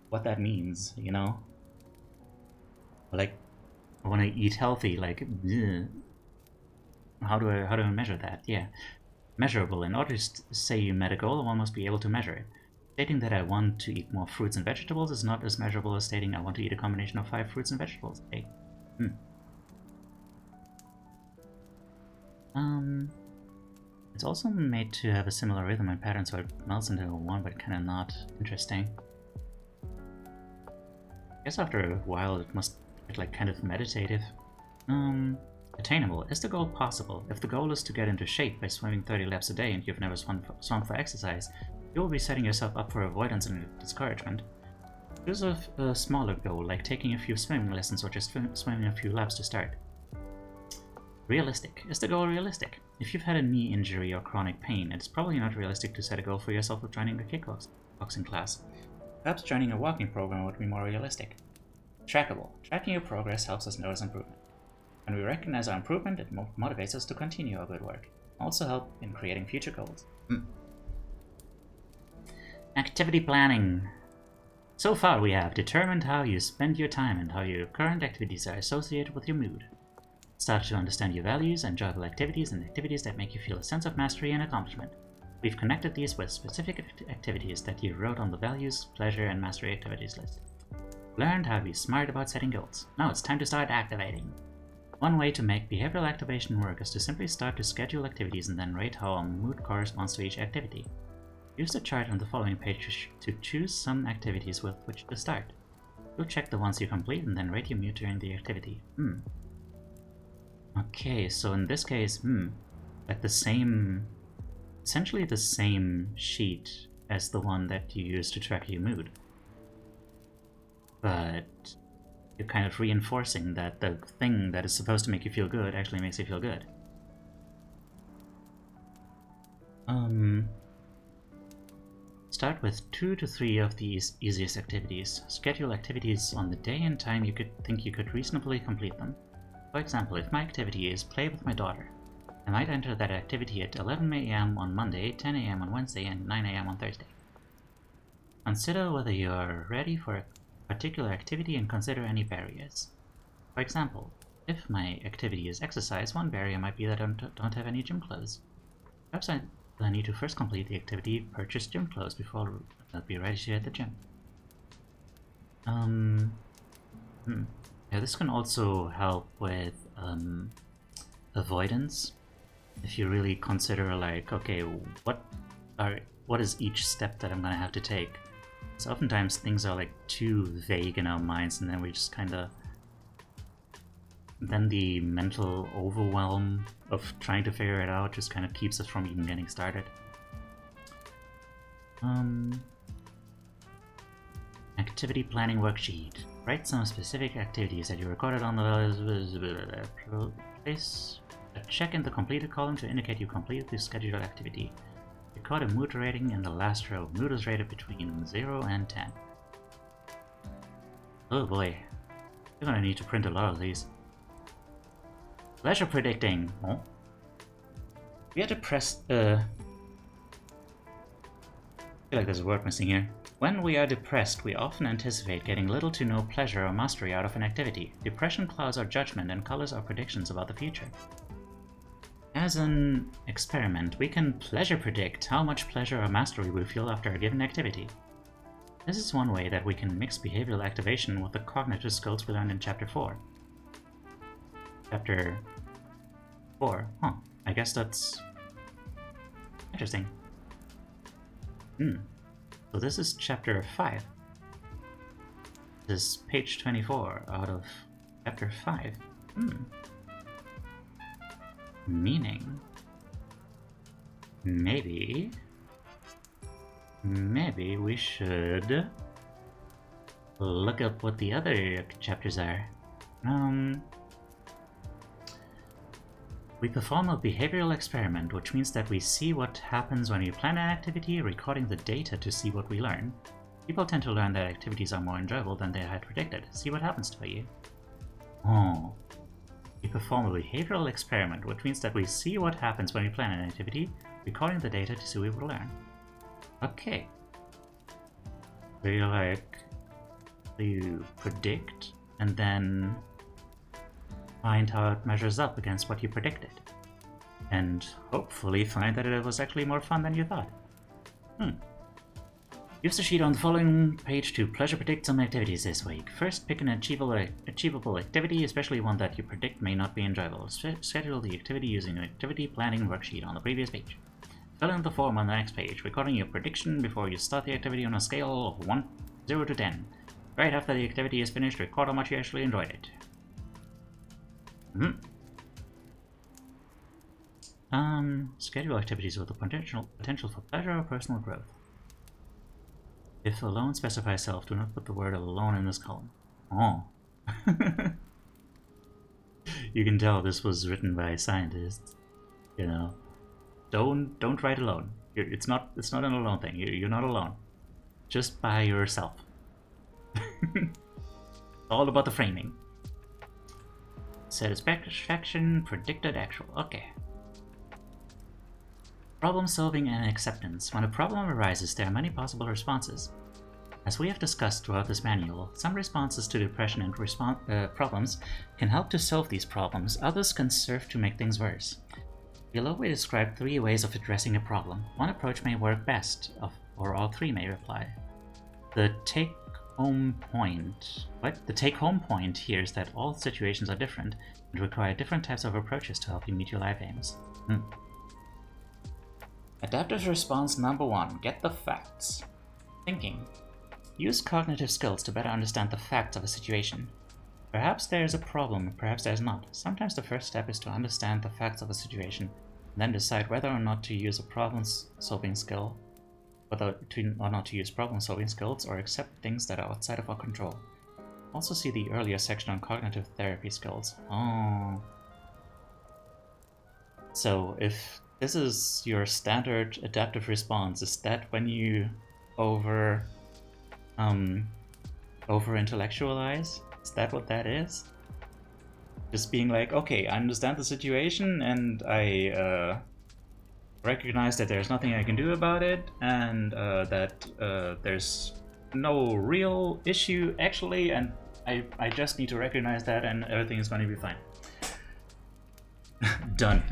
what that means, you know? Like, I want to eat healthy, like, how do I measure that? Yeah, measurable. In order to say you met a goal, one must be able to measure it. Stating that I want to eat more fruits and vegetables is not as measurable as stating I want to eat a combination of 5 fruits and vegetables a day. It's also made to have a similar rhythm and pattern, so it melts into one, but kind of not. Interesting. I guess after a while it must get like kind of meditative. Attainable. Is the goal possible? If the goal is to get into shape by swimming 30 laps a day and you've never swum for exercise, you will be setting yourself up for avoidance and discouragement. Choose a smaller goal, like taking a few swimming lessons or just swimming a few laps to start. Realistic. Is the goal realistic? If you've had a knee injury or chronic pain, it's probably not realistic to set a goal for yourself of joining a kickboxing class. Perhaps joining a walking program would be more realistic. Trackable. Tracking your progress helps us notice improvement. When we recognize our improvement, it motivates us to continue our good work. Also help in creating future goals. Activity planning. So far we have determined how you spend your time and how your current activities are associated with your mood. Start to understand your values, enjoyable activities, and activities that make you feel a sense of mastery and accomplishment. We've connected these with specific activities that you wrote on the values, pleasure, and mastery activities list. Learned how to be smart about setting goals. Now it's time to start activating. One way to make behavioral activation work is to simply start to schedule activities and then rate how our mood corresponds to each activity. Use the chart on the following page to choose some activities with which to start. You'll check the ones you complete and then rate your mood during the activity. Okay, so in this case, like essentially the same sheet as the one that you use to track your mood. But you're kind of reinforcing that the thing that is supposed to make you feel good actually makes you feel good. Start with 2 to 3 of the easiest activities. Schedule activities on the day and time you could reasonably complete them. For example, if my activity is play with my daughter, I might enter that activity at 11 AM on Monday, 10 AM on Wednesday, and 9 AM on Thursday. Consider whether you are ready for a particular activity and consider any barriers. For example, if my activity is exercise, one barrier might be that I don't have any gym clothes. Perhaps I need to first complete the activity, purchase gym clothes before I'll be ready to hit the gym. Yeah, this can also help with avoidance. If you really consider like, okay, what is each step that I'm gonna have to take? So oftentimes things are like too vague in our minds, and then we just kind of, then the mental overwhelm of trying to figure it out just kind of keeps us from even getting started. Activity planning worksheet. Write some specific activities that you recorded on the place. A check in the completed column to indicate you completed the scheduled activity. Record a mood rating in the last row. Mood is rated between 0 and 10. Oh boy. You're gonna need to print a lot of these. Pleasure predicting. Oh. We had to press I feel like there's a word missing here. When we are depressed, we often anticipate getting little to no pleasure or mastery out of an activity. Depression clouds our judgment and colors our predictions about the future. As an experiment, we can pleasure predict how much pleasure or mastery we feel after a given activity. This is one way that we can mix behavioral activation with the cognitive skills we learned in Chapter 4. Chapter 4? Huh. I guess that's interesting. So this is Chapter 5. This is page 24 out of Chapter 5. Meaning, maybe we should look up what the other chapters are. We perform a behavioral experiment, which means that we see what happens when we plan an activity, recording the data to see what we learn. People tend to learn that activities are more enjoyable than they had predicted. See what happens to you. Oh. We perform a behavioral experiment, which means that we see what happens when we plan an activity, recording the data to see what we learn. Okay. So you predict, and then find how it measures up against what you predicted. And hopefully find that it was actually more fun than you thought. Use the sheet on the following page to pleasure predict some activities this week. First, pick an achievable activity, especially one that you predict may not be enjoyable. Schedule the activity using an activity planning worksheet on the previous page. Fill in the form on the next page, recording your prediction before you start the activity on a scale of 0 to 10. Right after the activity is finished, record how much you actually enjoyed it. Schedule activities with the potential for pleasure or personal growth. If alone, specify self. Do not put the word alone in this column. Oh. You can tell this was written by scientists. You know. Don't write alone. It's not an alone thing. You're not alone. Just by yourself. All about the framing. Satisfaction, predicted, actual. Okay. Problem solving and acceptance. When a problem arises, there are many possible responses. As we have discussed throughout this manual, some responses to depression and problems can help to solve these problems. Others can serve to make things worse. Below we describe 3 ways of addressing a problem. One approach may work best, or all 3 may apply. The take-home point here is that all situations are different and require different types of approaches to help you meet your life aims. Adaptive response number 1. Get the facts. Thinking. Use cognitive skills to better understand the facts of a situation. Perhaps there's a problem, perhaps there's not. Sometimes the first step is to understand the facts of a situation, and then decide whether or not to use a problem-solving skill, problem-solving skills, or accept things that are outside of our control. Also see the earlier section on cognitive therapy skills. Oh. So, if this is your standard adaptive response, is that when you over-intellectualize? Is that what that is? Just being like, okay, I understand the situation and I recognize that there's nothing I can do about it, and that there's no real issue actually, and I just need to recognize that and everything is going to be fine. Done.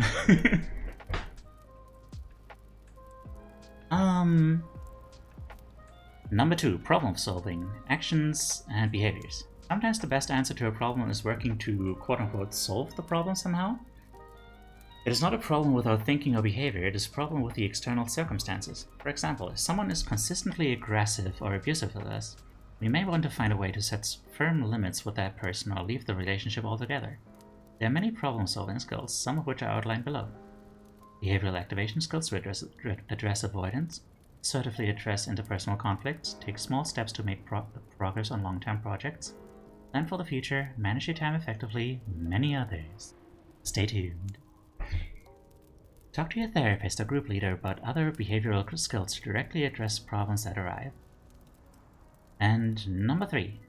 Number 2, problem solving, actions and behaviors. Sometimes the best answer to a problem is working to quote-unquote solve the problem somehow. It is not a problem with our thinking or behavior, it is a problem with the external circumstances. For example, if someone is consistently aggressive or abusive with us, we may want to find a way to set firm limits with that person or leave the relationship altogether. There are many problem-solving skills, some of which are outlined below. Behavioral activation skills to address avoidance, assertively address interpersonal conflicts, take small steps to make progress on long-term projects, plan for the future, manage your time effectively, many others. Stay tuned. Talk to your therapist or group leader about other behavioral skills to directly address problems that arise. And number 3,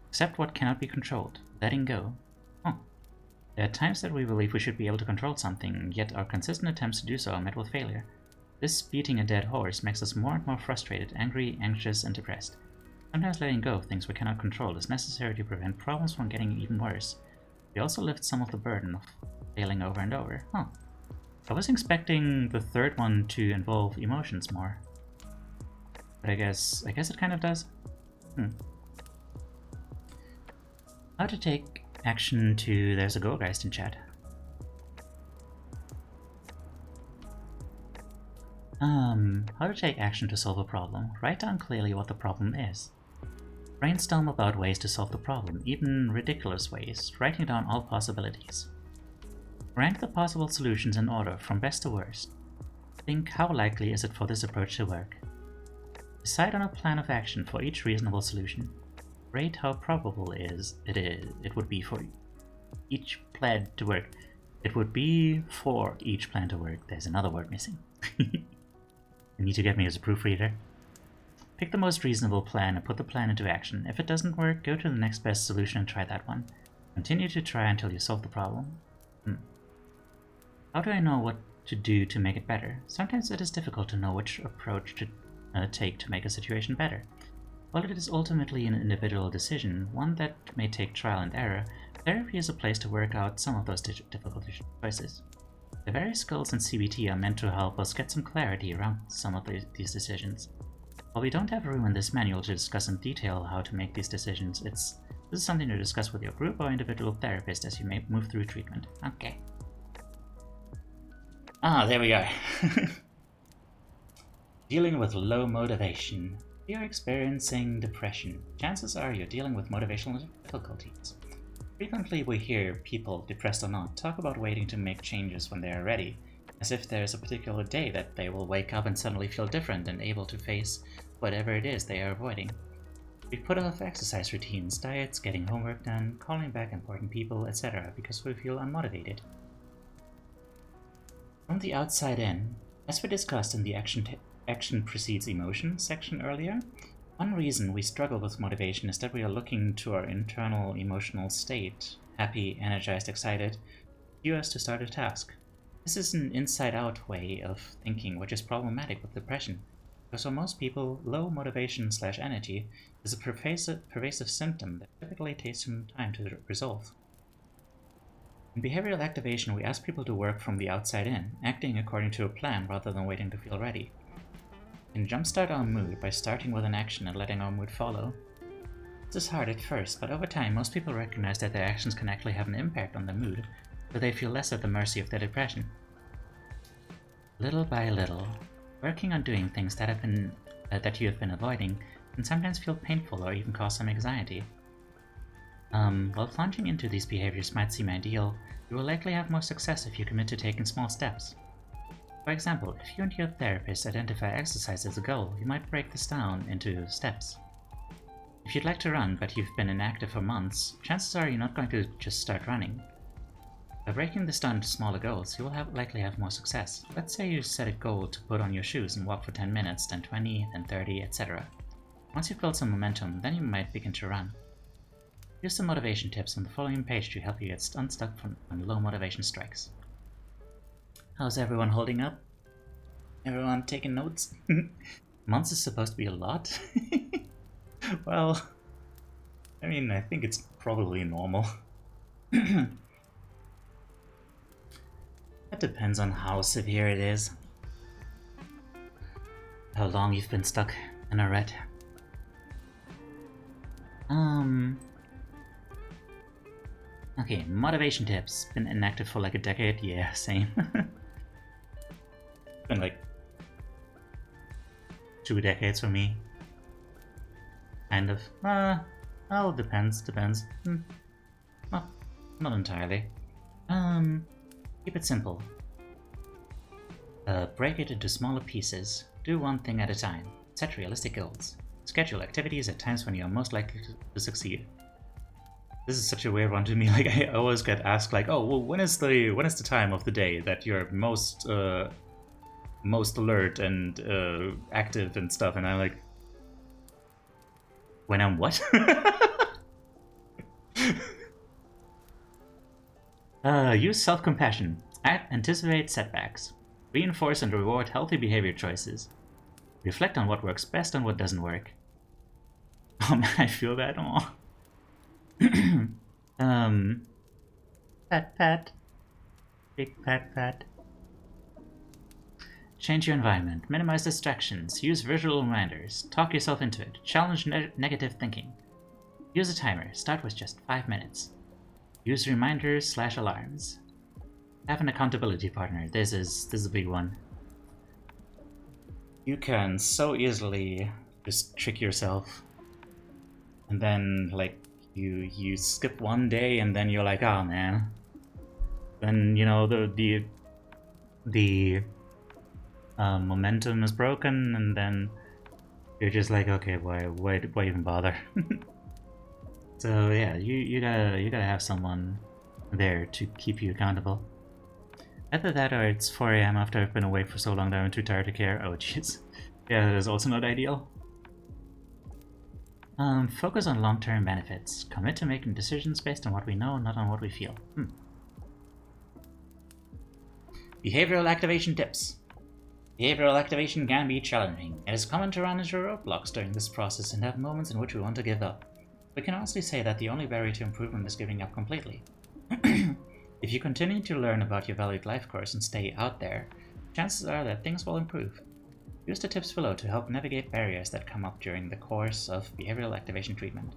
accept what cannot be controlled, letting go. There are times that we believe we should be able to control something, yet our consistent attempts to do so are met with failure. This beating a dead horse makes us more and more frustrated, angry, anxious, and depressed. Sometimes letting go of things we cannot control is necessary to prevent problems from getting even worse. We also lift some of the burden of failing over and over. I was expecting the third one to involve emotions more. But I guess it kind of does. How to take action to there's a Goldgeist in chat. How to take action to solve a problem. Write down clearly what the problem is. Brainstorm about ways to solve the problem, even ridiculous ways, writing down all possibilities. Rank the possible solutions in order, from best to worst. Think how likely is it for this approach to work. Decide on a plan of action for each reasonable solution. Rate how probable it would be for each plan to work. It would be for each plan to work. There's another word missing. You need to get me as a proofreader. Pick the most reasonable plan and put the plan into action. If it doesn't work, go to the next best solution and try that one. Continue to try until you solve the problem. How do I know what to do to make it better? Sometimes it is difficult to know which approach to take to make a situation better. While it is ultimately an individual decision, one that may take trial and error, therapy is a place to work out some of those difficult choices. The various skills in CBT are meant to help us get some clarity around some of these decisions. While we don't have room in this manual to discuss in detail how to make these decisions, this is something to discuss with your group or individual therapist as you may move through treatment. Okay. There we go. Dealing with low motivation. If you're experiencing depression, chances are you're dealing with motivational difficulties. Frequently we hear people, depressed or not, talk about waiting to make changes when they are ready, as if there's a particular day that they will wake up and suddenly feel different and able to face whatever it is they are avoiding. We put off exercise routines, diets, getting homework done, calling back important people, etc. because we feel unmotivated. From the outside in, as we discussed in the action precedes emotion section earlier, one reason we struggle with motivation is that we are looking to our internal emotional state, happy, energized, excited, cue us to start a task. This is an inside-out way of thinking which is problematic with depression, because for most people, low motivation/energy is a pervasive symptom that typically takes some time to resolve. In behavioral activation, we ask people to work from the outside in, acting according to a plan rather than waiting to feel ready. We can jumpstart our mood by starting with an action and letting our mood follow. This is hard at first, but over time most people recognize that their actions can actually have an impact on their mood, so they feel less at the mercy of their depression. Little by little, working on doing things that you have been avoiding can sometimes feel painful or even cause some anxiety. While plunging into these behaviors might seem ideal, you will likely have more success if you commit to taking small steps. For example, if you and your therapist identify exercise as a goal, you might break this down into steps. If you'd like to run but you've been inactive for months, chances are you're not going to just start running. By breaking this down into smaller goals, you will likely have more success. Let's say you set a goal to put on your shoes and walk for 10 minutes, then 20, then 30, etc. Once you've built some momentum, then you might begin to run. Use the motivation tips on the following page to help you get unstuck when low motivation strikes. How's everyone holding up? Everyone taking notes? Months is supposed to be a lot? Well, I mean, I think it's probably normal. That depends on how severe it is. How long you've been stuck in a rut. Okay, motivation tips. Been inactive for like a decade? Yeah, same. Been like 2 decades for me. Kind of. Well, depends. Well, not entirely. Keep it simple. Break it into smaller pieces. Do one thing at a time. Set realistic goals. Schedule activities at times when you are most likely to succeed. This is such a weird one to me. Like, I always get asked, like, oh, well, when is the time of the day that you're most alert and active and stuff? And I'm like, when I'm what? Use self-compassion. Anticipate setbacks. Reinforce and reward healthy behavior choices. Reflect on what works best and what doesn't work. Oh man, I feel that. Aw. Pat. Big pat. Change your environment. Minimize distractions. Use visual reminders. Talk yourself into it. Challenge negative thinking. Use a timer. Start with just 5 minutes. Use reminders / alarms. Have an accountability partner. This is a big one. You can so easily just trick yourself. And then, like, you skip one day and then you're like, oh man. Then, you know, the momentum is broken, and then you're just like, okay, why even bother? So yeah, you gotta have someone there to keep you accountable. Either that or it's 4 AM after I've been awake for so long that I'm too tired to care. Oh jeez. Yeah, that is also not ideal. Focus on long-term benefits. Commit to making decisions based on what we know, not on what we feel. Behavioral activation tips. Behavioral activation can be challenging. It is common to run into roadblocks during this process and have moments in which we want to give up. We can honestly say that the only barrier to improvement is giving up completely. If you continue to learn about your valued life course and stay out there, chances are that things will improve. Use the tips below to help navigate barriers that come up during the course of behavioral activation treatment.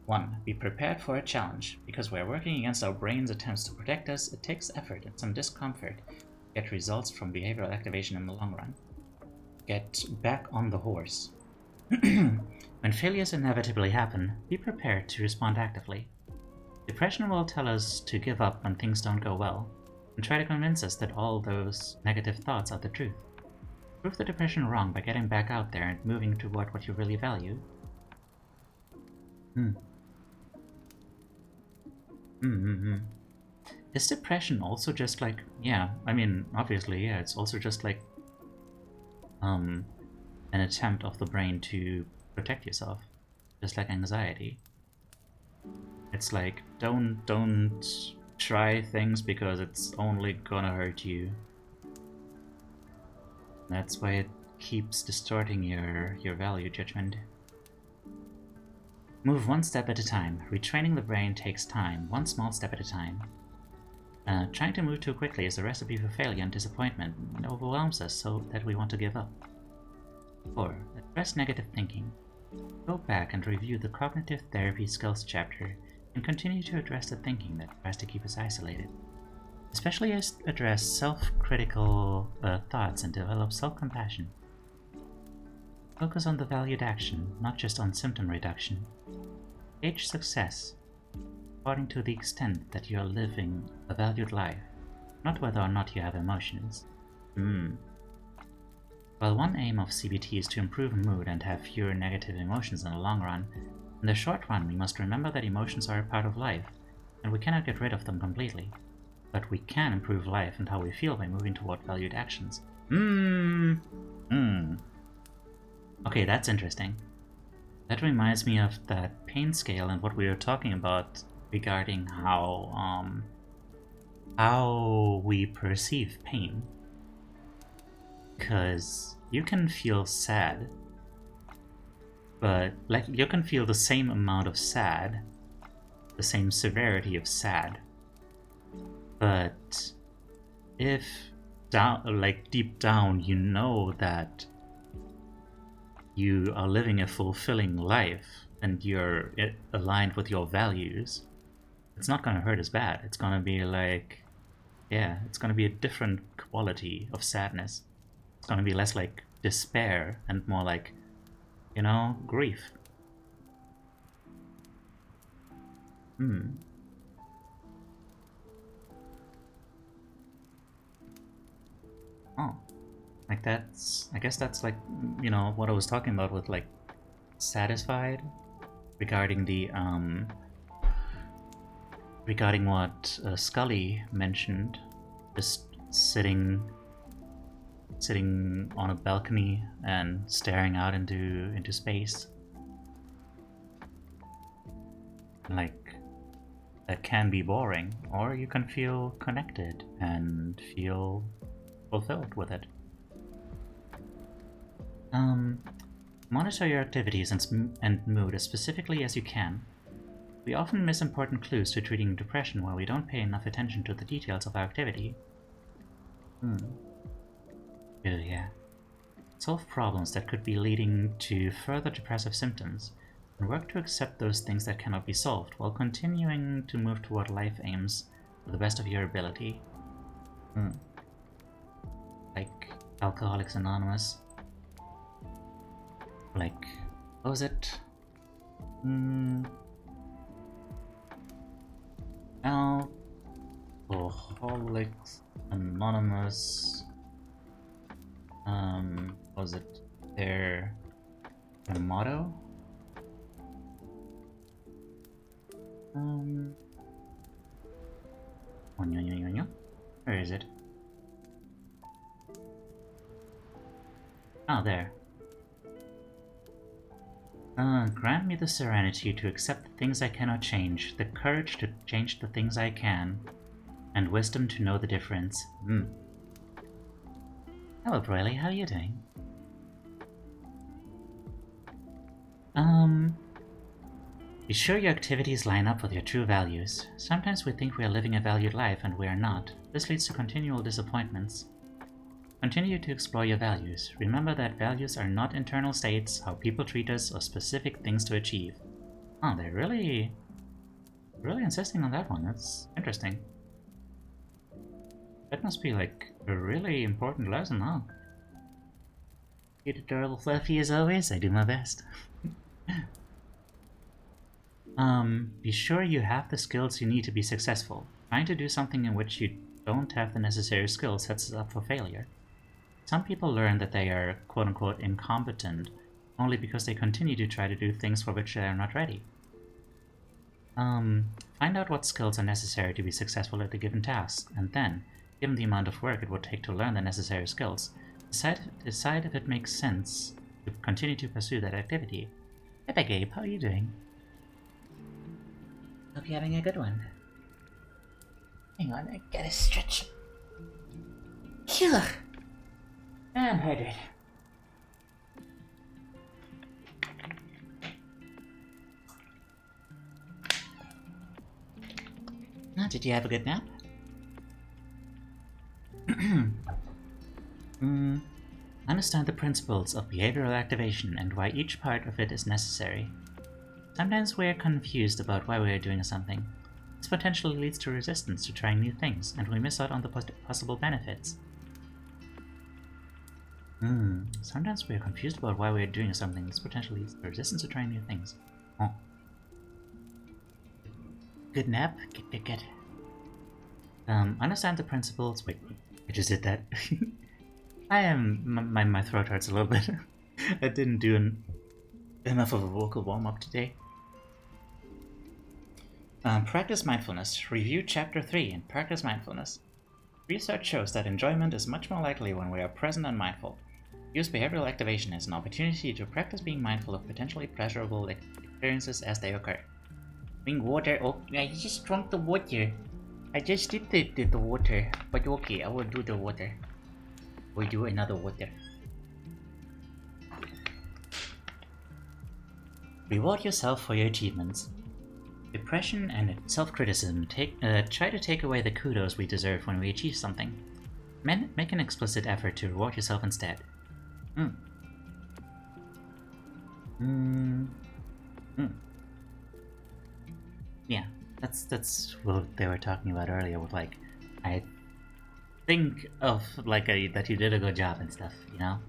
1. Be prepared for a challenge. Because we're working against our brain's attempts to protect us, it takes effort and some discomfort to get results from behavioral activation in the long run. Get back on the horse. When failures inevitably happen, be prepared to respond actively. Depression will tell us to give up when things don't go well, and try to convince us that all those negative thoughts are the truth. Prove the depression wrong by getting back out there and moving toward what you really value. Is depression also just like, yeah, I mean, obviously, yeah, it's also just like an attempt of the brain to protect yourself, just like anxiety. It's like, don't try things because it's only gonna hurt you. That's why it keeps distorting your value judgment. Move one step at a time. Retraining the brain takes time, one small step at a time. Trying to move too quickly is a recipe for failure and disappointment, and overwhelms us so that we want to give up. 4. Address negative thinking. Go back and review the cognitive therapy skills chapter and continue to address the thinking that tries to keep us isolated. Especially address self-critical thoughts and develop self-compassion. Focus on the valued action, not just on symptom reduction. Gauge success. according to the extent that you're living a valued life, not whether or not you have emotions. While one aim of CBT is to improve mood and have fewer negative emotions in the long run, in the short run we must remember that emotions are a part of life, and we cannot get rid of them completely. But we can improve life and how we feel by moving toward valued actions. Okay, that's interesting. That reminds me of that pain scale and what we were talking about regarding how we perceive pain. Because you can feel sad, but like you can feel the same amount of sad, the same severity of sad. But if deep down you know that you are living a fulfilling life and you're aligned with your values, it's not gonna hurt as bad. It's gonna be like, yeah, it's gonna be a different quality of sadness. It's gonna be less like despair and more like, you know, grief. Oh. Like that's, I guess that's like, you know, what I was talking about with like satisfied regarding the, regarding what Scully mentioned, just sitting on a balcony and staring out into space. Like, that can be boring, or you can feel connected and feel fulfilled with it. Monitor your activities and mood as specifically as you can. We often miss important clues to treating depression while we don't pay enough attention to the details of our activity. Oh yeah. Solve problems that could be leading to further depressive symptoms, and work to accept those things that cannot be solved, while continuing to move toward life aims to the best of your ability. Like Alcoholics Anonymous. Like, what was it? Alcoholics Anonymous. Was it their motto? Where is it? Oh, there. Grant me the serenity to accept the things I cannot change, the courage to change the things I can, and wisdom to know the difference. Hello, Broily, how are you doing? Be sure your activities line up with your true values. Sometimes we think we are living a valued life and we are not. This leads to continual disappointments. Continue to explore your values. Remember that values are not internal states, how people treat us, or specific things to achieve. Oh, they're really insisting on that one. That's interesting. That must be like a really important lesson, huh? Cute, adorable, fluffy as always. I do my best. Be sure you have the skills you need to be successful. Trying to do something in which you don't have the necessary skills sets us up for failure. Some people learn that they are quote-unquote incompetent only because they continue to try to do things for which they are not ready. Find out what skills are necessary to be successful at a given task, and then, given the amount of work it would take to learn the necessary skills, decide if it makes sense to continue to pursue that activity. Hey Gabe, how are you doing? Hope you're having a good one. Hang on, I gotta stretch. Phew! I'm hydrated. Did you have a good nap? Understand the principles of behavioral activation and why each part of it is necessary. Sometimes we are confused about why we are doing something. This potentially leads to resistance to trying new things, and we miss out on the possible benefits. Sometimes we are confused about why we are doing something. This potentially leads to resistance to trying new things. Oh. Good nap. Good. Understand the principles. Wait, I just did that. My throat hurts a little bit. I didn't do enough of a vocal warm-up today. Practice mindfulness. Review Chapter 3 and practice mindfulness. Research shows that enjoyment is much more likely when we are present and mindful. Use behavioral activation as an opportunity to practice being mindful of potentially pleasurable experiences as they occur. Drink water. Oh, I just drank the water. I just did the water. But okay, I will do the water. We'll do another water. Reward yourself for your achievements. Depression and self-criticism try to take away the kudos we deserve when we achieve something. Make an explicit effort to reward yourself instead. Yeah, that's what they were talking about earlier with like, I think of like that you did a good job and stuff, you know?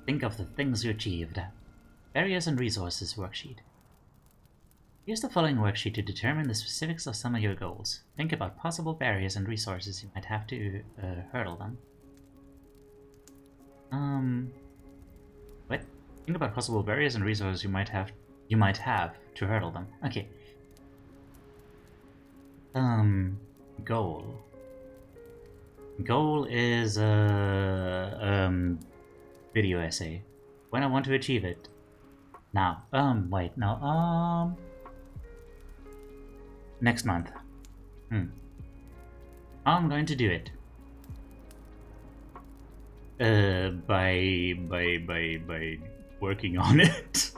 Think of the things you achieved. Barriers and resources worksheet. Use the following worksheet to determine the specifics of some of your goals. Think about possible barriers and resources you might have to hurdle them. What? Think about possible barriers and resources you might have to hurdle them. Okay. Goal. Goal is a video essay. When I want to achieve it. Now. Wait, no. Next month. I'm going to do it. By working on it.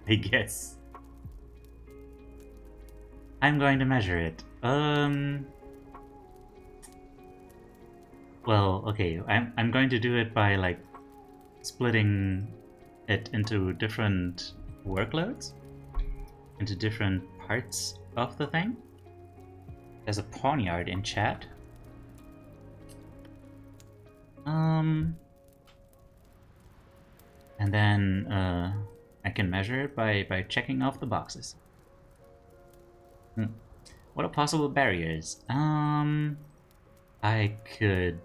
I guess. I'm going to measure it. Well, okay. I'm going to do it by like splitting it into different workloads, into different parts of the thing. There's a poniard in chat. And then I can measure it by checking off the boxes. What are possible barriers? I could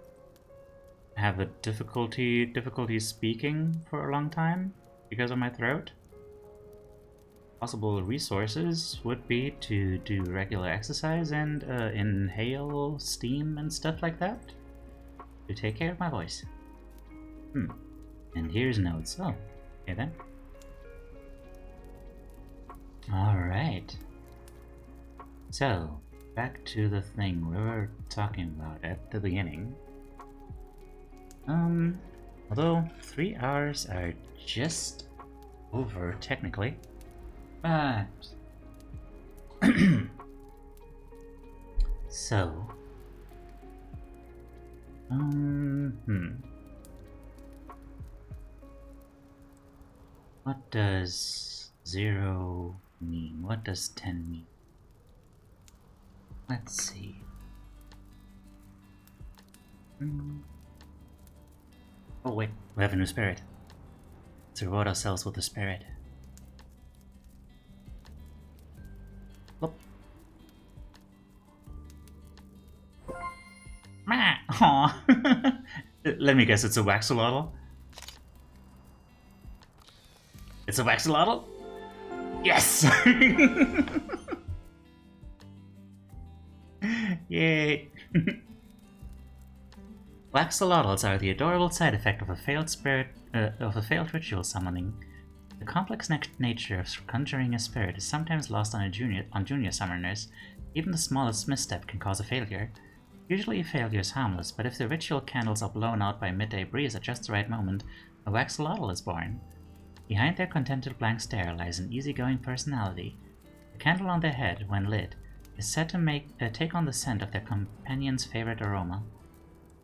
have a difficulty speaking for a long time because of my throat. Possible resources would be to do regular exercise and inhale steam and stuff like that to take care of my voice. And here's notes. Oh, okay then. Alright. So, back to the thing we were talking about at the beginning. Although 3 hours are just over technically, but so what does 0 mean? What does 10 mean? Let's see. Oh wait, we have a new spirit. Let's reward ourselves with the spirit. Look. Aw. Let me guess, it's a waxolotl? It's a waxolotl? Yes! Yay! Waxolotls are the adorable side effect of a failed ritual summoning. The complex nature of conjuring a spirit is sometimes lost on junior summoners. Even the smallest misstep can cause a failure. Usually a failure is harmless, but if the ritual candles are blown out by midday breeze at just the right moment, a waxolotl is born. Behind their contented blank stare lies an easygoing personality. The candle on their head, when lit, is said to take on the scent of their companion's favorite aroma.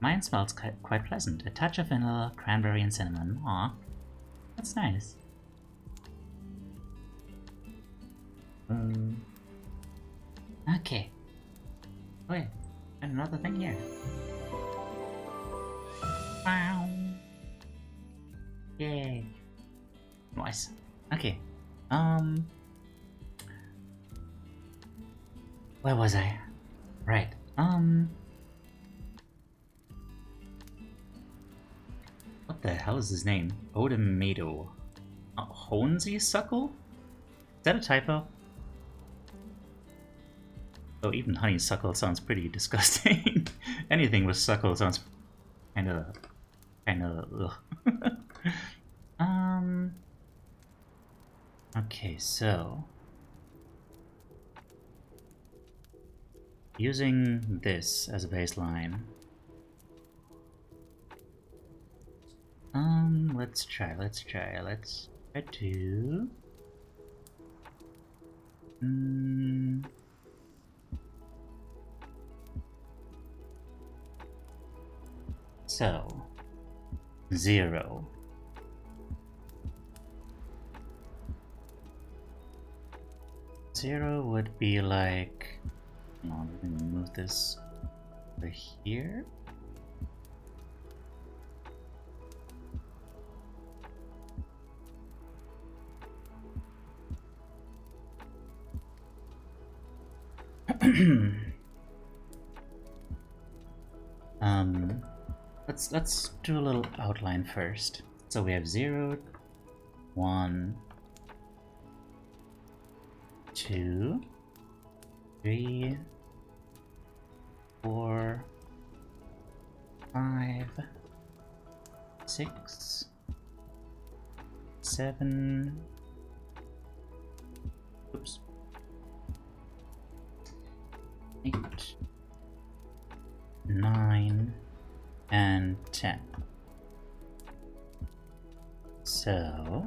Mine smells quite pleasant, a touch of vanilla, cranberry, and cinnamon. Aw, that's nice. Okay. Wait, and another thing here. Wow. Yay. Nice. Okay. Where was I? Right. What the hell is his name? Odemato. Honeysuckle? Is that a typo? Oh, even honeysuckle sounds pretty disgusting. Anything with suckle sounds kinda ugh. Okay, so using this as a baseline. Let's try to so 0. Zero would be like, hold on, let me move this over here. Let's do a little outline first. So we have 0, 1, 2, 3, 4, 5, 6, 7. Oops. 8, 9, and 10. So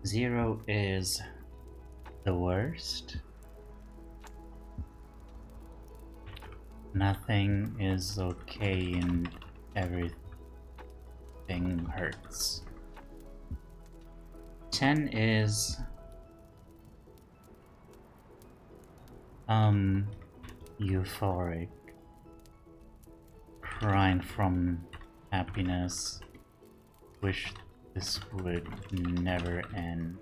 0 is the worst. Nothing is okay and everything hurts. 10 is euphoric, crying from happiness, wish this would never end.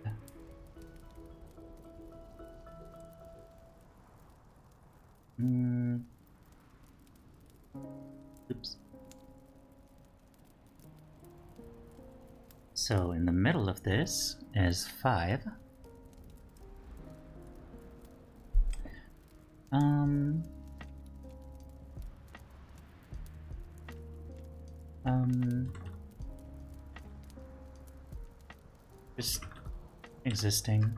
Oops. So in the middle of this is 5. Just existing.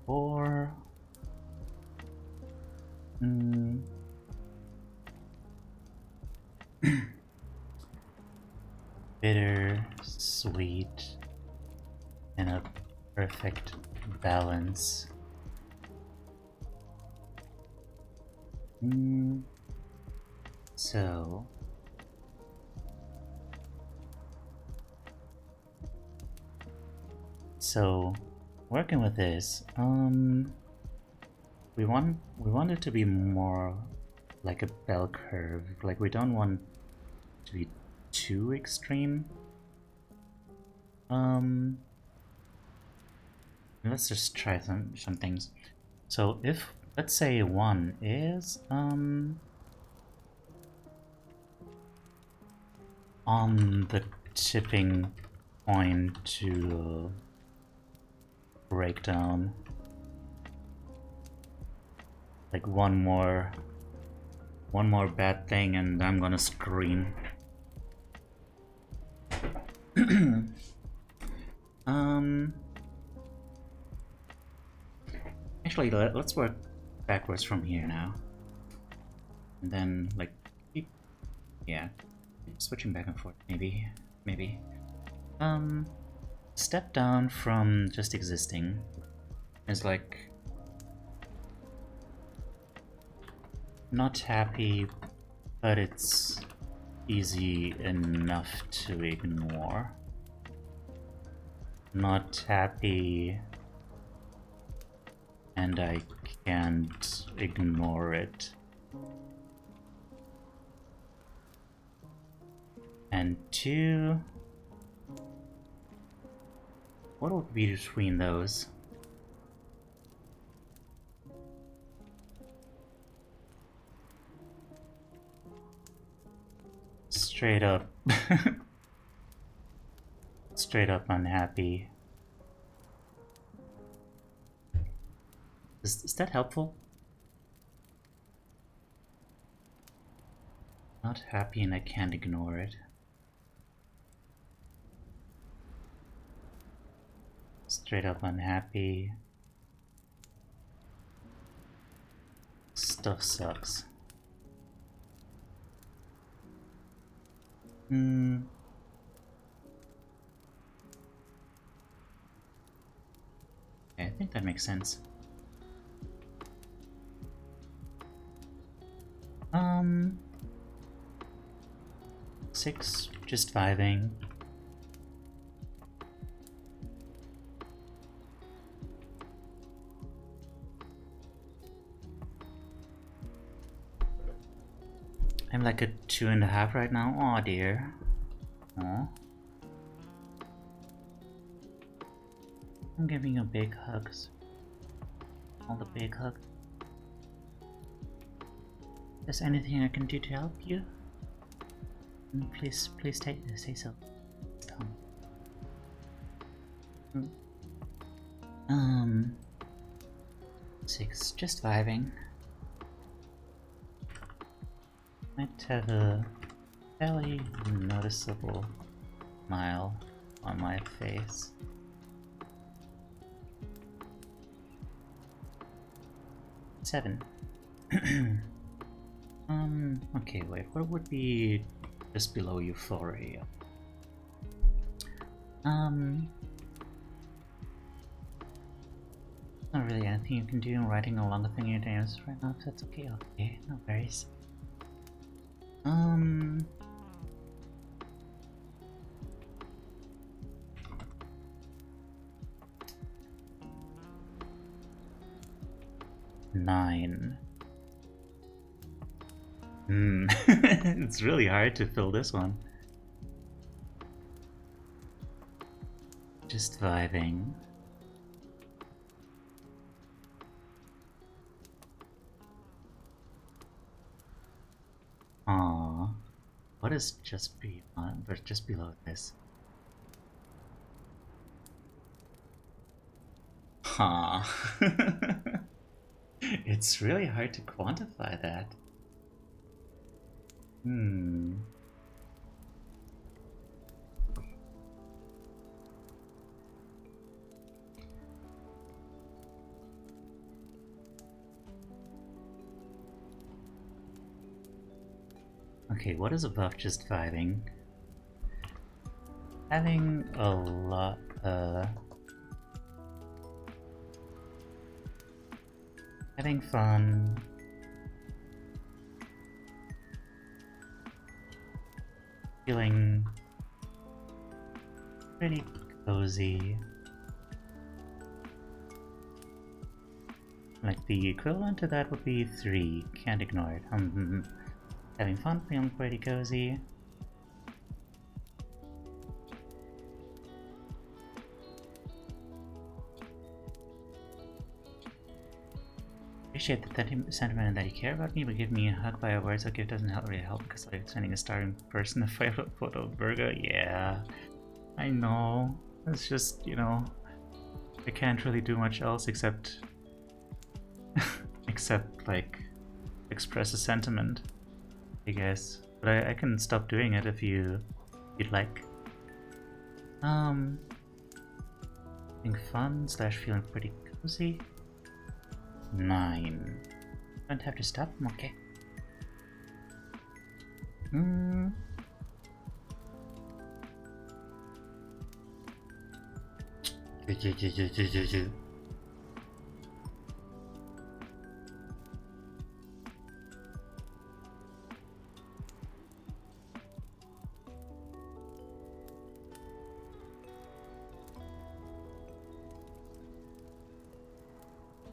4. Bitter, sweet, in a perfect balance. So working with this, we want it to be more like a bell curve. Like, we don't want to be too extreme. Let's just try some things. So if, let's say 1 is on the tipping point to break down, like one more bad thing and I'm gonna scream. Actually, let's work backwards from here now. And then, like, keep switching back and forth, maybe. Step down from just existing is like not happy, but it's easy enough to ignore. Not happy, and I can't ignore it. And 2, what would be between those? straight up straight up unhappy. Is that helpful? Not happy and I can't ignore it. Straight up unhappy. Stuff sucks. Okay, I think that makes sense. 6, just vibing. I'm like a 2.5 right now. Aw, dear. Aw. I'm giving you big hugs. All the big hugs. Is there anything I can do to help you? Please say so. Tell me. 6, just vibing. Might have a fairly noticeable smile on my face. 7. Okay, wait, what would be just below euphoria? Not really anything you can do in writing a longer thing in your dance right now, if that's okay. Okay, no worries. 9. It's really hard to fill this one. Just vibing. Aww. What is just below this? Huh. It's really hard to quantify that. Okay, what is above just vibing? Having a lot, having fun. Feeling pretty cozy. Like the equivalent to that would be 3. Can't ignore it. Having fun, feeling pretty cozy. Appreciate the sentiment that you care about me, but give me a hug by a words I give doesn't really help because like sending a star in person if I photo of burger. Yeah, I know. It's just, you know, I can't really do much else except except like express a sentiment, I guess. But I can stop doing it if you'd like. Having fun / feeling pretty cozy. 9. Don't have to stop. I'm okay.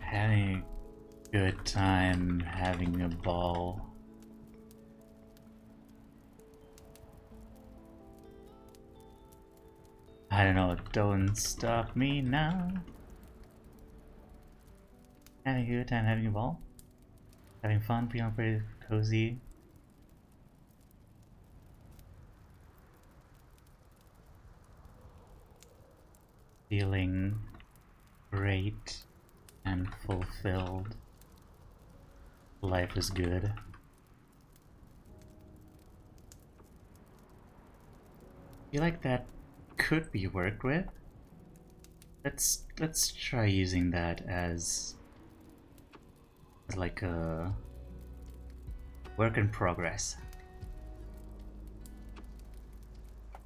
Having a good time, having a ball. I don't know, don't stop me now. Having a good time, having a ball. Having fun, feeling pretty cozy. feeling great and fulfilled. Life is good. I feel like that could be worked with. Let's try using that as like a work in progress.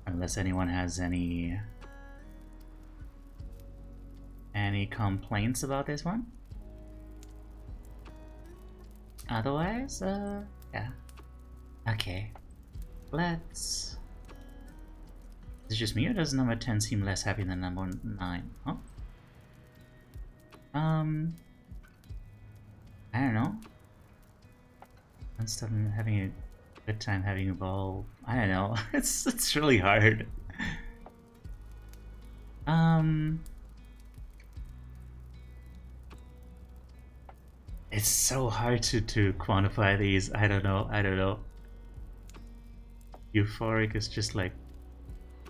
Unless anyone has any complaints about this one. Otherwise, yeah. Okay. Let's... Is it just me, or does number 10 seem less happy than number 9? Huh? I don't know. I'm still having a good time having a ball. I don't know. It's really hard. It's so hard to quantify these. I don't know. Euphoric is just like,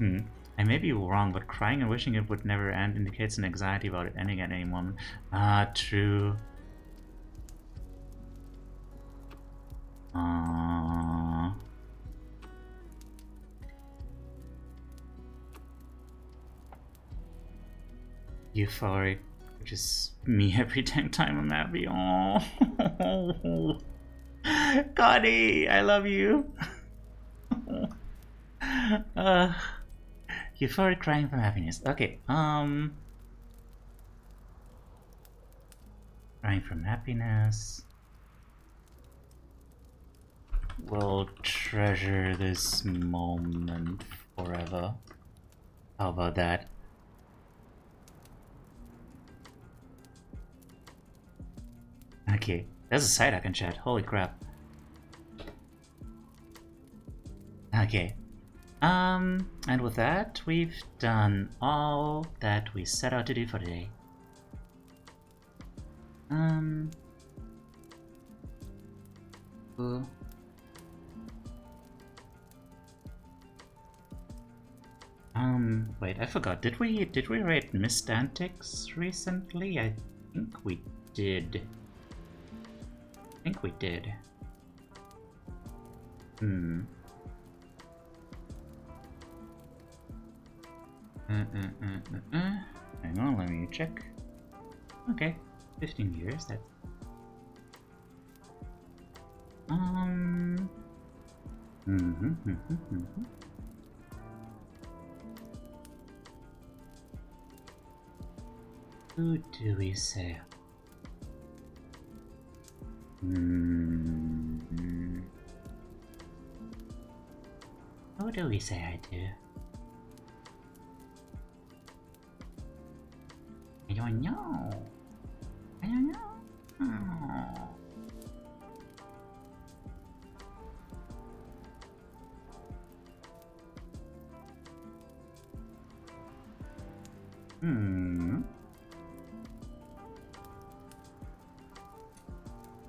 I may be wrong, but crying and wishing it would never end indicates an anxiety about it ending at any moment. Ah, true. Euphoric, which is me every time I'm happy. Oh, Connie, I love you. Euphoric, crying from happiness. Okay, crying from happiness. We'll treasure this moment forever. How about that? Okay, there's a side I can chat. Holy crap. Okay. And with that, we've done all that we set out to do for today. Cool. Wait, I forgot. Did we rate Missed Antics recently? I think we did. Hang on, let me check. Okay, 15 years. That's Who do we say? Who do we say I do? I don't know.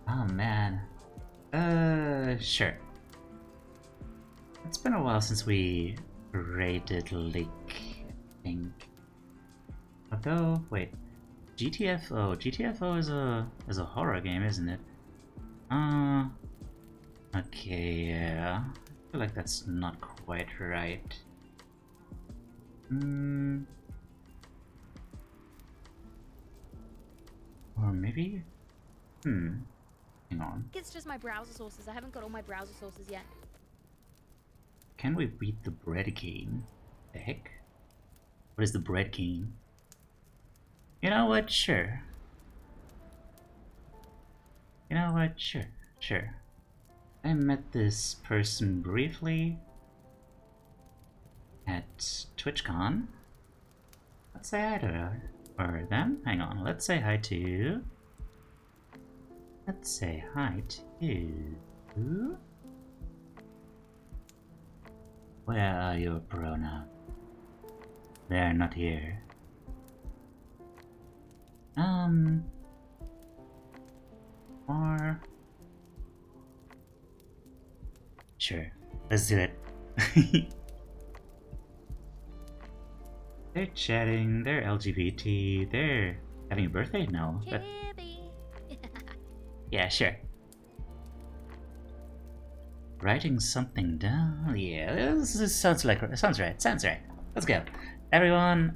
Oh man. Sure. It's been a while since we rated Lake, I think. Although, wait, GTFO is a horror game, isn't it? Okay, yeah. I feel like that's not quite right. Or maybe? Hang on. It's just my browser sources. I haven't got all my browser sources yet. Can we beat the bread game? The heck? What is the bread game? You know what? Sure. Sure. I met this person briefly at TwitchCon. Let's say hi to her. Or them? Hang on, let's say hi to... Where are your pronouns? They're not here. Or... Sure, let's do it. They're chatting, they're LGBT, they're having a birthday? No. But Chibi. yeah, sure. Writing something down? Yeah, this sounds like sounds right. Sounds right. Let's go. Everyone,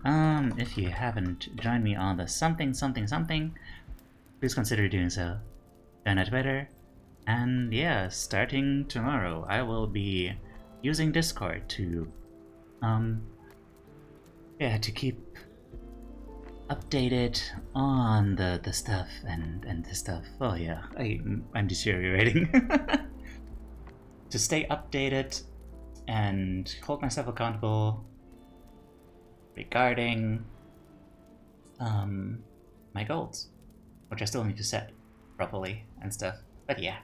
if you haven't joined me on the something, please consider doing so. Join on Twitter. And yeah, starting tomorrow, I will be using Discord to to keep updated on the stuff and the stuff. Oh yeah, I'm deteriorating. To stay updated and hold myself accountable regarding my goals, which I still need to set properly and stuff. But yeah,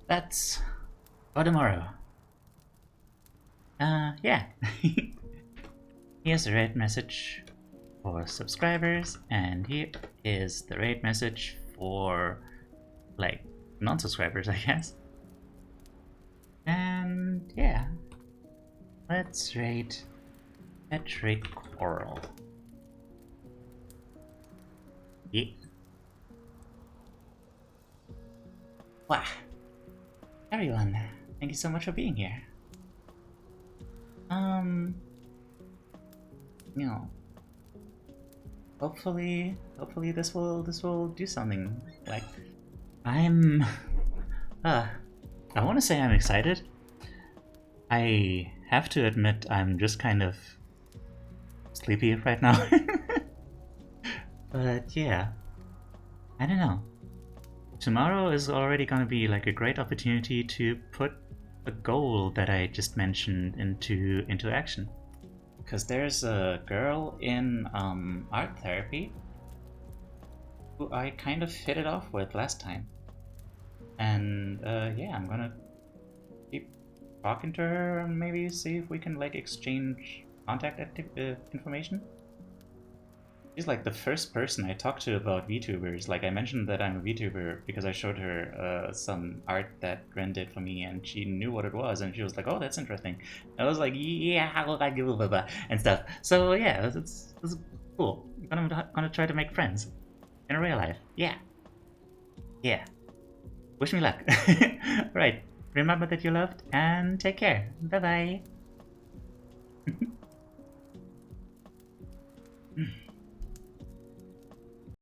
that's for tomorrow. Yeah. Here's the raid message for subscribers, and here is the raid message for, like, non-subscribers, I guess. And yeah, let's raid Patrick Coral. Yeah. Wow. Everyone, thank you so much for being here. You know, hopefully this will do something. Like, I want to say I'm excited. I have to admit I'm just kind of sleepy right now. But yeah, I don't know. Tomorrow is already gonna be like a great opportunity to put a goal that I just mentioned into action. Because there's a girl in art therapy who I kind of hit it off with last time. And yeah, I'm gonna keep talking to her and maybe see if we can like exchange contact information. She's like the first person I talked to about VTubers. Like, I mentioned that I'm a VTuber because I showed her some art that Ren did for me, and she knew what it was, and she was like, "Oh, that's interesting." And I was like, "Yeah, and stuff." So yeah, it's cool. I'm gonna try to make friends in real life. Yeah. Wish me luck. Right. Remember that you're loved, and take care. Bye bye.